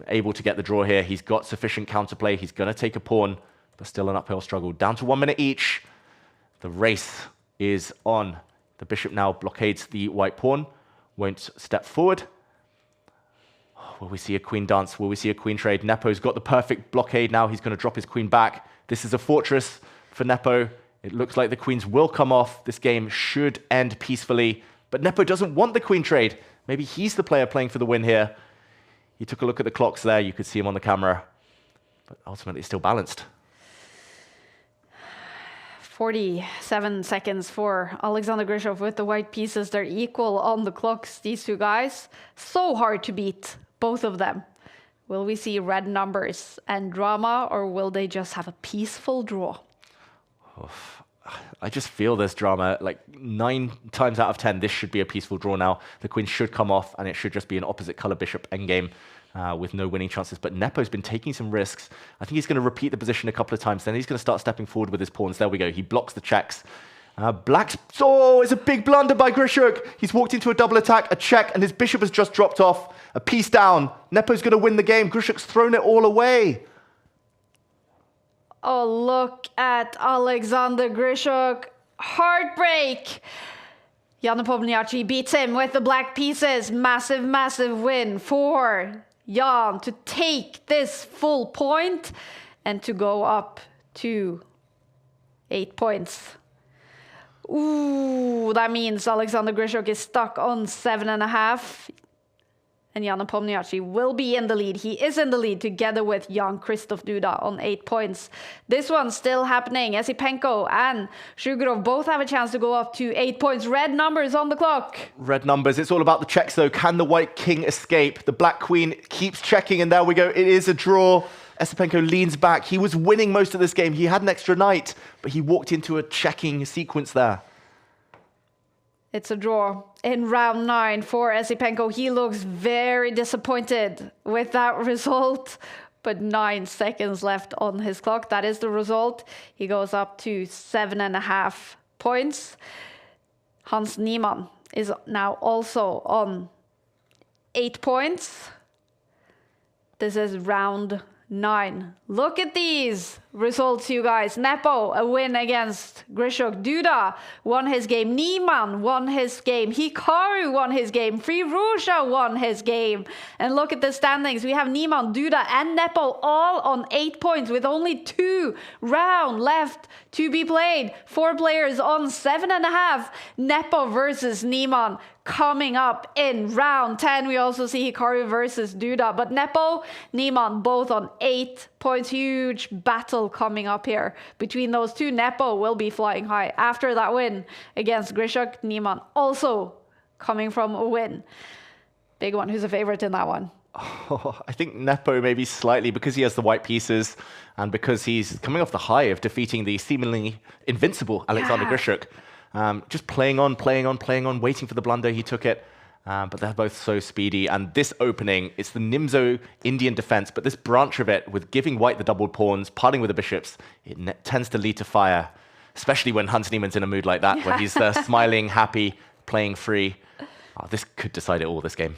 able to get the draw here. He's got sufficient counterplay. He's going to take a pawn, but still an uphill struggle. Down to 1 minute each. The race is on. The bishop now blockades the white pawn. Won't step forward. Will we see a queen dance? Will we see a queen trade? Nepo's got the perfect blockade now. He's going to drop his queen back. This is a fortress for Nepo. It looks like the queens will come off. This game should end peacefully. But Nepo doesn't want the queen trade. Maybe he's the player playing for the win here. He took a look at the clocks there. You could see him on the camera. But ultimately, still balanced. 47 seconds for Alexander Grishuk with the white pieces. They're equal on the clocks, these 2 guys. So hard to beat, both of them. Will we see red numbers and drama, or will they just have a peaceful draw? I just feel there's drama. Like 9 times out of 10, this should be a peaceful draw now. The queen should come off, and it should just be an opposite color bishop endgame with no winning chances. But Nepo's been taking some risks. I think he's going to repeat the position a couple of times. Then he's going to start stepping forward with his pawns. There we go. He blocks the checks. Black's... Oh, it's a big blunder by Grishuk. He's walked into a double attack, a check, and his bishop has just dropped off. A piece down. Nepo's going to win the game. Grishuk's thrown it all away. Oh, look at Alexander Grishuk. Heartbreak. Jan Nepomniachtchi beats him with the black pieces. Massive, massive win for Jan to take this full point and to go up to 8 points. Ooh, that means Alexander Grishuk is stuck on 7.5. And Jan Nepomniachtchi will be in the lead. He is in the lead together with Jan Christoph Duda on 8 points. This one's still happening. Esipenko and Shugurov both have a chance to go up to 8 points. Red numbers on the clock. Red numbers. It's all about the checks, though. Can the white king escape? The black queen keeps checking, and there we go. It is a draw. Esipenko leans back. He was winning most of this game. He had an extra knight, but he walked into a checking sequence there. It's a draw in round 9 for Esipenko. He looks very disappointed with that result, but 9 seconds left on his clock. That is the result. He goes up to 7.5 points. Hans Niemann is now also on 8 points. This is round 9. Look at these results, you guys. Nepo, a win against Grishuk. Duda won his game. Niemann won his game. Hikaru won his game. Firuzha won his game. And look at the standings. We have Niemann, Duda, and Nepo all on 8 points with only 2 rounds left to be played. 4 players on 7.5. Nepo versus Niemann coming up in round 10. We also see Hikaru versus Duda, but Nepo, Niemann both on 8 points. Huge battle coming up here between those two. Nepo will be flying high after that win against Grishuk. Niemann also coming from a win. Big one. Who's a favorite in that one? Oh, I think Nepo maybe slightly because he has the white pieces and because he's coming off the high of defeating the seemingly invincible Alexander Grishuk. Just playing on, waiting for the blunder. He took it, but they're both so speedy. And this opening, it's the Nimzo Indian defense, but this branch of it with giving white the doubled pawns, parting with the bishops, it tends to lead to fire, especially when Hans Niemann's in a mood like that, when he's smiling, happy, playing free. Oh, this could decide it all, this game.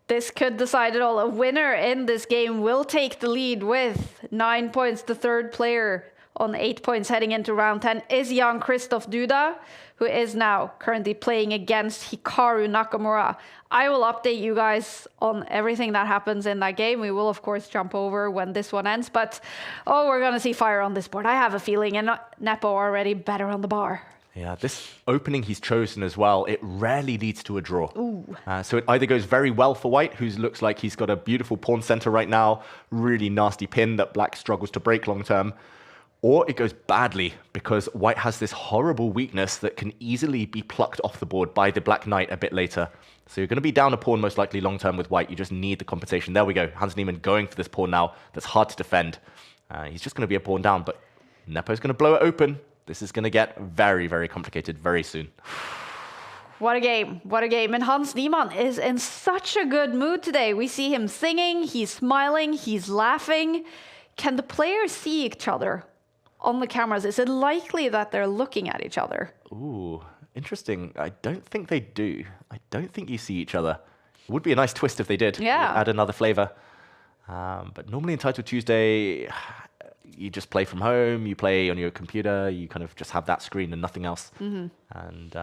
This could decide it all. A winner in this game will take the lead with 9 points. The third player on 8 points heading into round 10 is Jan Christoph Duda, who is now currently playing against Hikaru Nakamura. I will update you guys on everything that happens in that game. We will, of course, jump over when this one ends. But, we're going to see fire on this board. I have a feeling. And Nepo already better on the bar. Yeah, this opening he's chosen as well, it rarely leads to a draw. So it either goes very well for white, who looks like he's got a beautiful pawn center right now, really nasty pin that black struggles to break long term, or it goes badly because white has this horrible weakness that can easily be plucked off the board by the black knight a bit later. So you're going to be down a pawn most likely long term with white. You just need the compensation. There we go. Hans Niemann going for this pawn now that's hard to defend. He's just going to be a pawn down, but Nepo's going to blow it open. This is going to get very, very complicated very soon. What a game. What a game. And Hans Niemann is in such a good mood today. We see him singing, he's smiling, he's laughing. Can the players see each other on the cameras? Is it likely that they're looking at each other? Ooh, interesting. I don't think they do. I don't think you see each other. It would be a nice twist if they did. Yeah. Add another flavor. But normally in Title Tuesday, you just play from home, you play on your computer, you kind of just have that screen and nothing else. And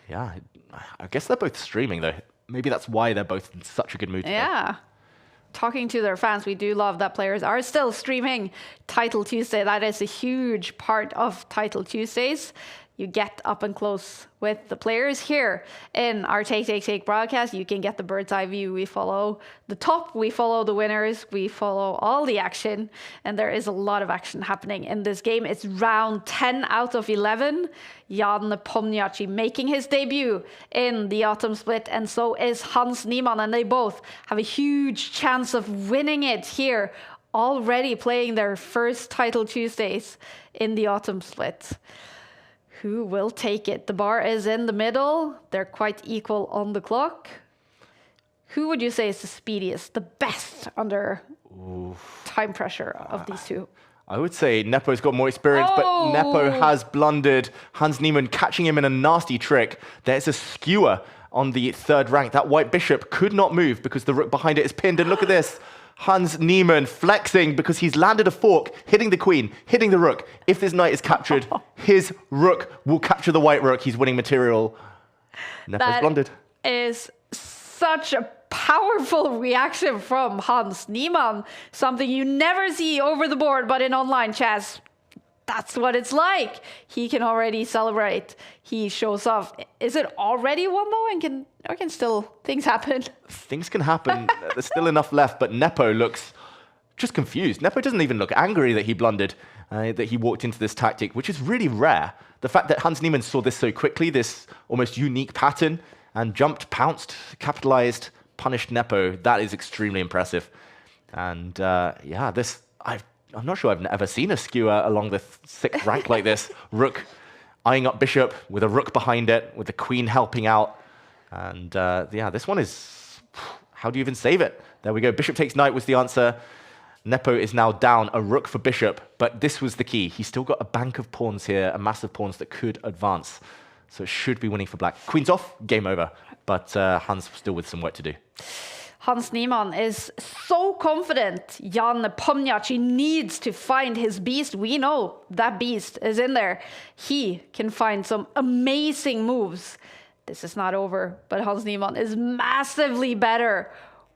yeah, I guess they're both streaming though. Maybe that's why they're both in such a good mood today. Yeah. Talking to their fans, we do love that players are still streaming Title Tuesday. That is a huge part of Title Tuesdays. You get up and close with the players here in our Take broadcast. You can get the bird's eye view. We follow the top, we follow the winners, we follow all the action, and there is a lot of action happening in this game. It's round 10 out of 11. Jan Nepomniachtchi making his debut in the autumn split, and so is Hans Niemann, and they both have a huge chance of winning it here, already playing their first Title Tuesdays in the autumn split. Who will take it? The bar is in the middle. They're quite equal on the clock. Who would you say is the speediest, the best under time pressure of these two? I would say Nepo's got more experience, but Nepo has blundered. Hans Niemann catching him in a nasty trick. There's a skewer on the third rank. That white bishop could not move because the rook behind it is pinned. And look at this. Hans Niemann flexing because he's landed a fork, hitting the queen, hitting the rook. If this knight is captured, his rook will capture the white rook. He's winning material. Nepo's blundered. That is such a powerful reaction from Hans Niemann. Something you never see over the board, but in online chess, that's what it's like. He can already celebrate. He shows off. Is it already won though? And can still things happen? Things can happen. There's still enough left, but Nepo looks just confused. Nepo doesn't even look angry that he blundered, that he walked into this tactic, which is really rare. The fact that Hans Niemann saw this so quickly, this almost unique pattern, and jumped, pounced, capitalized, punished Nepo, that is extremely impressive. And yeah, this, I'm not sure I've ever seen a skewer along the 6th rank like this. Rook eyeing up bishop with a rook behind it, with the queen helping out. And yeah, this one is, how do you even save it? There we go. Bishop takes knight was the answer. Nepo is now down a rook for bishop, but this was the key. He's still got a bank of pawns here, a massive pawns that could advance. So it should be winning for black. Queen's off, game over. But Hans still with some work to do. Hans Niemann is so confident. Jan Nepomniachtchi needs to find his beast. We know that beast is in there. He can find some amazing moves. This is not over, but Hans Niemann is massively better.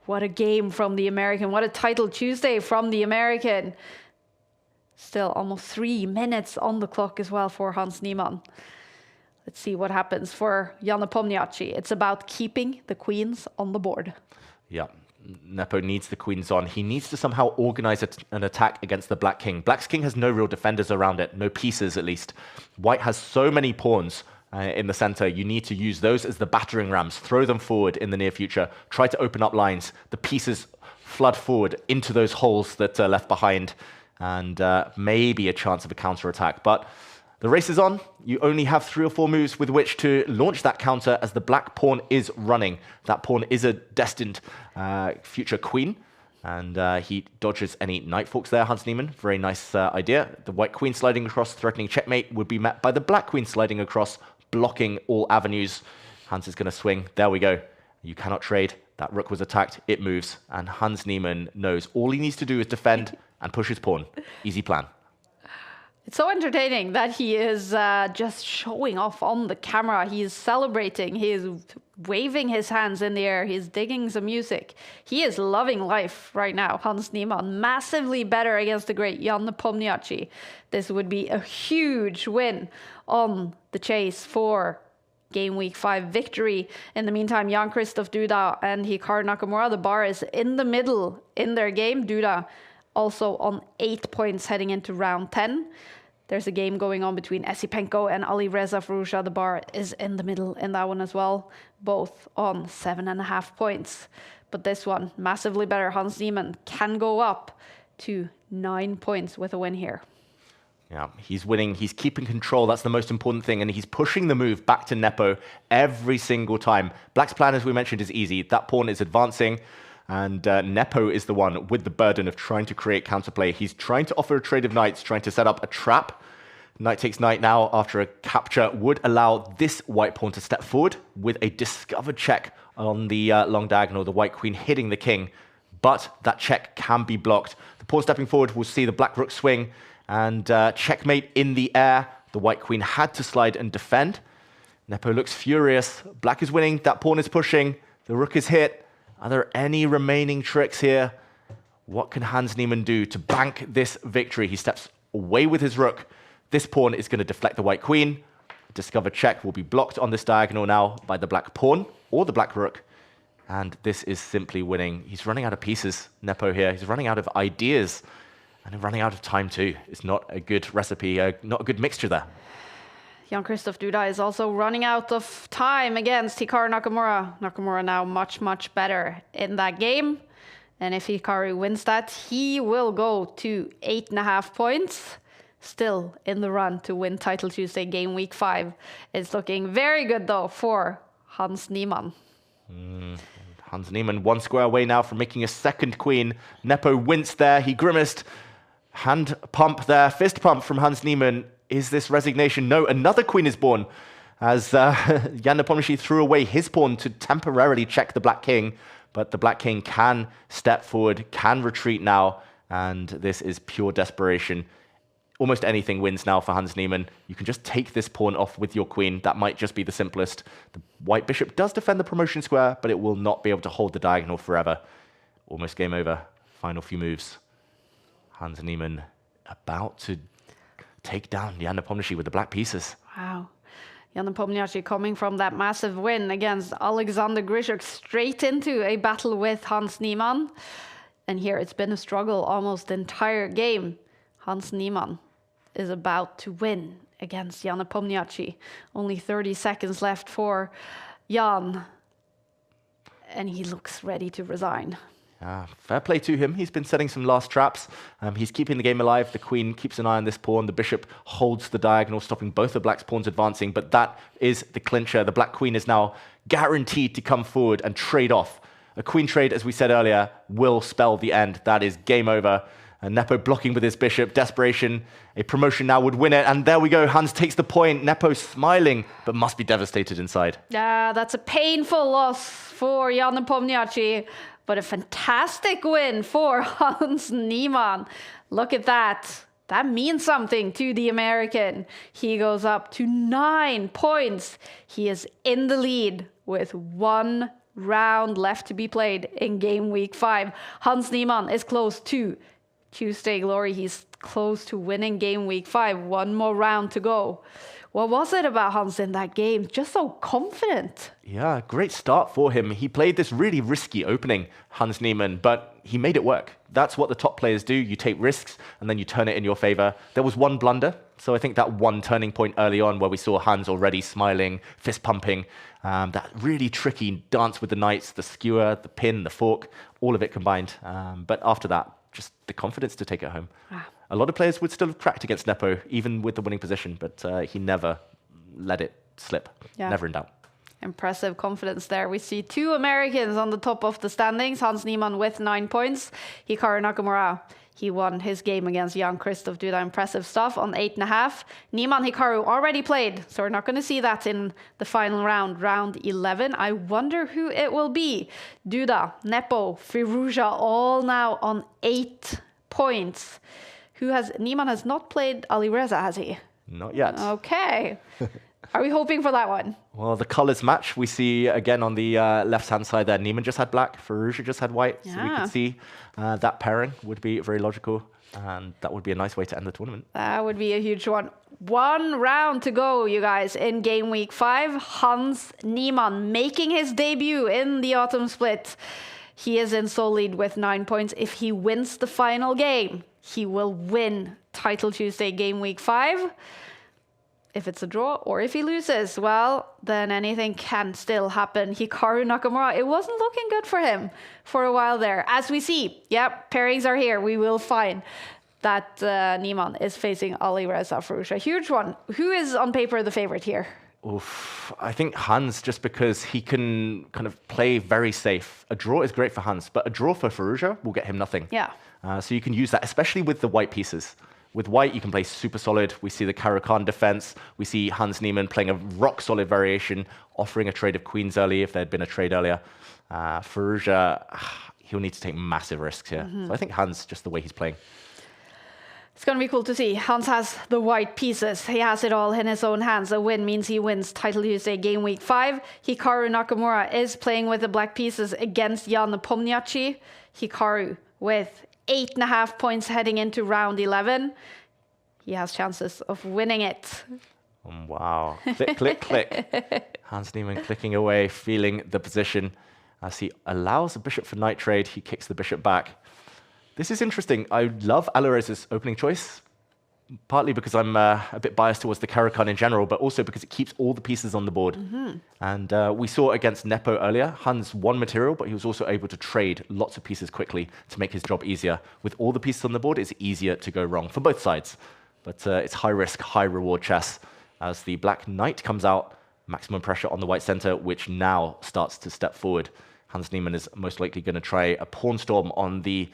What a game from the American. What a title Tuesday from the American. Still almost 3 minutes on the clock as well for Hans Niemann. Let's see what happens for Jan Nepomniachtchi. It's about keeping the queens on the board. Yeah, Nepo needs the queens on. He needs to somehow organize an attack against the Black King. Black's King has no real defenders around it, no pieces at least. White has so many pawns in the center. You need to use those as the battering rams. Throw them forward in the near future. Try to open up lines. The pieces flood forward into those holes that are left behind, and maybe a chance of a counterattack. But the race is on. You only have 3 or 4 moves with which to launch that counter as the black pawn is running. That pawn is a destined future queen, and he dodges any knight forks there, Hans Niemann. Very nice idea. The white queen sliding across, threatening checkmate, would be met by the black queen sliding across, blocking all avenues. Hans is going to swing. There we go. You cannot trade. That rook was attacked. It moves, and Hans Niemann knows all he needs to do is defend and push his pawn. Easy plan. It's so entertaining that he is just showing off on the camera. He is celebrating. He is waving his hands in the air. He's digging some music. He is loving life right now. Hans Niemann, massively better against the great Jan Nepomniachtchi. This would be a huge win on the chase for Game Week 5 victory. In the meantime, Jan-Christoph Duda and Hikaru Nakamura, the bar is in the middle in their game. Duda also on 8 points heading into round 10. There's a game going on between Esipenko and Ali Reza Furusha. The bar is in the middle in that one as well, both on 7.5 points. But this one, massively better. Hans Niemann can go up to 9 points with a win here. Yeah, he's winning. He's keeping control. That's the most important thing. And he's pushing the move back to Nepo every single time. Black's plan, as we mentioned, is easy. That pawn is advancing. And Nepo is the one with the burden of trying to create counterplay. He's trying to offer a trade of knights, trying to set up a trap. Knight takes knight now after a capture would allow this white pawn to step forward with a discovered check on the long diagonal, the white queen hitting the king. But that check can be blocked. The pawn stepping forward will see the black rook swing and checkmate in the air. The white queen had to slide and defend. Nepo looks furious. Black is winning. That pawn is pushing. The rook is hit. Are there any remaining tricks here? What can Hans Niemann do to bank this victory? He steps away with his rook. This pawn is going to deflect the white queen. Discovered check will be blocked on this diagonal now by the black pawn or the black rook. And this is simply winning. He's running out of pieces, Nepo here. He's running out of ideas and running out of time too. It's not a good recipe, not a good mixture there. Jan-Christoph Duda is also running out of time against Hikaru Nakamura. Nakamura now much, much better in that game. And if Hikaru wins that, he will go to 8.5 points. Still in the run to win Title Tuesday Game Week 5. It's looking very good, though, for Hans Niemann. Hans Niemann 1 square away now from making a second queen. Nepo winced there. He grimaced. Hand pump there. Fist pump from Hans Niemann. Is this resignation? No, another queen is born as Jan Nepomniachtchi threw away his pawn to temporarily check the black king. But the black king can step forward, can retreat now. And this is pure desperation. Almost anything wins now for Hans Niemann. You can just take this pawn off with your queen. That might just be the simplest. The white bishop does defend the promotion square, but it will not be able to hold the diagonal forever. Almost game over. Final few moves. Hans Niemann about to take down Jan Nepomniachtchi with the black pieces. Wow. Jan Nepomniachtchi coming from that massive win against Alexander Grishuk straight into a battle with Hans Niemann. And here it's been a struggle almost the entire game. Hans Niemann is about to win against Jan Nepomniachtchi. Only 30 seconds left for Jan. And he looks ready to resign. Fair play to him. He's been setting some last traps. He's keeping the game alive. The queen keeps an eye on this pawn. The bishop holds the diagonal, stopping both of black's pawns advancing. But that is the clincher. The black queen is now guaranteed to come forward and trade off. A queen trade, as we said earlier, will spell the end. That is game over. And Nepo blocking with his bishop. Desperation. A promotion now would win it. And there we go. Hans takes the point. Nepo smiling, but must be devastated inside. Yeah, that's a painful loss for Jan Nepomniachtchi. but a fantastic win for Hans Niemann. Look at that. That means something to the American. He goes up to 9 points. He is in the lead with 1 round left to be played in game week 5. Hans Niemann is close to Tuesday Glory. He's close to winning game week 5. 1 more round to go. What was it about Hans in that game? Just so confident. Yeah, great start for him. He played this really risky opening, Hans Niemann, but he made it work. That's what the top players do. You take risks and then you turn it in your favor. There was one blunder. So I think that one turning point early on where we saw Hans already smiling, fist pumping, that really tricky dance with the knights, the skewer, the pin, the fork, all of it combined. But after that, just the confidence to take it home. A lot of players would still have cracked against Nepo, even with the winning position, but he never let it slip. Yeah. Never in doubt. Impressive confidence there. We see 2 Americans on the top of the standings. Hans Niemann with 9 points. Hikaru Nakamura, he won his game against Jan Christoph Duda. Impressive stuff on 8.5. Niemann Hikaru already played, so we're not going to see that in the final round, round 11. I wonder who it will be. Duda, Nepo, Firouzja, all now on 8 points. Niemann has not played Alireza, has he? Not yet. Okay. Are we hoping for that one? Well, the colors match. We see again on the left-hand side there, Niemann just had black, Firouzja just had white. Yeah. So we could see that pairing would be very logical, and that would be a nice way to end the tournament. That would be a huge one. 1 round to go, you guys, in game week 5. Hans Niemann making his debut in the autumn split. He is in sole lead with 9 points. If he wins the final game, he will win Title Tuesday game week 5. If it's a draw or if he loses, well, then anything can still happen. Hikaru Nakamura, it wasn't looking good for him for a while there. As we see, yep, pairings are here. We will find that Niemann is facing Alireza Firouzja. Huge one. Who is on paper the favorite here? Oof, I think Hans, just because he can kind of play very safe. A draw is great for Hans, but a draw for Firouzja will get him nothing. Yeah. So you can use that, especially with the white pieces. With white, you can play super solid. We see the Caro-Kann defense. We see Hans Niemann playing a rock-solid variation, offering a trade of queens early if there had been a trade earlier. Firouzja, he'll need to take massive risks here. So I think Hans, just the way he's playing. It's going to be cool to see. Hans has the white pieces. He has it all in his own hands. A win means he wins Title Tuesday game week 5. Hikaru Nakamura is playing with the black pieces against Jan Nepomniachtchi. Hikaru with 8.5 points heading into round 11. He has chances of winning it. Wow. Click, click, click. Hans Niemann clicking away, feeling the position. As he allows a bishop for knight trade, he kicks the bishop back. This is interesting. I love Alireza's opening choice, partly because I'm a bit biased towards the Caro-Kann in general, but also because it keeps all the pieces on the board. And we saw against Nepo earlier, Hans won material, but he was also able to trade lots of pieces quickly to make his job easier. With all the pieces on the board, it's easier to go wrong for both sides. But it's high risk, high reward chess. As the black knight comes out, maximum pressure on the white center, which now starts to step forward. Hans Niemann is most likely going to try a pawn storm on the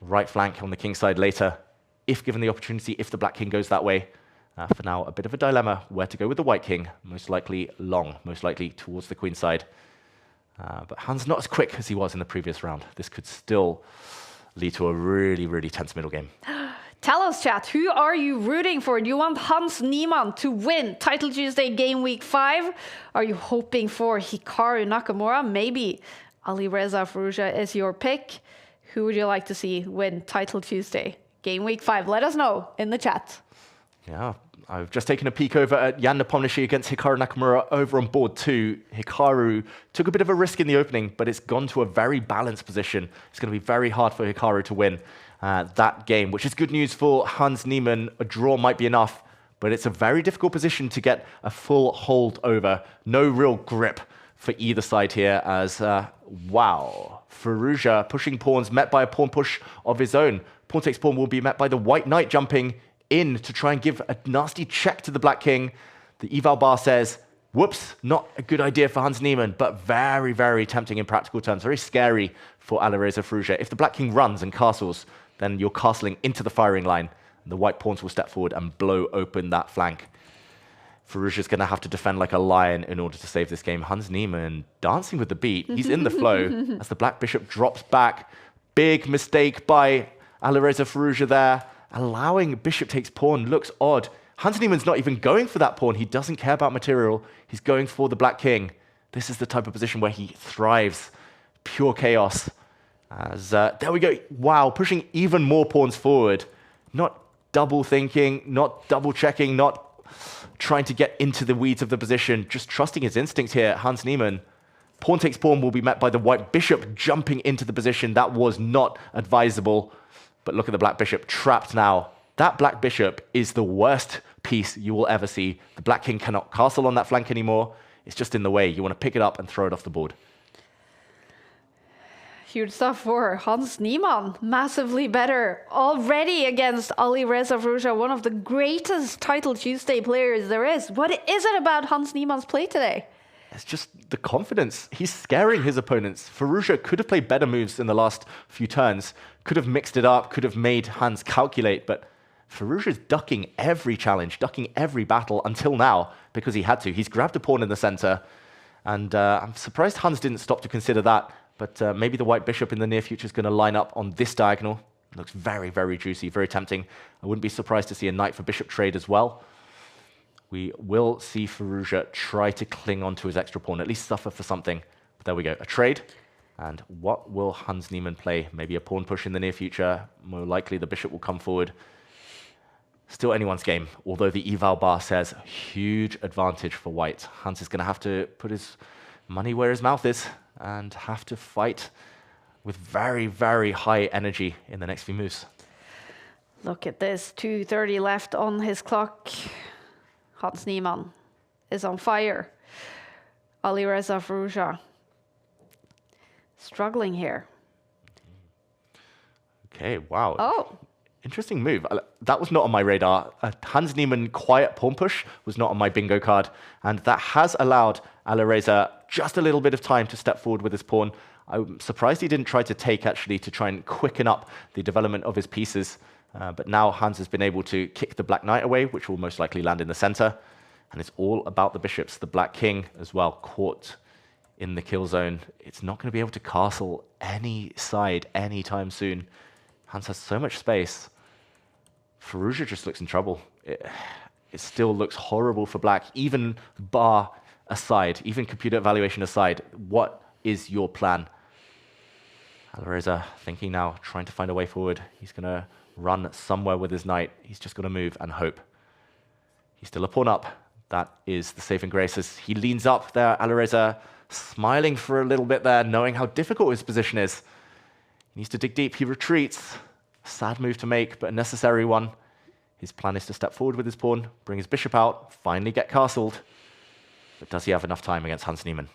right flank on the king side later, if given the opportunity, if the black king goes that way. For now, a bit of a dilemma where to go with the white king, most likely long, most likely towards the queen side. But Hans not as quick as he was in the previous round. This could still lead to a really, really tense middle game. Tell us, chat, who are you rooting for? Do you want Hans Niemann to win Title Tuesday game week 5? Are you hoping for Hikaru Nakamura? Maybe Alireza Firouzja is your pick. Who would you like to see win Title Tuesday game week 5? Let us know in the chat. Yeah, I've just taken a peek over at Jan Nepomniachtchi against Hikaru Nakamura over on board 2. Hikaru took a bit of a risk in the opening, but it's gone to a very balanced position. It's going to be very hard for Hikaru to win that game, which is good news for Hans Niemann. A draw might be enough, but it's a very difficult position to get a full hold over. No real grip for either side here as, wow, Firouzja pushing pawns, met by a pawn push of his own. Pawn takes pawn will be met by the white knight jumping in to try and give a nasty check to the black king. The eval bar says, whoops, not a good idea for Hans Niemann, but very, very tempting in practical terms. Very scary for Alireza Firouzja. If the black king runs and castles, then you're castling into the firing line. And the white pawns will step forward and blow open that flank. Farouja's going to have to defend like a lion in order to save this game. Hans Niemann dancing with the beat. He's in the flow as the Black Bishop drops back. Big mistake by Alireza Firouzja there. Allowing bishop takes pawn looks odd. Hans Niemann's not even going for that pawn. He doesn't care about material. He's going for the Black King. This is the type of position where he thrives. Pure chaos. As there we go. Wow, pushing even more pawns forward. Not double thinking, not double checking, not trying to get into the weeds of the position, just trusting his instinct here. Hans Niemann. Pawn takes pawn will be met by the white bishop jumping into the position. That was not advisable. But look at the Black Bishop trapped now. That Black Bishop is the worst piece you will ever see. The Black King cannot castle on that flank anymore. It's just in the way. You want to pick it up and throw it off the board. Huge stuff for Hans Niemann. Massively better already against Alireza Firouzja, one of the greatest Title Tuesday players there is. What is it about Hans Niemann's play today? It's just the confidence. He's scaring his opponents. Firouzja could have played better moves in the last few turns, could have mixed it up, could have made Hans calculate, but Firouzja's ducking every challenge, ducking every battle until now because he had to. He's grabbed a pawn in the center, and I'm surprised Hans didn't stop to consider that. But maybe the white bishop in the near future is going to line up on this diagonal. It looks very, very juicy, very tempting. I wouldn't be surprised to see a knight for bishop trade as well. We will see Firouzja try to cling on to his extra pawn, at least suffer for something. But there we go, a trade. And what will Hans Niemann play? Maybe a pawn push in the near future. More likely the bishop will come forward. Still anyone's game, although the eval bar says huge advantage for white. Hans is going to have to put his money where his mouth is and have to fight with very, very high energy in the next few moves. Look at this, 2:30 left on his clock. Hans Niemann is on fire. Alireza Firouzja struggling here. Okay, wow. Oh. Interesting move. That was not on my radar. Hans Niemann quiet pawn push was not on my bingo card, and that has allowed Alireza just a little bit of time to step forward with his pawn. I'm surprised he didn't try to take, actually, to try and quicken up the development of his pieces. But now Hans has been able to kick the Black Knight away, which will most likely land in the center. And it's all about the bishops. The Black King as well, caught in the kill zone. It's not going to be able to castle any side anytime soon. Hans has so much space. Firouzja just looks in trouble. It still looks horrible for black, even bar aside, even computer evaluation aside. What is your plan? Alireza thinking now, trying to find a way forward. He's going to run somewhere with his knight. He's just going to move and hope. He's still a pawn up. That is the saving grace as he leans up there. Alireza smiling for a little bit there, knowing how difficult his position is. He needs to dig deep. He retreats. Sad move to make, but a necessary one. His plan is to step forward with his pawn, bring his bishop out, finally get castled. But does he have enough time against Hans Niemann?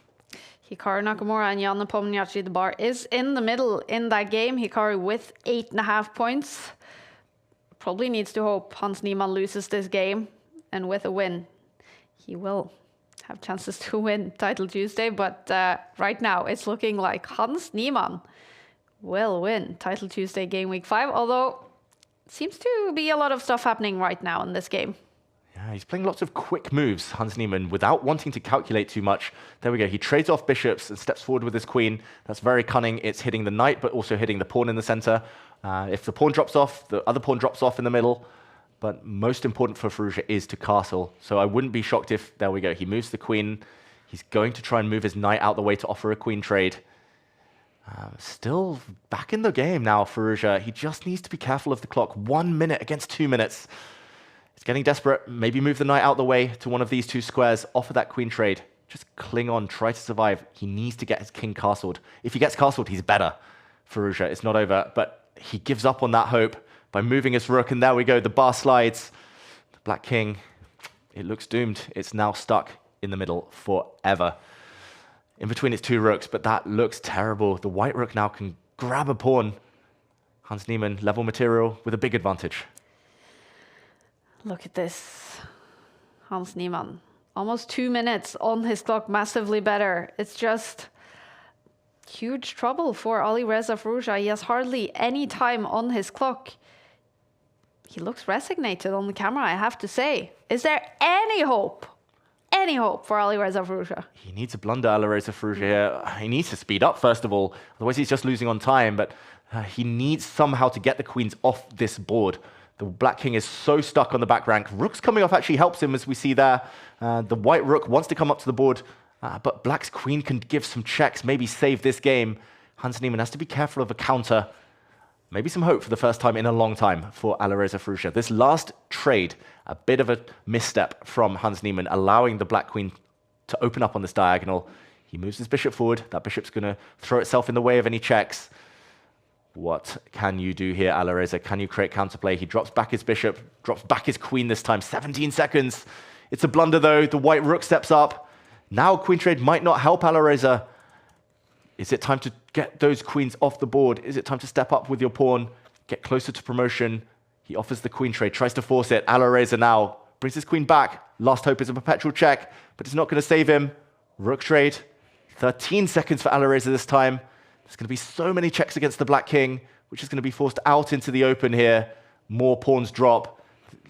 Hikaru Nakamura and Jan Nepomniachtchi, the bar is in the middle in that game. Hikaru with 8.5 points. Probably needs to hope Hans Niemann loses this game. And with a win, he will have chances to win Title Tuesday. But right now, it's looking like Hans Niemann will win Title Tuesday Game Week 5. Although, seems to be a lot of stuff happening right now in this game. Yeah, he's playing lots of quick moves, Hans Niemann, without wanting to calculate too much. There we go. He trades off bishops and steps forward with his queen. That's very cunning. It's hitting the knight, but also hitting the pawn in the center. If the pawn drops off, the other pawn drops off in the middle. But most important for Firouzja is to castle. So I wouldn't be shocked if, there we go, he moves the queen. He's going to try and move his knight out the way to offer a queen trade. Still back in the game now, Firouzja. He just needs to be careful of the clock. 1 minute against 2 minutes. He's getting desperate. Maybe move the knight out the way to one of these two squares. Offer that queen trade. Just cling on. Try to survive. He needs to get his king castled. If he gets castled, he's better. Firouzja, it's not over. But he gives up on that hope by moving his rook. And there we go. The bar slides. The black king, it looks doomed. It's now stuck in the middle forever. In between its two rooks, but that looks terrible. The white rook now can grab a pawn. Hans Niemann, level material with a big advantage. Look at this. Hans Niemann. Almost 2 minutes on his clock, massively better. It's just huge trouble for Alireza Firouzja. He has hardly any time on his clock. He looks resignated on the camera, I have to say. Is there any hope any hope for Alireza Firouzja? He needs a blunder, Alireza Firouzja here. He needs to speed up, first of all. Otherwise, he's just losing on time. But he needs somehow to get the queens off this board. The Black King is so stuck on the back rank. Rook's coming off actually helps him, as we see there. The White Rook wants to come up to the board, but Black's Queen can give some checks, maybe save this game. Hans Niemann has to be careful of a counter. Maybe some hope for the first time in a long time for Alireza Firouzja. This last trade, a bit of a misstep from Hans Niemann, allowing the Black Queen to open up on this diagonal. He moves his bishop forward. That bishop's going to throw itself in the way of any checks. What can you do here, Alireza? Can you create counterplay? He drops back his bishop, drops back his queen this time. 17 seconds. It's a blunder, though. The White Rook steps up. Now queen trade might not help Alireza. Is it time to get those queens off the board? Is it time to step up with your pawn, get closer to promotion? He offers the queen trade, tries to force it. Alireza now brings his queen back. Last hope is a perpetual check, but it's not going to save him. Rook trade. 13 seconds for Alireza this time. There's going to be so many checks against the Black King, which is going to be forced out into the open here. More pawns drop.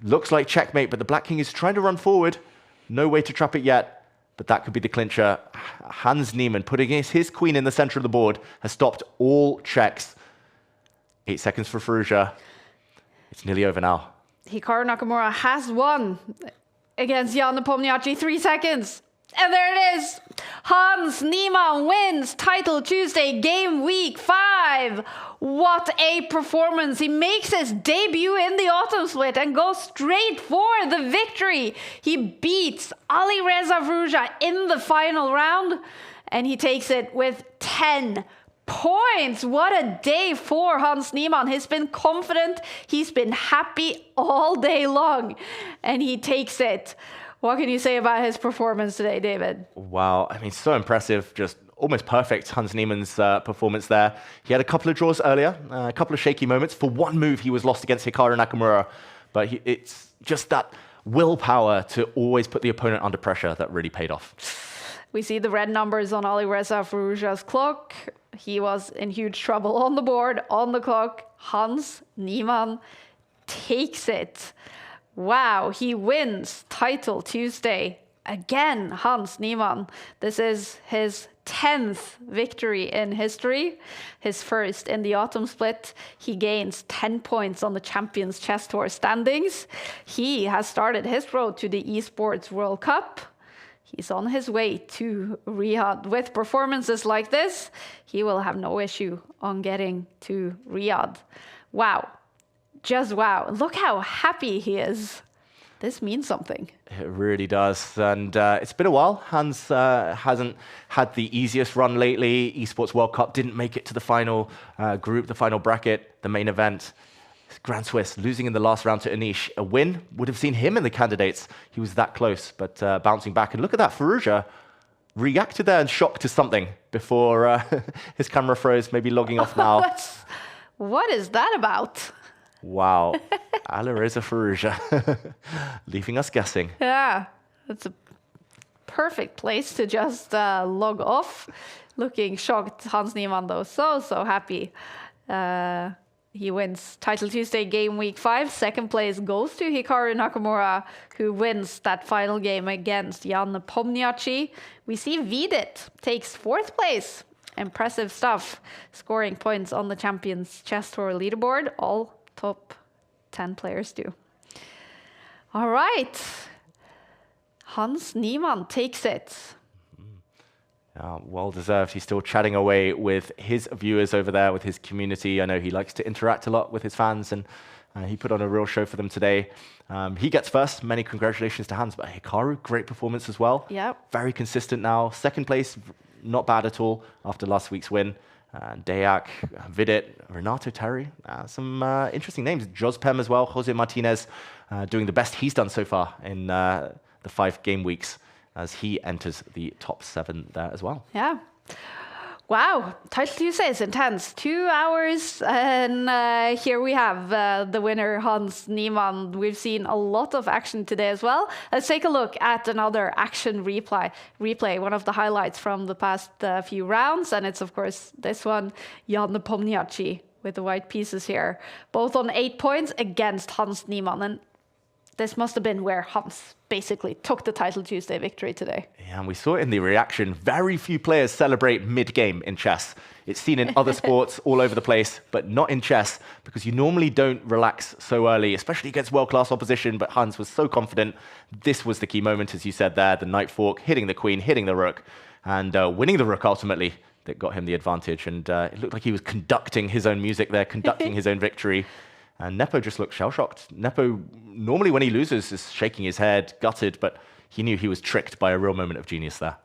Looks like checkmate, but the Black King is trying to run forward. No way to trap it yet, but that could be the clincher. Hans Niemann, putting his queen in the center of the board, has stopped all checks. 8 seconds for Firouzja. It's nearly over now. Hikaru Nakamura has won against Jan Nepomniachtchi. 3 seconds. And there it is. Hans Niemann wins Title Tuesday Game Week 5. What a performance. He makes his debut in the Autumn Split and goes straight for the victory. He beats Alireza Firouzja in the final round and he takes it with 10 points. What a day for Hans Niemann. He's been confident. He's been happy all day long and he takes it. What can you say about his performance today, David? Wow, I mean, so impressive. Just almost perfect, Hans Niemann's performance there. He had a couple of draws earlier, a couple of shaky moments. For one move, he was lost against Hikaru Nakamura. But it's just that willpower to always put the opponent under pressure that really paid off. We see the red numbers on Alireza Firouzja's clock. He was in huge trouble on the board, on the clock. Hans Niemann takes it. Wow, he wins Title Tuesday. Again, Hans Niemann. This is his 10th victory in history, his first in the Autumn Split. He gains 10 points on the Champions Chess Tour standings. He has started his road to the Esports World Cup. He's on his way to Riyadh. With performances like this, he will have no issue on getting to Riyadh. Wow. Just wow. Look how happy he is. This means something. It really does. And it's been a while. Hans hasn't had the easiest run lately. Esports World Cup didn't make it to the final group, the final bracket, the main event. Grand Swiss losing in the last round to Anish. A win would have seen him in the candidates. He was that close, but bouncing back. And look at that, Firouzja reacted there and shocked to something before his camera froze, maybe logging off now. What is that about? Wow, Alireza Firouzja, leaving us guessing. Yeah, that's a perfect place to just log off. Looking shocked, Hans Niemann though, so happy. He wins Title Tuesday Game Week 5. Second place goes to Hikaru Nakamura, who wins that final game against Jan Nepomniachtchi. We see Vidit takes 4th place. Impressive stuff, scoring points on the Champions Chess Tour leaderboard. All top 10 players do. All right. Hans Niemann takes it. Well deserved. He's still chatting away with his viewers over there, with his community. I know he likes to interact a lot with his fans, and he put on a real show for them today. He gets first. Many congratulations to Hans. But Hikaru, great performance as well. Yep. Very consistent now. 2nd place, not bad at all after last week's win. Dayak, Vidit, Renato Terry, some interesting names. Jospem as well, Jose Martinez, doing the best he's done so far in the 5 game weeks as he enters the top 7 there as well. Yeah. Wow, Title Tuesday is intense. 2 hours, and here we have the winner, Hans Niemann. We've seen a lot of action today as well. Let's take a look at another action replay, one of the highlights from the past few rounds, and it's, of course, this one, Jan Nepomniachtchi with the white pieces here, both on 8 points against Hans Niemann. And this must have been where Hans basically took the Title Tuesday victory today. Yeah, and we saw it in the reaction. Very few players celebrate mid-game in chess. It's seen in other sports all over the place, but not in chess, because you normally don't relax so early, especially against world-class opposition, but Hans was so confident. This was the key moment, as you said there, the knight fork, hitting the queen, hitting the rook, and winning the rook ultimately, that got him the advantage. And it looked like he was conducting his own music there, conducting his own victory. And Nepo just looked shell-shocked. Nepo, normally when he loses, is shaking his head, gutted, but he knew he was tricked by a real moment of genius there.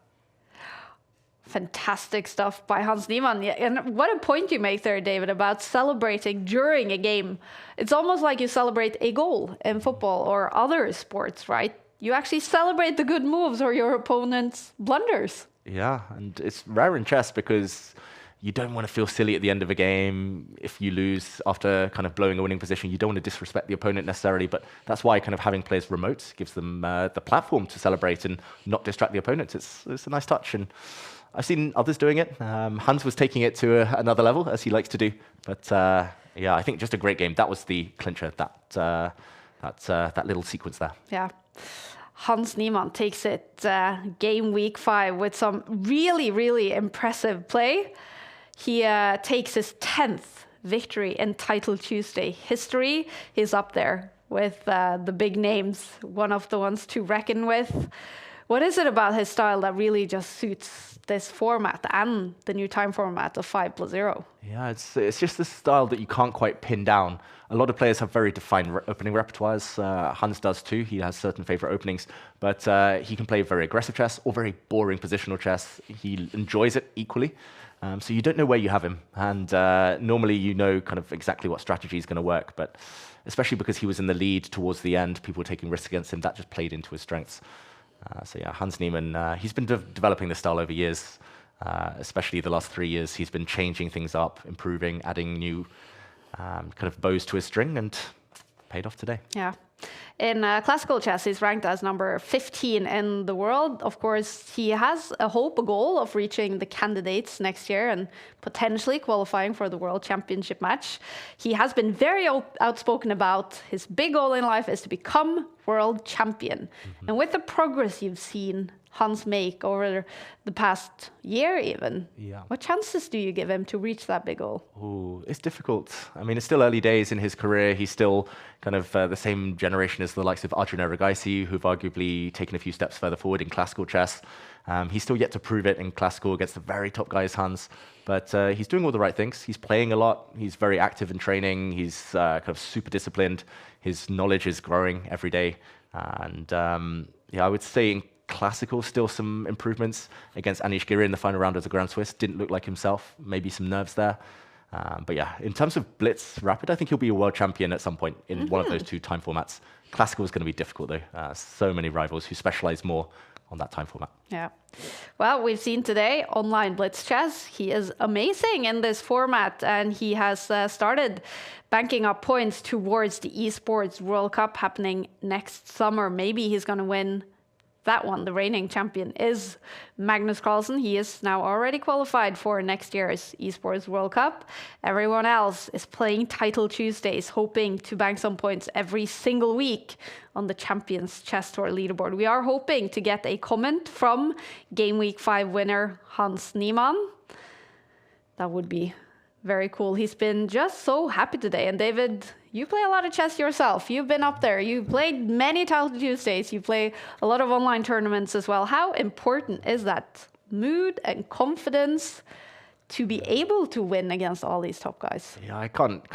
Fantastic stuff by Hans Niemann. Yeah, and what a point you make there, David, about celebrating during a game. It's almost like you celebrate a goal in football or other sports, right? You actually celebrate the good moves or your opponent's blunders. Yeah, and it's rare in chess because you don't want to feel silly at the end of a game. If you lose after kind of blowing a winning position, you don't want to disrespect the opponent necessarily, but that's why kind of having players remote gives them the platform to celebrate and not distract the opponent. It's a nice touch, and I've seen others doing it. Hans was taking it to another level, as he likes to do, but yeah, I think just a great game. That was the clincher, that little sequence there. Yeah. Hans Niemann takes it game week 5 with some really, really impressive play. He takes his 10th victory in Title Tuesday history. He's up there with the big names, one of the ones to reckon with. What is it about his style that really just suits this format and the new time format of 5+0? Yeah, it's just this style that you can't quite pin down. A lot of players have very defined opening repertoires. Hans does too. He has certain favorite openings, but he can play very aggressive chess or very boring positional chess. He enjoys it equally. So you don't know where you have him, and normally you know kind of exactly what strategy is going to work, but especially because he was in the lead towards the end, people were taking risks against him, that just played into his strengths. So yeah, Hans Niemann, he's been developing this style over years, especially the last 3 years. He's been changing things up, improving, adding new kind of bows to his string, and paid off today. Yeah. In classical chess, he's ranked as number 15 in the world. Of course, he has a goal of reaching the candidates next year and potentially qualifying for the World Championship match. He has been very outspoken about his big goal in life is to become world champion. And with the progress you've seen Hans make over the past year even, what chances do you give him to reach that big goal? Ooh, it's difficult. I mean, it's still early days in his career. He's still kind of the same generation as the likes of Arjuna Regaisi, who've arguably taken a few steps further forward in classical chess. He's still yet to prove it in classical against the very top guys, Hans. But he's doing all the right things. He's playing a lot. He's very active in training. He's kind of super disciplined. His knowledge is growing every day. And yeah, I would say in classical, still some improvements against Anish Giri in the final round of the Grand Swiss. Didn't look like himself. Maybe some nerves there. But yeah, in terms of Blitz Rapid, I think he'll be a world champion at some point in one of those two time formats. Classical is going to be difficult, though. So many rivals who specialize more on that time format. Yeah. Well, we've seen today online Blitz Chess. He is amazing in this format, and he has started banking up points towards the Esports World Cup happening next summer. Maybe he's going to win that one. The reigning champion is Magnus Carlsen. He is now already qualified for next year's Esports World Cup. Everyone else is playing Title Tuesdays, hoping to bank some points every single week on the Champions Chess Tour leaderboard. We are hoping to get a comment from Game Week 5 winner Hans Niemann. That would be very cool. He's been just so happy today. And David, you play a lot of chess yourself. You've been up there. You played many Title Tuesdays. You play a lot of online tournaments as well. How important is that mood and confidence to be able to win against all these top guys? Yeah, I can't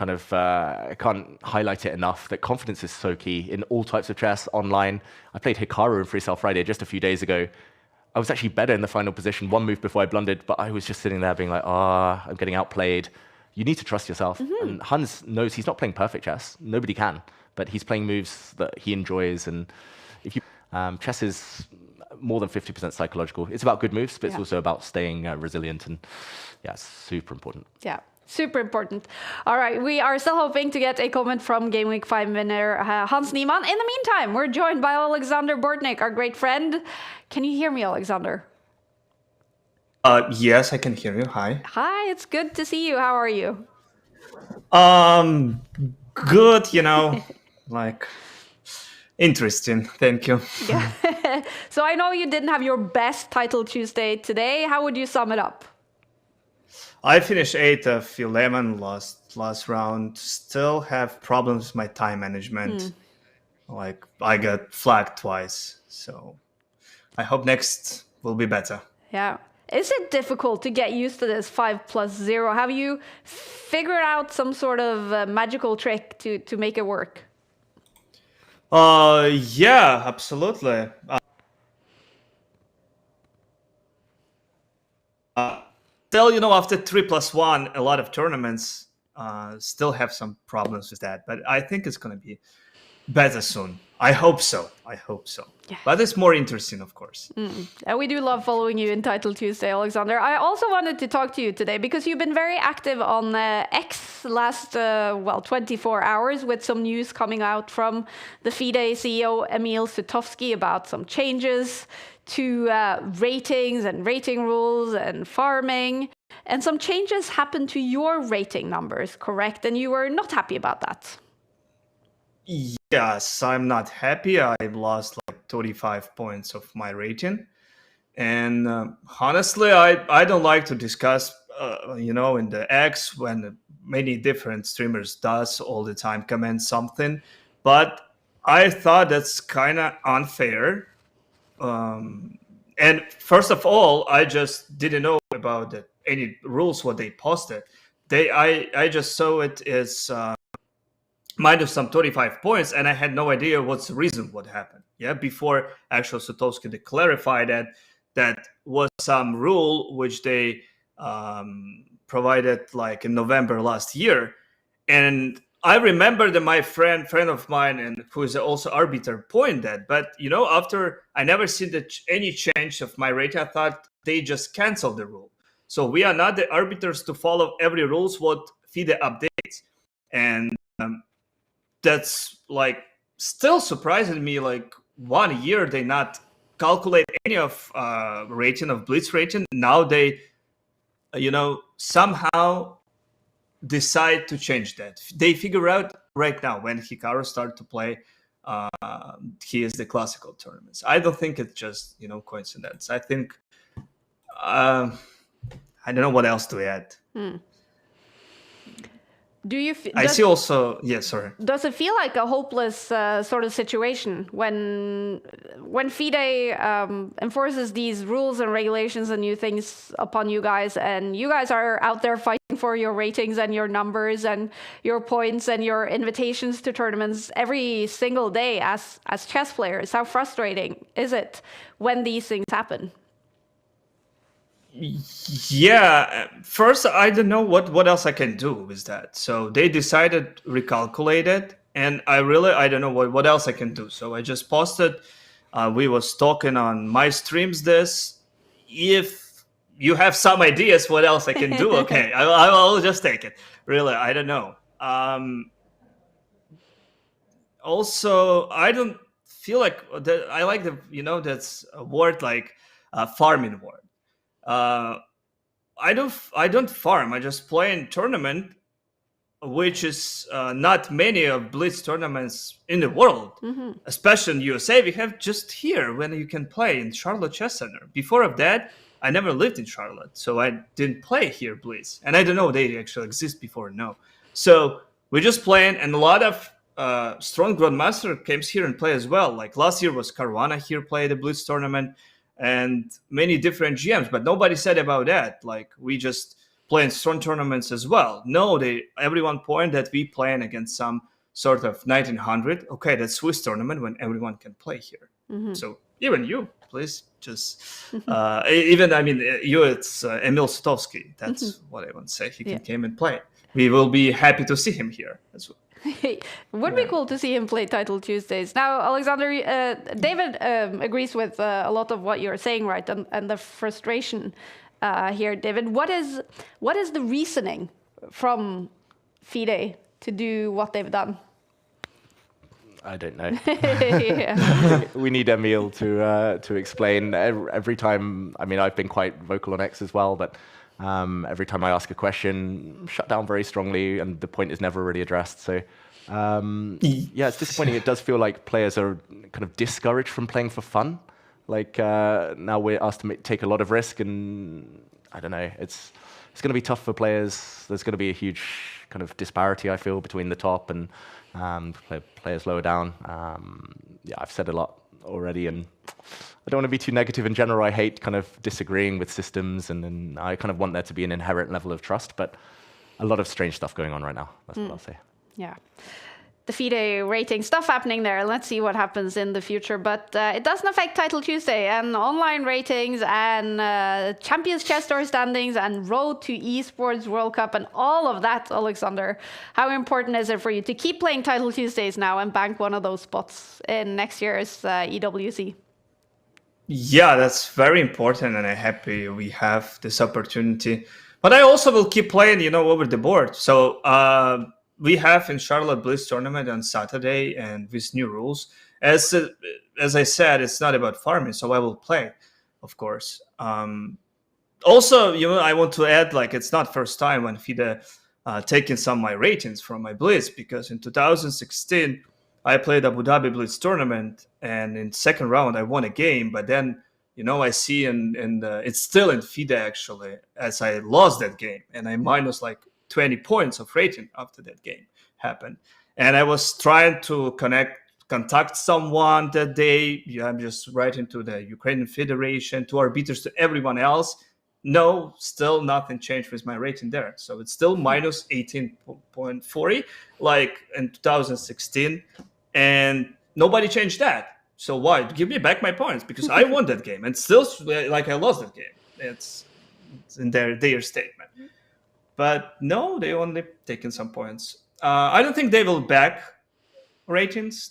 highlight it enough that confidence is so key in all types of chess online. I played Hikaru in Freestyle Friday just a few days ago. I was actually better in the final position, one move before I blundered, but I was just sitting there being like, I'm getting outplayed. You need to trust yourself. And Hans knows he's not playing perfect chess. Nobody can, but he's playing moves that he enjoys. And if you chess is more than 50% psychological. It's about good moves, but it's also about staying resilient. And yeah, it's super important. Yeah. Super important. All right, we are still hoping to get a comment from Game Week 5 winner Hans Niemann. In the meantime, we're joined by Alexander Bortnik, our great friend. Can you hear me, Alexander? Yes, I can hear you. Hi. Hi, it's good to see you. How are you? Good, like Interesting. Thank you. Yeah. So I know you didn't have your best Title Tuesday today. How would you sum it up? I finished 8 of 11 last round. Still have problems with my time management. Like I got flagged twice. So I hope next will be better. Yeah. Is it difficult to get used to this 5+0? Have you figured out some sort of magical trick to make it work? Yeah, absolutely. Still, after 3+1, a lot of tournaments still have some problems with that. But I think it's going to be better soon. I hope so. Yeah. But it's more interesting, of course. And we do love following you in Title Tuesday, Alexander. I also wanted to talk to you today because you've been very active on X last, 24 hours with some news coming out from the FIDE CEO, Emil Sutovsky, about some changes to ratings and rating rules and farming. And some changes happened to your rating numbers, correct? And you were not happy about that. Yes, I'm not happy. I lost like 35 points of my rating. And honestly, I don't like to discuss, in the X when many different streamers does all the time comment something. But I thought that's kind of unfair. And first of all, I just didn't know about any rules what they posted. I just saw it as minus some 35 points, and I had no idea what's the reason what happened. Yeah, before actually Sutovsky to clarify that was some rule which they provided like in November last year, and I remember that my friend of mine, and who is also arbiter, pointed that. But after I never seen any change of my rating, I thought they just canceled the rule. So we are not the arbiters to follow every rules what FIDE updates, and that's like still surprising me. Like 1 year they not calculate any of rating of Blitz rating. Now they, somehow decide to change that. They figure out right now when Hikaru start to play, he is the classical tournaments. I don't think it's just coincidence. I think I don't know what else to add. Do you? I see also. Yeah, sorry. Does it feel like a hopeless sort of situation when FIDE enforces these rules and regulations and new things upon you guys, and you guys are out there fighting for your ratings and your numbers and your points and your invitations to tournaments every single day as chess players? How frustrating is it when these things happen? Yeah, first I don't know what else I can do with that. So they decided recalculate it, and I don't know what else I can do. So I just posted. We was talking on my streams this. If you have some ideas what else I can do, okay, I'll just take it. Really, I don't know. Also, I don't feel like that. I like that's a word like farming word. I don't farm. I just play in tournament, which is not many of Blitz tournaments in the world, especially in USA. We have just here when you can play in Charlotte Chess Center. Before of that, I never lived in Charlotte, so I didn't play here Blitz, and I don't know they actually exist before. No, so we're just playing, and a lot of strong grandmaster came here and play as well. Like last year was Caruana here play the Blitz tournament. And many different GMs, but nobody said about that. Like we just play in strong tournaments as well. No, everyone pointed that we playing against some sort of 1900. Okay, that's Swiss tournament when everyone can play here. So even you, please just it's Emil Sutovsky. That's what I want to say. He came and play. We will be happy to see him here as well. Would be cool to see him play Title Tuesdays. Now, Alexander, David agrees with a lot of what you're saying, right? And the frustration here, David. What is the reasoning from FIDE to do what they've done? I don't know. We need Emil to explain. Every time, I've been quite vocal on X as well, but every time I ask a question, shut down very strongly, and the point is never really addressed. So Yeah, it's disappointing. It does feel like players are kind of discouraged from playing for fun. Like now we're asked to take a lot of risk, and I don't know. It's going to be tough for players. There's going to be a huge kind of disparity, I feel, between the top and players lower down. Yeah, I've said a lot already, and I don't want to be too negative in general. I hate kind of disagreeing with systems, and I kind of want there to be an inherent level of trust, but a lot of strange stuff going on right now. That's what I'll say. Yeah. The FIDE rating stuff happening there. Let's see what happens in the future. But it doesn't affect Title Tuesday and online ratings and Champions Chess Tour standings and Road to Esports World Cup and all of that, Alexander. How important is it for you to keep playing Title Tuesdays now and bank one of those spots in next year's EWC? Yeah, that's very important, and I'm happy we have this opportunity. But I also will keep playing, over the board. So we have in Charlotte Bliss tournament on Saturday, and with new rules. As I said, it's not about farming, so I will play, of course. Also, I want to add, it's not first time when FIDE taking some of my ratings from my Blitz, because in 2016 I played Abu Dhabi Blitz tournament, and in second round I won a game, but then I see it's still in FIDE actually, as I lost that game, and I minus 20 points of rating after that game happened. And I was trying to contact someone that day. I'm just writing to the Ukrainian Federation, to arbiters, to everyone else. No, still nothing changed with my rating there. So it's still minus 18.40, like in 2016. And nobody changed that. So why? Give me back my points, because I won that game. And still, I lost that game. It's in their statement. But no, they only taken some points. I don't think they will back ratings.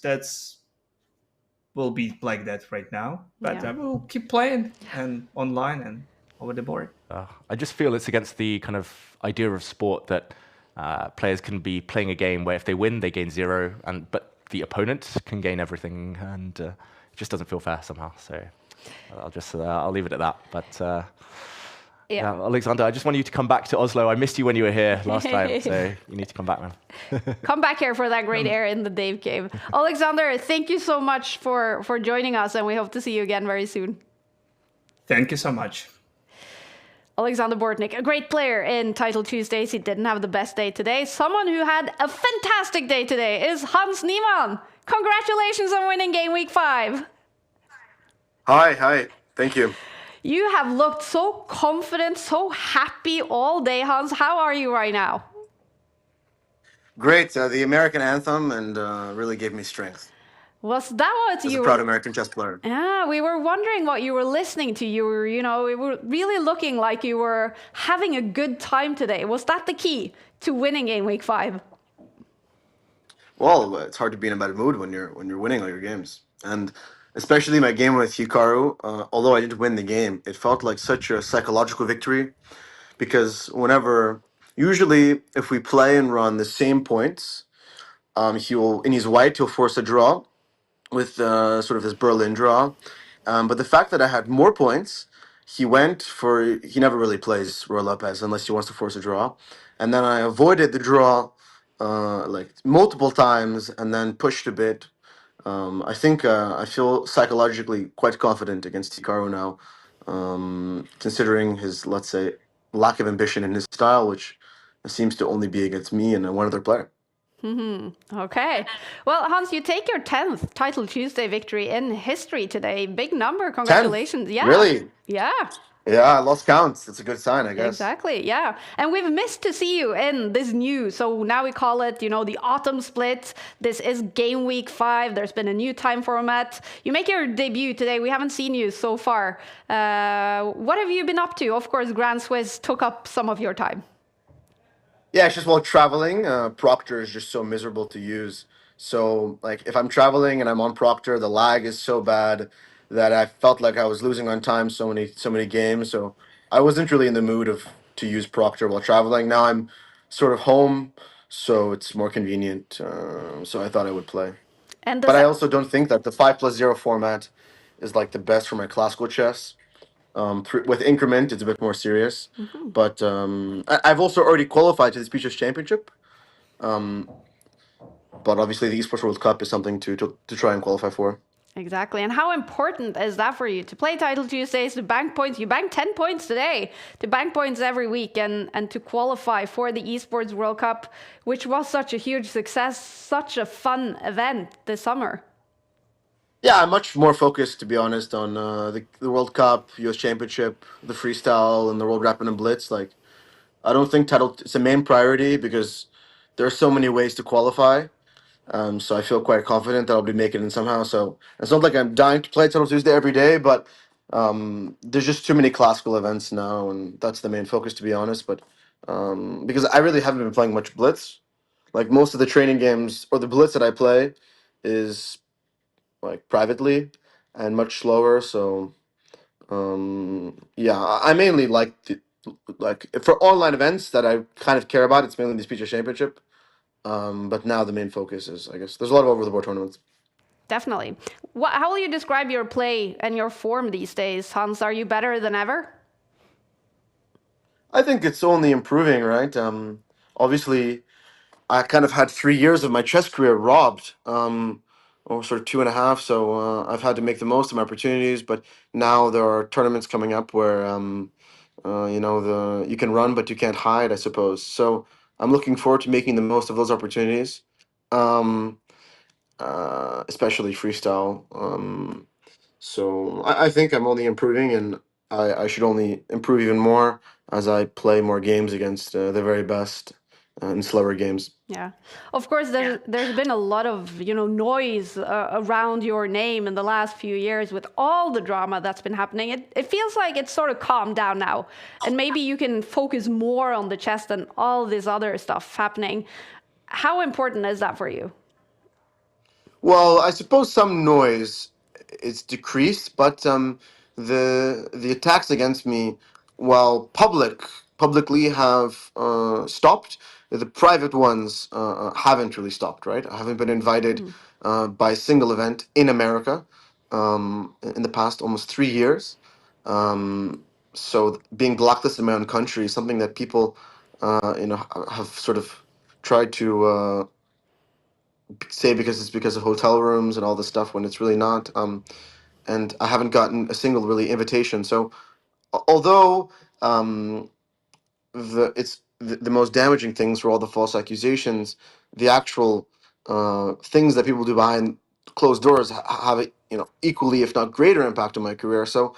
Will be like that right now. But I will keep playing and online and over the board. I just feel it's against the kind of idea of sport that players can be playing a game where if they win, they gain 0, but the opponent can gain everything, and it just doesn't feel fair somehow. So I'll leave it at that. But. Yeah, Alexander, I just want you to come back to Oslo. I missed you when you were here last time, so you need to come back, man. Come back here for that great air in the Dave Cave. Alexander, thank you so much for joining us, and we hope to see you again very soon. Thank you so much. Alexander Bortnik, a great player in Title Tuesdays. He didn't have the best day today. Someone who had a fantastic day today is Hans Niemann. Congratulations on winning Game Week 5. Hi. Thank you. You have looked so confident, so happy all day, Hans. How are you right now? Great. The American anthem and really gave me strength. Was that what you were? As a proud American chess player. Yeah, we were wondering what you were listening to. You were, it were really looking like you were having a good time today. Was that the key to winning Game Week 5? Well, it's hard to be in a bad mood when you're winning all your games. And especially my game with Hikaru, although I didn't win the game, it felt like such a psychological victory, because usually if we play and run the same points, in his white, he'll force a draw with sort of this Berlin draw. But the fact that I had more points, he never really plays Roy Lopez unless he wants to force a draw. And then I avoided the draw multiple times and then pushed a bit. I think I feel psychologically quite confident against Hikaru now, considering his, let's say, lack of ambition in his style, which seems to only be against me and one other player. Okay. Well, Hans, you take your 10th Title Tuesday victory in history today. Big number. Congratulations. 10th? Yeah. Really? Yeah. Yeah, I lost count. That's a good sign, I guess. Exactly, yeah. And we've missed to see you in this new, so now we call it, the autumn split. This is Game Week 5. There's been a new time format. You make your debut today. We haven't seen you so far. What have you been up to? Of course, Grand Swiss took up some of your time. Yeah, it's just while traveling. Proctor is just so miserable to use. So, if I'm traveling and I'm on Proctor, the lag is so bad that I felt like I was losing on time so many games. So I wasn't really in the mood to use Proctor while traveling. Now I'm sort of home, so it's more convenient. So I thought I would play. But I also don't think that the 5+0 format is the best for my classical chess. With increment, it's a bit more serious. Mm-hmm. But I've also already qualified to the Speeches Championship. but obviously the Esports World Cup is something to try and qualify for. Exactly. And how important is that for you to play Title Tuesdays, to bank points? You banked 10 points today, to bank points every week and to qualify for the Esports World Cup, which was such a huge success, such a fun event this summer. Yeah, I'm much more focused, to be honest, on the World Cup, US Championship, the freestyle, and the World Rapid and Blitz. Like, I don't think it's a main priority because there are so many ways to qualify. So I feel quite confident that I'll be making it somehow. So it's not like I'm dying to play Title Tuesday every day, but there's just too many classical events now, and that's the main focus, to be honest. But because I really haven't been playing much Blitz, like most of the training games or the Blitz that I play is like privately and much slower. So yeah, I mainly like for online events that I kind of care about. It's mainly the Speeches Championship. But now the main focus is, I guess, there's a lot of over-the-board tournaments. Definitely. How will you describe your play and your form these days, Hans? Are you better than ever? I think it's only improving, right? Obviously, I kind of had 3 years of my chess career robbed, or sort of 2.5. So I've had to make the most of my opportunities. But now there are tournaments coming up where, you can run but you can't hide, I suppose. So I'm looking forward to making the most of those opportunities. Especially freestyle. So I think I'm only improving, and I should only improve even more as I play more games against the very best in slower games. Yeah, of course. There's been a lot of noise around your name in the last few years with all the drama that's been happening. It feels like it's sort of calmed down now, and maybe you can focus more on the chess than all this other stuff happening. How important is that for you? Well, I suppose some noise is decreased, but the attacks against me, while publicly have stopped, the private ones haven't really stopped. Right? I haven't been invited by a single event in America in the past almost 3 years. So being blacklisted in my own country is something that people have sort of tried to say because it's because of hotel rooms and all this stuff when it's really not. And I haven't gotten a single really invitation. So although the most damaging things for all the false accusations, the actual things that people do behind closed doors have a, equally, if not greater, impact on my career. So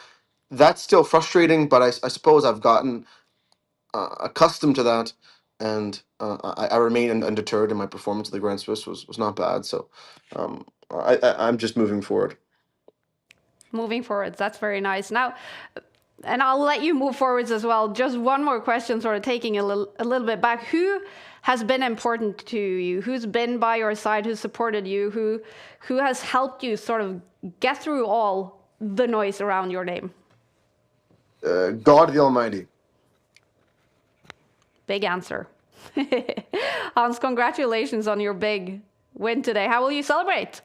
that's still frustrating, but I suppose I've gotten accustomed to that, and I remain undeterred, and my performance at the Grand Swiss was not bad. So I'm just moving forward. Moving forwards, that's very nice. Now, and I'll let you move forwards as well. Just one more question, sort of taking a little bit back. Who has been important to you? Who's been by your side? Who supported you? Who has helped you sort of get through all the noise around your name? God the Almighty. Big answer. Hans, congratulations on your big win today. How will you celebrate?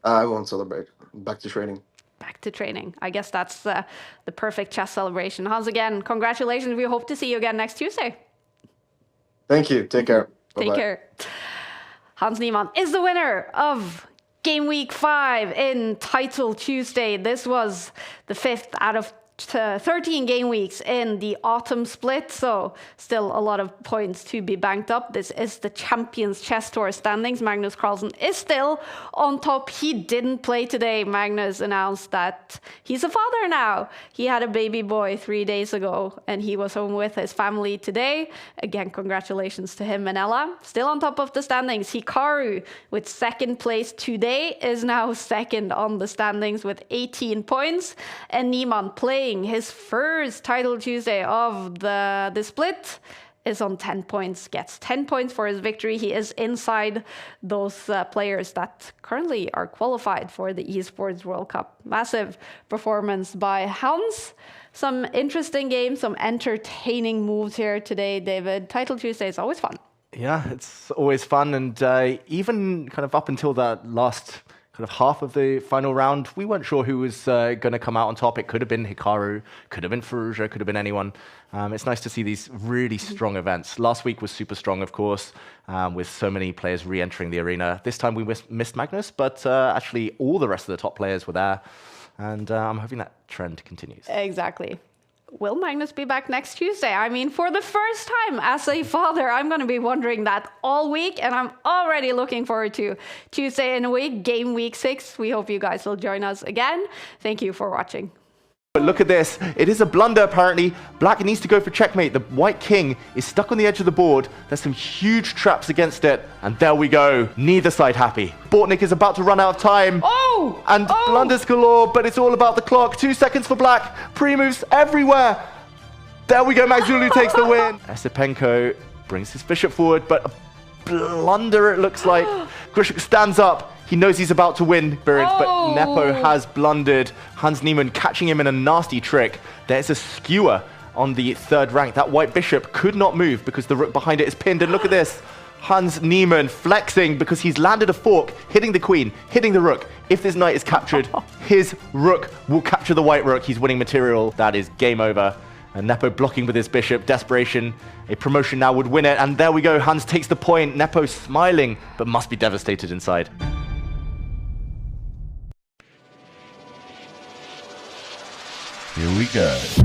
I won't celebrate. Back to training. Back to training. I guess that's the perfect chess celebration. Hans, again, congratulations. We hope to see you again next Tuesday. Thank you. Take care. Take Bye-bye. care. Hans Niemann is the winner of Game Week 5 in Title Tuesday. This was the 5th out of 13 game weeks in the autumn split, so still a lot of points to be banked up. This is the Champions Chess Tour standings. Magnus Carlsen is still on top. He didn't play today. Magnus announced that he's a father now. He had a baby boy 3 days ago, and he was home with his family today. Again, congratulations to him and Ella. Still on top of the standings. Hikaru, with second place today, is now second on the standings with 18 points, and Niemann playing his first Title Tuesday of the split is on 10 points, gets 10 points for his victory. He is inside those players that currently are qualified for the Esports World Cup. Massive performance by Hans. Some interesting games, some entertaining moves here today, David. Title Tuesday is always fun. Yeah, it's always fun, and even kind of up until that last kind of half of the final round, we weren't sure who was going to come out on top. It could have been Hikaru, could have been Farouja, could have been anyone. It's nice to see these really strong events. Last week was super strong, of course, with so many players re-entering the arena. This time we missed Magnus, but actually all the rest of the top players were there. And I'm hoping that trend continues. Exactly. Will Magnus be back next Tuesday? I mean, for the first time as a father, I'm going to be wondering that all week, and I'm already looking forward to Tuesday in a week, game week 6. We hope you guys will join us again. Thank you for watching. But look at this. It is a blunder, apparently. Black needs to go for checkmate. The white king is stuck on the edge of the board. There's some huge traps against it. And there we go. Neither side happy. Bortnik is about to run out of time. Oh! And blunders galore, but it's all about the clock. 2 seconds for Black. Pre-moves everywhere. There we go. Magzulu takes the win. Esipenko brings his bishop forward, but a blunder it looks like. Grishuk stands up. He knows he's about to win, but Nepo has blundered. Hans Niemann catching him in a nasty trick. There's a skewer on the 3rd rank. That white bishop could not move because the rook behind it is pinned. And look at this. Hans Niemann flexing because he's landed a fork, hitting the queen, hitting the rook. If this knight is captured, his rook will capture the white rook. He's winning material. That is game over. And Nepo blocking with his bishop. Desperation. A promotion now would win it. And there we go. Hans takes the point. Nepo smiling, but must be devastated inside. Here we go.